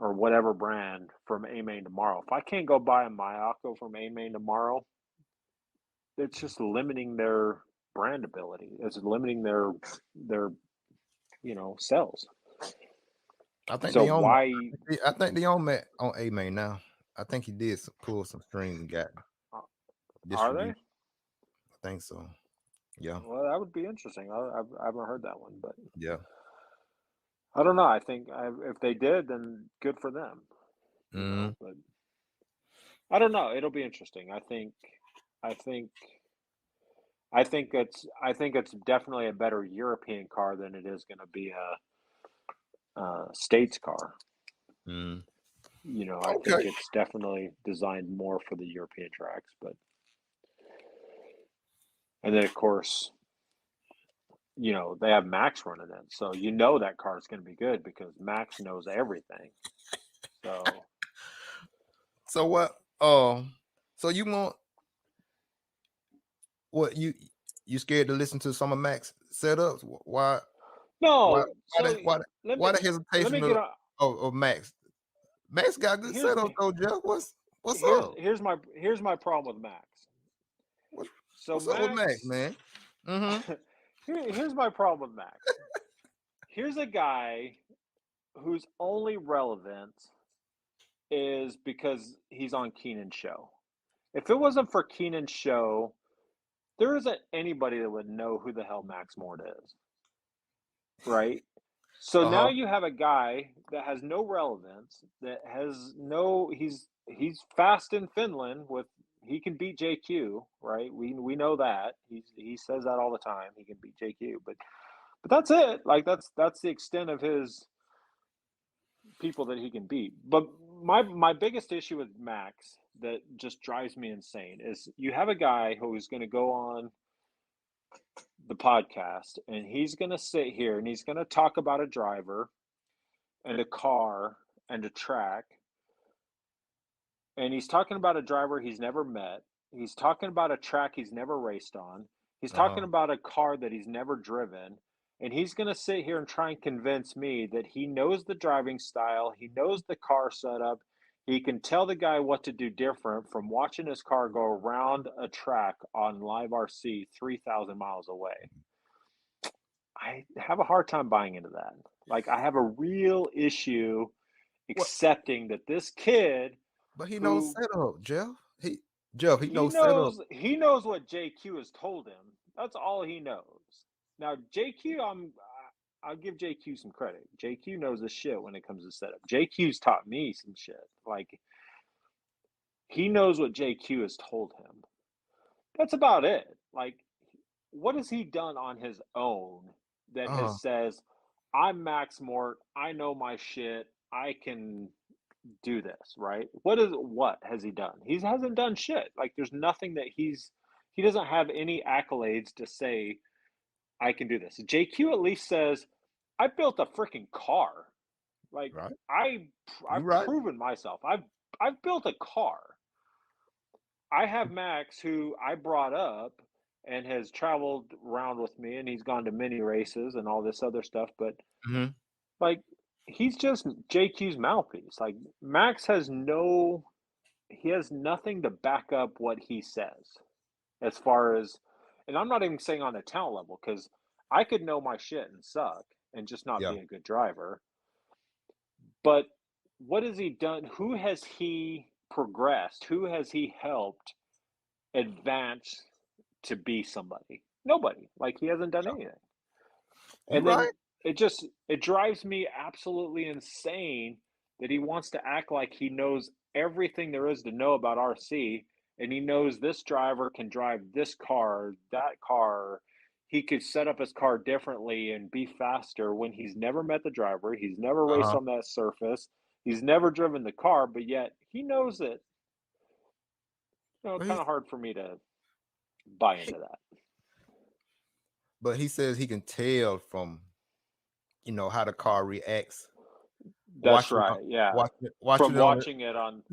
or whatever brand from A Main tomorrow. If I can't go buy a Mayako from A Main tomorrow, it's just limiting their brand ability. It's limiting their sales. I think So they own. why I think they own Matt on A Main now. I think he did pull some strings and got uh, are they? distribution. I think so. Yeah. Well, that would be interesting. I haven't heard that one, but Yeah. I don't know. I think if they did, then good for them. Mm. But I don't know. It'll be interesting. I think, I think it's definitely a better European car than it is going to be a States car. Mm. I think Okay. it's definitely designed more for the European tracks, but and then of course, they have Max running it, so that car is going to be good because Max knows everything. So So what? So you want what you scared to listen to some of Max setups? Why? no, Why so the why, the- let why me the let me hesitation get on. of Max? Max got good Here's setups though, Jeff. What's here's up? here's my problem with Max. What's So what's up with Max, Max, man? Mm-hmm. here's my problem with Max. Here's a guy whose only relevance is because he's on Keenan's show. If it wasn't for Keenan's show, there isn't anybody that would know who the hell Max Mort is, right? So now Uh-huh. you have a guy that has no relevance, that has no he's fast in Finland with he can beat JQ, right? We know that. He says that all the time. He can beat JQ, but that's it. Like that's the extent of his people that he can beat. But my biggest issue with Max that just drives me insane is you have a guy who's going to go on the podcast and he's going to sit here and he's going to talk about a driver and a car and a track, and he's talking about a driver he's never met. He's talking about a track he's never raced on. He's talking Uh-huh. about a car that he's never driven. And he's going to sit here and try and convince me that he knows the driving style, he knows the car setup, he can tell the guy what to do different from watching his car go around a track on live RC 3,000 miles away. I have a hard time buying into that. Like, I have a real issue What? accepting that this kid But he knows who setup, Jeff. He knows setup. he knows what JQ has told him. That's all he knows. Now JQ, I'll give JQ some credit. JQ knows his shit when it comes to setup. JQ's taught me some shit. Like he knows what JQ has told him. That's about it. Like what has he done on his own that Uh-huh. has says I'm Max Mort, I know my shit, I can do this, right? What has he done? He hasn't done shit. Like there's nothing that he doesn't have any accolades to say I can do this. JQ at least says I built a freaking car. Like Right. You I've right. proven myself. I've built a car. I have Max who I brought up and has traveled around with me and he's gone to mini races and all this other stuff, but Mm-hmm. like he's just JQ's mouthpiece. Like Max has he has nothing to back up what he says as far as, and I'm not even saying on a talent level because I could know my shit and suck and just not Yeah. be a good driver. But what has he done? Who has he progressed? Who has he helped advance to be somebody? Nobody. Like he hasn't done anything. You And then right. it drives me absolutely insane that he wants to act like he knows everything there is to know about RC and he knows this driver can drive this car, that car. He could set up his car differently and be faster when he's never met the driver, he's never raced Uh-huh. on that surface, he's never driven the car, but yet he knows it. But Kind of hard for me to buy into that. he says he can tell from how the car reacts That's watching right. Yeah. watching From it on watching it on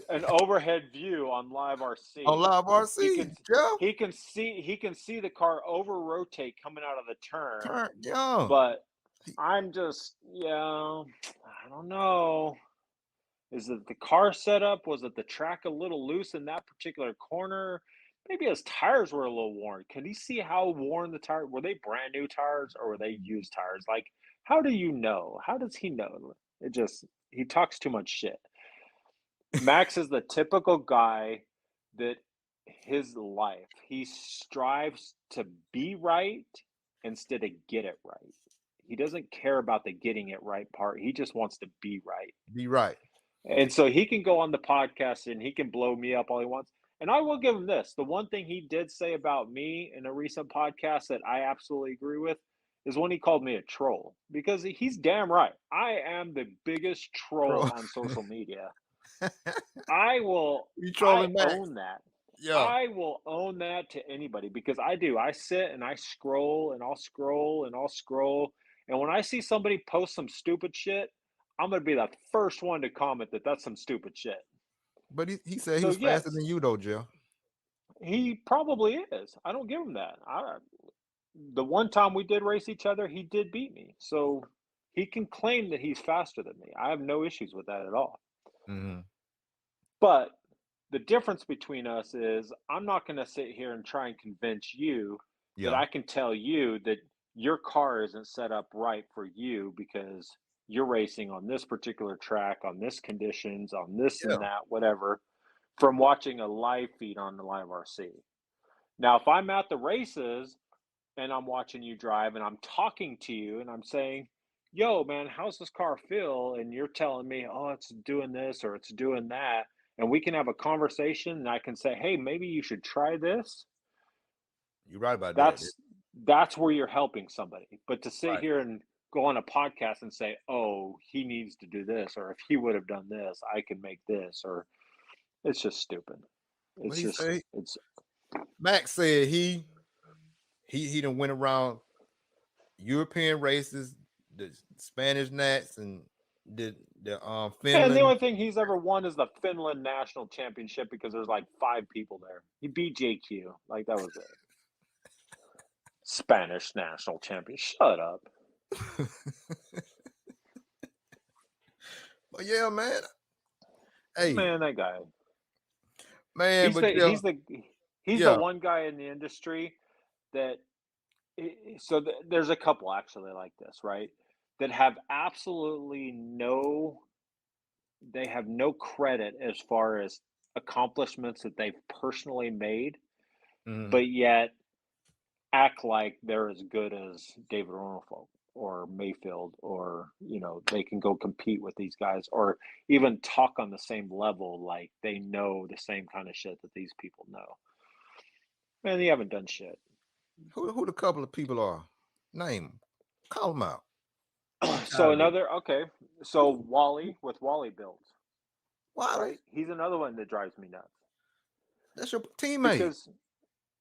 an overhead view on live on RC, live he can RC. Jeff, he can see the car over rotate coming out of the turn, turn young. but I'm just I don't know. Is it the car setup? Was it the track a little loose in that particular corner? Maybe his tires were a little worn. Can he see how worn the tire were? They brand new tires or were they used tires? Like, how do you know? How does he know? It just he talks too much shit. Max is the typical guy that his life, he strives to be right instead of get it right. He doesn't care about the getting it right part. He just wants to be right. Be right. And so he can go on the podcast and he can blow me up all he wants. And I will give him this. The one thing he did say about me in a recent podcast that I absolutely agree with is when he called me a troll because he's damn right. I am the biggest troll Bro. on social media. You I trolling Max? own that. Yeah. I will own that to anybody because I do. I sit and I scroll and I'll scroll and I'll scroll. And when I see somebody post some stupid shit, I'm going to be the first one to comment that that's some stupid shit. But he said he So, was faster yes, than you though, Jeff. he probably is. I don't give him that. The one time we did race each other, he did beat me. So he can claim that he's faster than me. I have no issues with that at all. Hmm. But the difference between us is I'm not going to sit here and try and convince you that Yeah. I can tell you that your car isn't set up right for you because you're racing on this particular track, on this conditions, on this and Yeah. that, whatever, from watching a live feed on the live RC. Now, if I'm at the races and I'm watching you drive and I'm talking to you and I'm saying, yo, man, how's this car feel? And you're telling me, oh, it's doing this or it's doing that. And we can have a conversation and I can say, hey, maybe you should try this. You're right about that. That's where you're helping somebody. But to sit Right. here and go on a podcast and say, oh, he needs to do this, or if he would have done this, I can make this, or it's just stupid. What It's he just say? it's Max said he done went around European races, the Spanish Nats and the and the Finland. only thing he's ever won is the Finland national championship because there's like 5 people there. He beat JQ. Like that was it. Spanish national champion. Shut up. But yeah, man. Hey, Man, that guy. man, He's but the yeah, he's the he's the yeah. one guy in the industry that there's a couple actually like this, right? That have absolutely no they have no credit as far as accomplishments that they've personally made, Mhm. but yet act like they're as good as David Ornfolk or Mayfield, or they can go compete with these guys, or even talk on the same level, like they know the same kind of shit that these people know. Man, they haven't done shit. Who the couple of people are? Name 'em. Call them out. I'm So tired of it. another okay, so Wally with Wally builds, Why? right? He's another one that drives me nuts That's your teammate. because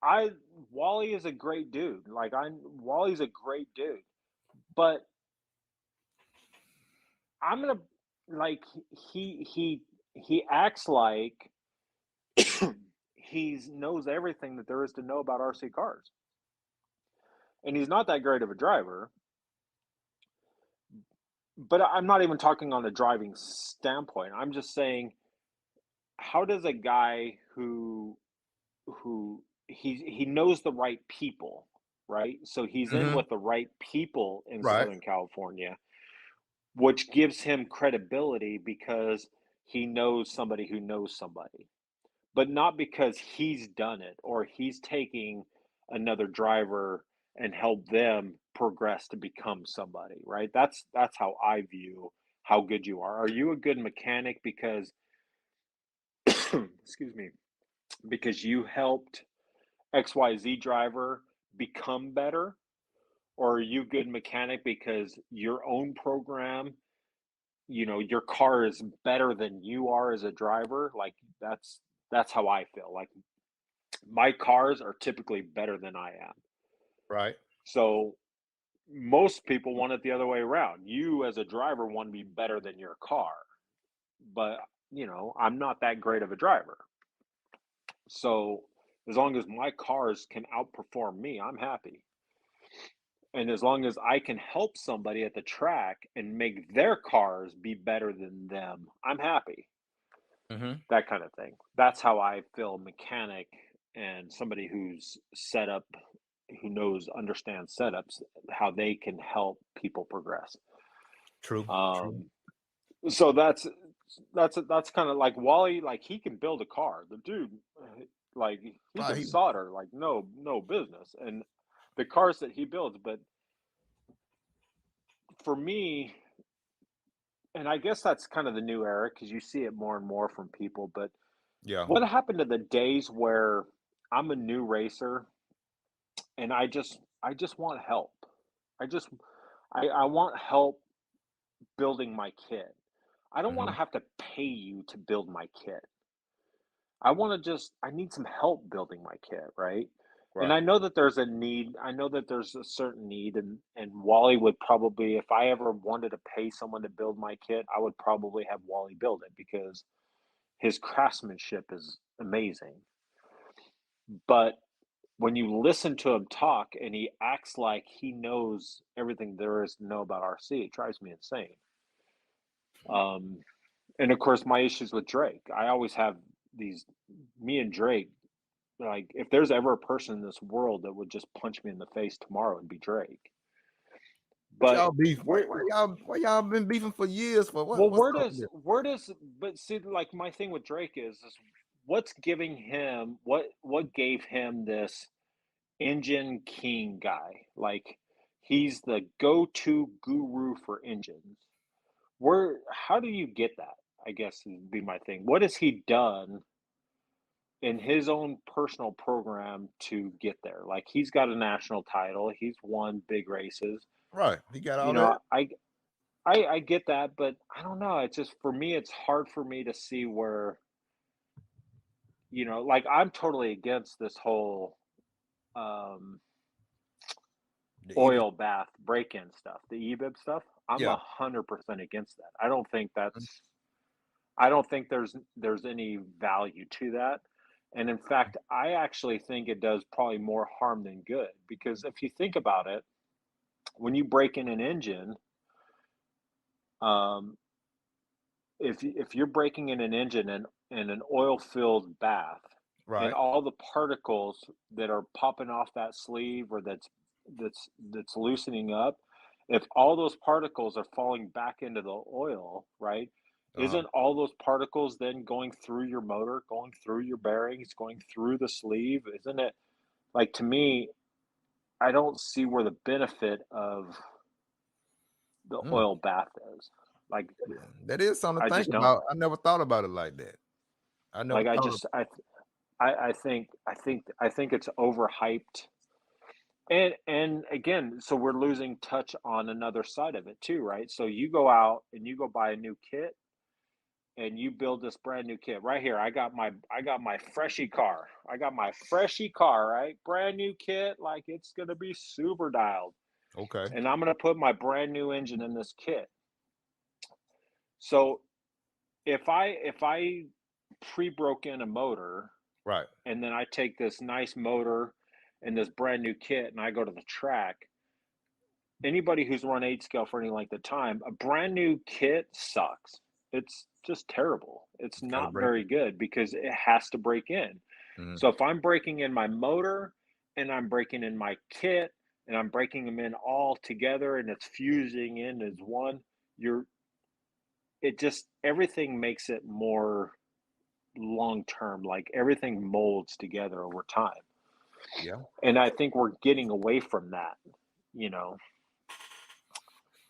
I Wally is a great dude. Like I Wally's a great dude, but I'm gonna like he acts like he knows everything that there is to know about RC cars, and he's not that great of a driver. But I'm not even talking on the driving standpoint. I'm just saying, how does a guy who he knows the right people, right? So he's in Hmm. with the right people in Right. Southern California, which gives him credibility because he knows somebody who knows somebody, but not because he's done it or he's taking another driver and help them progress to become somebody, right? That's how I view how good you are. Are you a good mechanic because excuse me, because you helped XYZ driver become better? Or are you good mechanic because your own program, your car is better than you are as a driver? Like that's how I feel. Like my cars are typically better than I am. Right. So most people want it the other way around. You as a driver want to be better than your car. But, I'm not that great of a driver. So as long as my cars can outperform me, I'm happy. And as long as I can help somebody at the track and make their cars be better than them, I'm happy. Mm-hmm. That kind of thing. That's how I feel a mechanic and somebody who's set up, who understands setups, how they can help people progress. True. True. Um, so that's kind of like Wally. Like he can build a car. The dude, like he Right. can solder like no business. And the cars that he builds. But for me, and I guess that's kind of the new era because you see it more and more from people. But Yeah. what happened to the days where I'm a new racer and I just want help. I just I want help building my kit. I don't want Mm-hmm. to have to pay you to build my kit. I need some help building my kit, right? And Right. I know that there's a need. I know that there's a certain need, and Wally would probably, if I ever wanted to pay someone to build my kit, I would probably have Wally build it because his craftsmanship is amazing. But when you listen to him talk and he acts like he knows everything there is to know about RC, it drives me insane. Um, and of course, my issues with Drake, I always have these. Me and Drake, like, if there's ever a person in this world that would just punch me in the face tomorrow, it'd be Drake. What But y'all beef? we're Why y'all been beefing for years for what? well, What's up with this? where does but see, like my thing with Drake is what's giving him what gave him this engine king guy? Like he's the go-to guru for engines. Where how do you get that? I guess would be my thing. What has he done in his own personal program to get there? Like he's got a national title, he's won big races. Right. He got You all that. know, I get that, but I don't know. It's just for me, it's hard for me to see where, like I'm totally against this whole um The EV. oil bath break-in stuff, the EBIB stuff. I'm Yeah. 100% against that. Mhm. I don't think there's any value to that. And in fact, I actually think it does probably more harm than good because if you think about it, when you break in an engine, um, if you're breaking in an engine in an oil-filled bath, and Right. all the particles that are popping off that sleeve or that's loosening up, if all those particles are falling back into the oil, right? Uh-huh. Isn't all those particles then going through your motor, going through your bearings, going through the sleeve? Isn't it like to me, I don't see where the benefit of the Mm. oil bath is. Like Yeah. That is something I to think just don't. about. I never thought about it like that. I never Like I thought of just I think it's overhyped. And again, so we're losing touch on another side of it too, right? So you go out and you go buy a new kit and you build this brand new kit. Right here, I got my freshy car. I got my freshy car, right? Brand new kit, like it's gonna be super dialed. okay. And I'm gonna put my brand new engine in this kit. So if I pre-broke in a motor Right. and then I take this nice motor and this brand new kit and I go to the track, anybody who's run 8 scale for any length of time, a brand new kit sucks. It's just terrible. It's Gotta not break very it. good because it has to break in. Mhm. So if I'm breaking in my motor and I'm breaking in my kit and I'm breaking them in all together and it's fusing in as one, you're it just everything makes it more long term, like everything molds together over time. Yeah. And I think we're getting away from that, you know.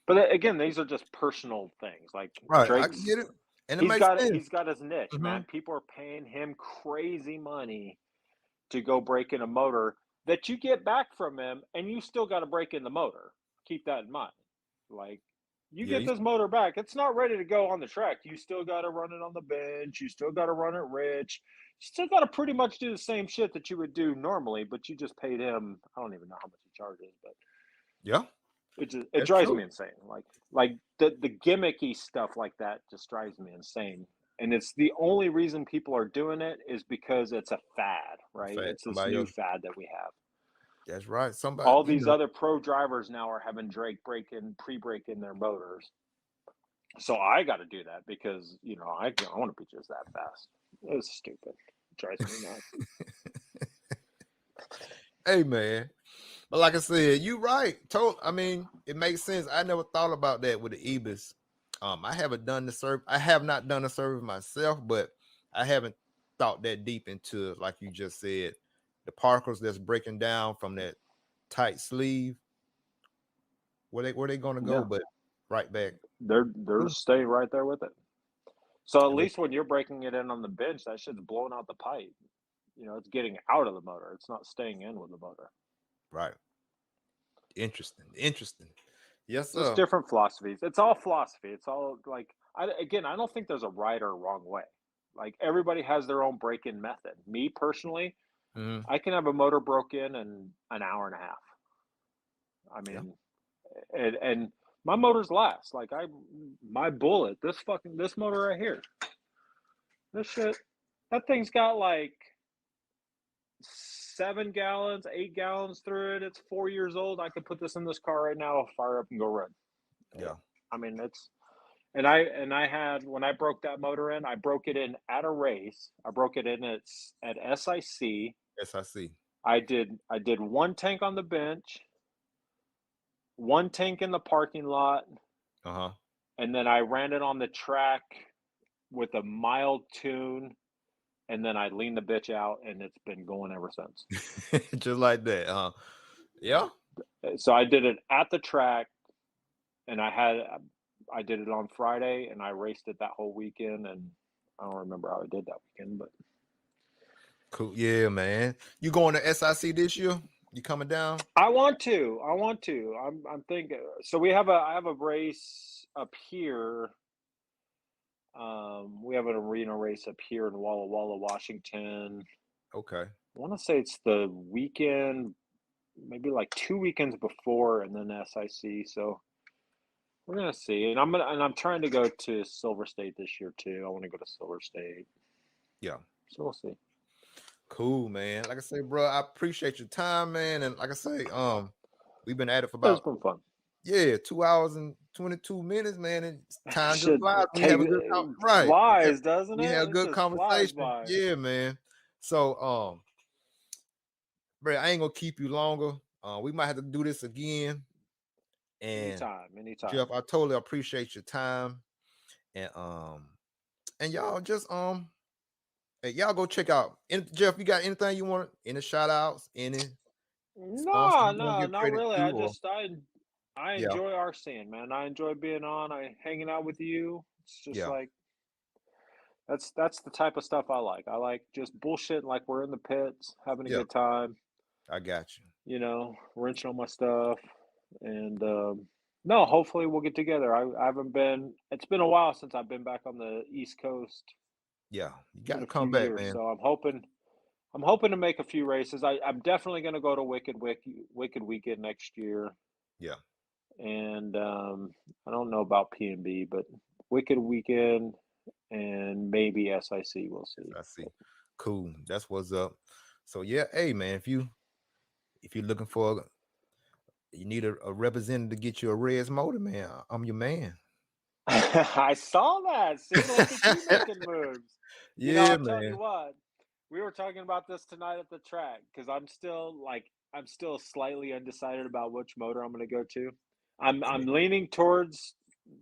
But again, these are just personal things. Like Right. I can Drake's, get it. And it makes sense. he's got his niche, Hmm. man. People are paying him crazy money to go break in a motor that you get back from him, and you still got to break in the motor. Keep that in mind. Like you Yeah. get this motor back, it's not ready to go on the track. You still got to run it on the bench. You still got to run it rich. You still got to pretty much do the same shit that you would do normally, but you just paid him. I don't even know how much he charges, but Yeah. it That's drives me true. insane. Like the gimmicky stuff like that just drives me insane. And it's the only reason people are doing it is because it's a fad, right? Fat. It's this Somebody new else. fad that we have. That's right. Somebody, All these other pro drivers now are having Drake pre-break in their motors. So I got to do that because I want to be just that fast. It's stupid. It drives me nuts. Hey man, but like I said, you right. I mean, it makes sense. I never thought about that with the Ebis. I haven't done the service. I have not done the service myself, but I haven't thought that deep into, like you just said, the particles that's breaking down from that tight sleeve. Where they gonna go? Yeah, But right back. they're Ooh, staying right there with it. So at and least when you're breaking it in on the bench, that shit's blowing out the pipe. It's getting out of the motor. It's not staying in with the motor. right. Interesting. Yes, Just sir. different philosophies. It's all philosophy. It's all like I don't think there's a right or wrong way. Like everybody has their own break-in method. Me personally, Mhm. I can have a motor broke in an hour and a half. I Yeah. mean, and my motors last. Like my bullet, this motor right here. This shit, that thing's got like 7 gallons, 8 gallons through it. It's 4 years old. I could put this in this car right now, fire up and go run. Yeah. I mean, I had when I broke that motor in, I broke it in at a race. I broke it in at SIC. Yes, I see. I did one tank on the bench, one tank in the parking lot, Uh and then I ran it on the track with a mild tune, and then I leaned the bitch out, and it's been going ever since. huh. Just like that. Yeah. So I did it at the track, and I did it on Friday, and I raced it that whole weekend, and I don't remember how I did that weekend, but Cool. Yeah, man. You going to SIC this year? You coming down? I want to. I want to. I'm thinking. So I have a race up here. We have an arena race up here in Walla Walla, Washington. Okay. I want to say it's the weekend, maybe like 2 weekends before, and then SIC. So we're gonna see. And I'm trying to go to Silver State this year too. I want to go to Silver State. Yeah. So we'll see. Cool, man. Like I say, bro, I appreciate your time, man. And like I say, we've been at it for It's about been fun. 2 hours and 22 minutes, man. And time just Should flies when you take have a good right. flies, doesn't We have it? a It good just flies conversation. by. Yeah, man. So bro, I ain't gonna keep you longer. We might have to do this again. And Anytime, anytime. Jeff, I totally appreciate your time. And y'all just hey, y'all go check out. And Jeff, you got anything you want? Any shout outs? Any sponsor No, you want to no, give not credit really. to? Or I yeah, enjoy our scene, man. I enjoy being on. I hanging out with you. It's just yeah, like that's the type of stuff I like. I like just bullshit like we're in the pits, having a yeah. good time, I got you. wrenching on my stuff. And no, hopefully we'll get together. I haven't been it's been a while since I've been back on the East Coast. Yeah, you It's got been to a come few back, years, man. so I'm hoping to make a few races. I'm definitely going to go to Wicked Weekend next year, Yeah, and I don't know about PNB, but Wicked Weekend and maybe SIC. We'll yes, see. I see. Cool. That's what's up. So yeah, hey man, if you're looking for you need a representative to get you a Reds motor, man. I'm your man. I saw that. See, look at you making moves. Yeah, I'm telling you man. what. We were talking about this tonight at the track because I'm still slightly undecided about which motor I'm going to go to. I'm leaning towards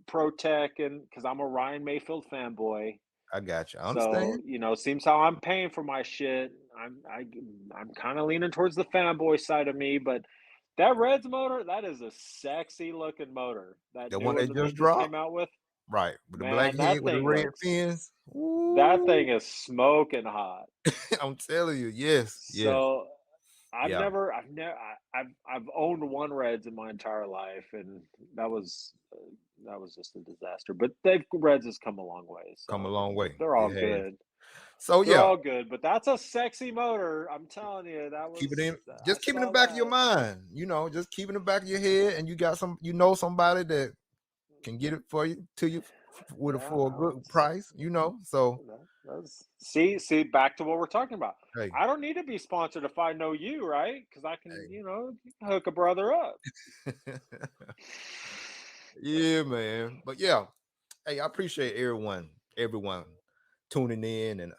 ProTech and because I'm a Ryan Mayfield fanboy. I got you. I So, understand. seems how I'm paying for my shit. I'm kind of leaning towards the fanboy side of me, but that Reds motor, that is a sexy looking motor. That The new one one that that they just just dropped, came out with, right? With the black man, head with the red fins. that Ooh, thing is smoking hot. I'm telling you, yes, yes, So yeah. I've owned one Reds in my entire life, and that was just a disaster. But they've Reds has come a long way, Come a so long way. they're all It has. good. So They're yeah, all good, but that's a sexy motor. I'm telling you, keep it in. I Just keep it in the saw back of your that. mind. Just keep it in the back of your head, and you got somebody that can get it for you to you Yeah, for a good price, you know. So that's see back to what we're talking about. hey, I don't need to be sponsored if I know you, right? Because I can, hey. hook a brother up. Yeah, man. But yeah, hey, I appreciate everyone tuning in. And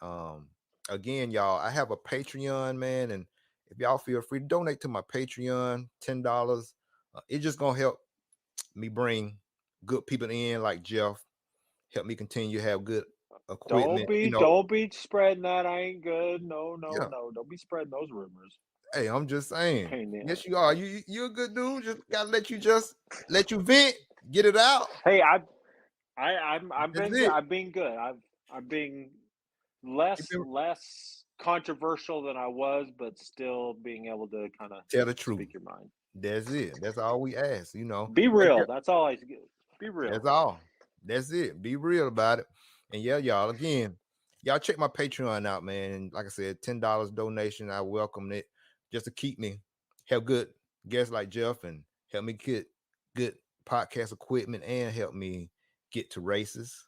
again, y'all, I have a Patreon, man. And if y'all feel free to donate to my Patreon, $10. It's just gonna help me bring good people in like Jeff, help me continue to have good Don't equipment, be you know. don't be spreading that. I ain't good. No, no, Yeah. no. Don't be spreading those rumors. Hey, I'm just saying. Pain in the Yes, ass. you are. You a good dude. Just let you vent, get it out. Hey, I'm That's being good. it. I'm being good. I'm being You less been- less controversial than I was, but still being able to kind of Tell the truth. speak your mind. That's it. That's all we ask, you know. Be But real. yeah, That's all I get. Be that's real. all. That's it. Be real about it. And yeah, y'all, again, y'all check my Patreon out, man. And like I said, $10 donation. I welcome it just to keep me, have good guests like Jeff and help me get good podcast equipment and help me get to races.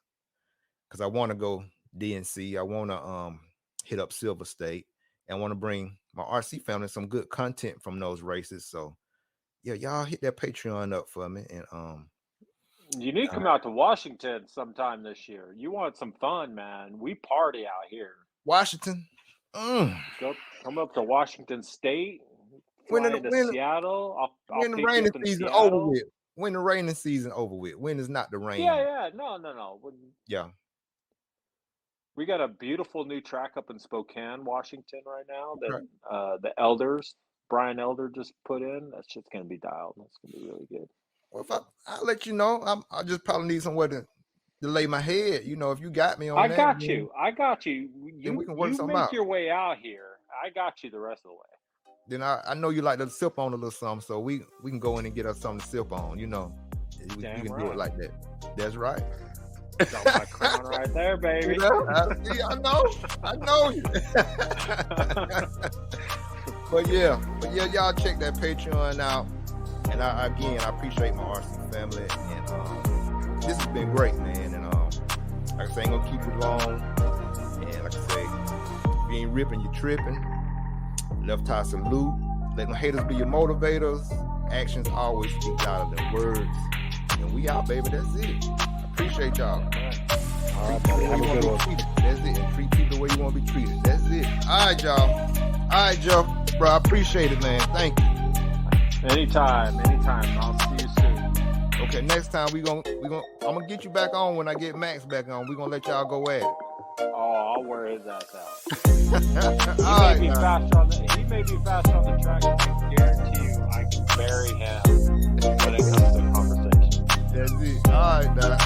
Because I want to go DNC. I want to hit up Silver State. And I want to bring my RC family some good content from those races. So yeah, y'all hit that Patreon up for me. And You need to come out to Washington sometime this year. You want some fun, man. We party out here. Washington. Come up to Washington State, When fly the into when Seattle. I'll when the pick you raining up in season over Seattle. with. When the raining season over with. When is not the Yeah, rain. yeah. No. Yeah. We got a beautiful new track up in Spokane, Washington right now that Okay. the Elders, Brian Elder just put in. That shit's gonna be dialed. That's gonna be really good. Well, if I'll let you know. I just probably need somewhere to lay my head. You know, if you got me on I that, got you. I got you. then we You can work you something make out. your way out here. I got you the rest of the way. Then I know you like to sip on a little something, so we can go in and get us something to sip on. You know, we Damn can do it right. like that. That's right. Got my crown right there, baby. You know, I know you. But yeah, y'all check that Patreon out. And I appreciate my RC family. And this has been great, man. And like I say, I ain't gonna keep it long. And like I say, if you ain't ripping, you tripping. Left tie salute. Let them haters be your motivators. Actions always speak louder than words. And we out, baby. That's it. Appreciate y'all. All right, buddy. Have a good one. That's it. And treat people the way you want to be treated. That's it. All right, y'all. All right, Joe. Bro, I appreciate it, man. Thank you. Anytime. I'll see you soon. Okay, next time I'm gonna get you back on when I get Max back on. We're gonna let y'all go at it. Oh, I'll wear his ass out. He may be faster on the track, but I guarantee you I can bury him when it comes to conversation. That's it. All right, now.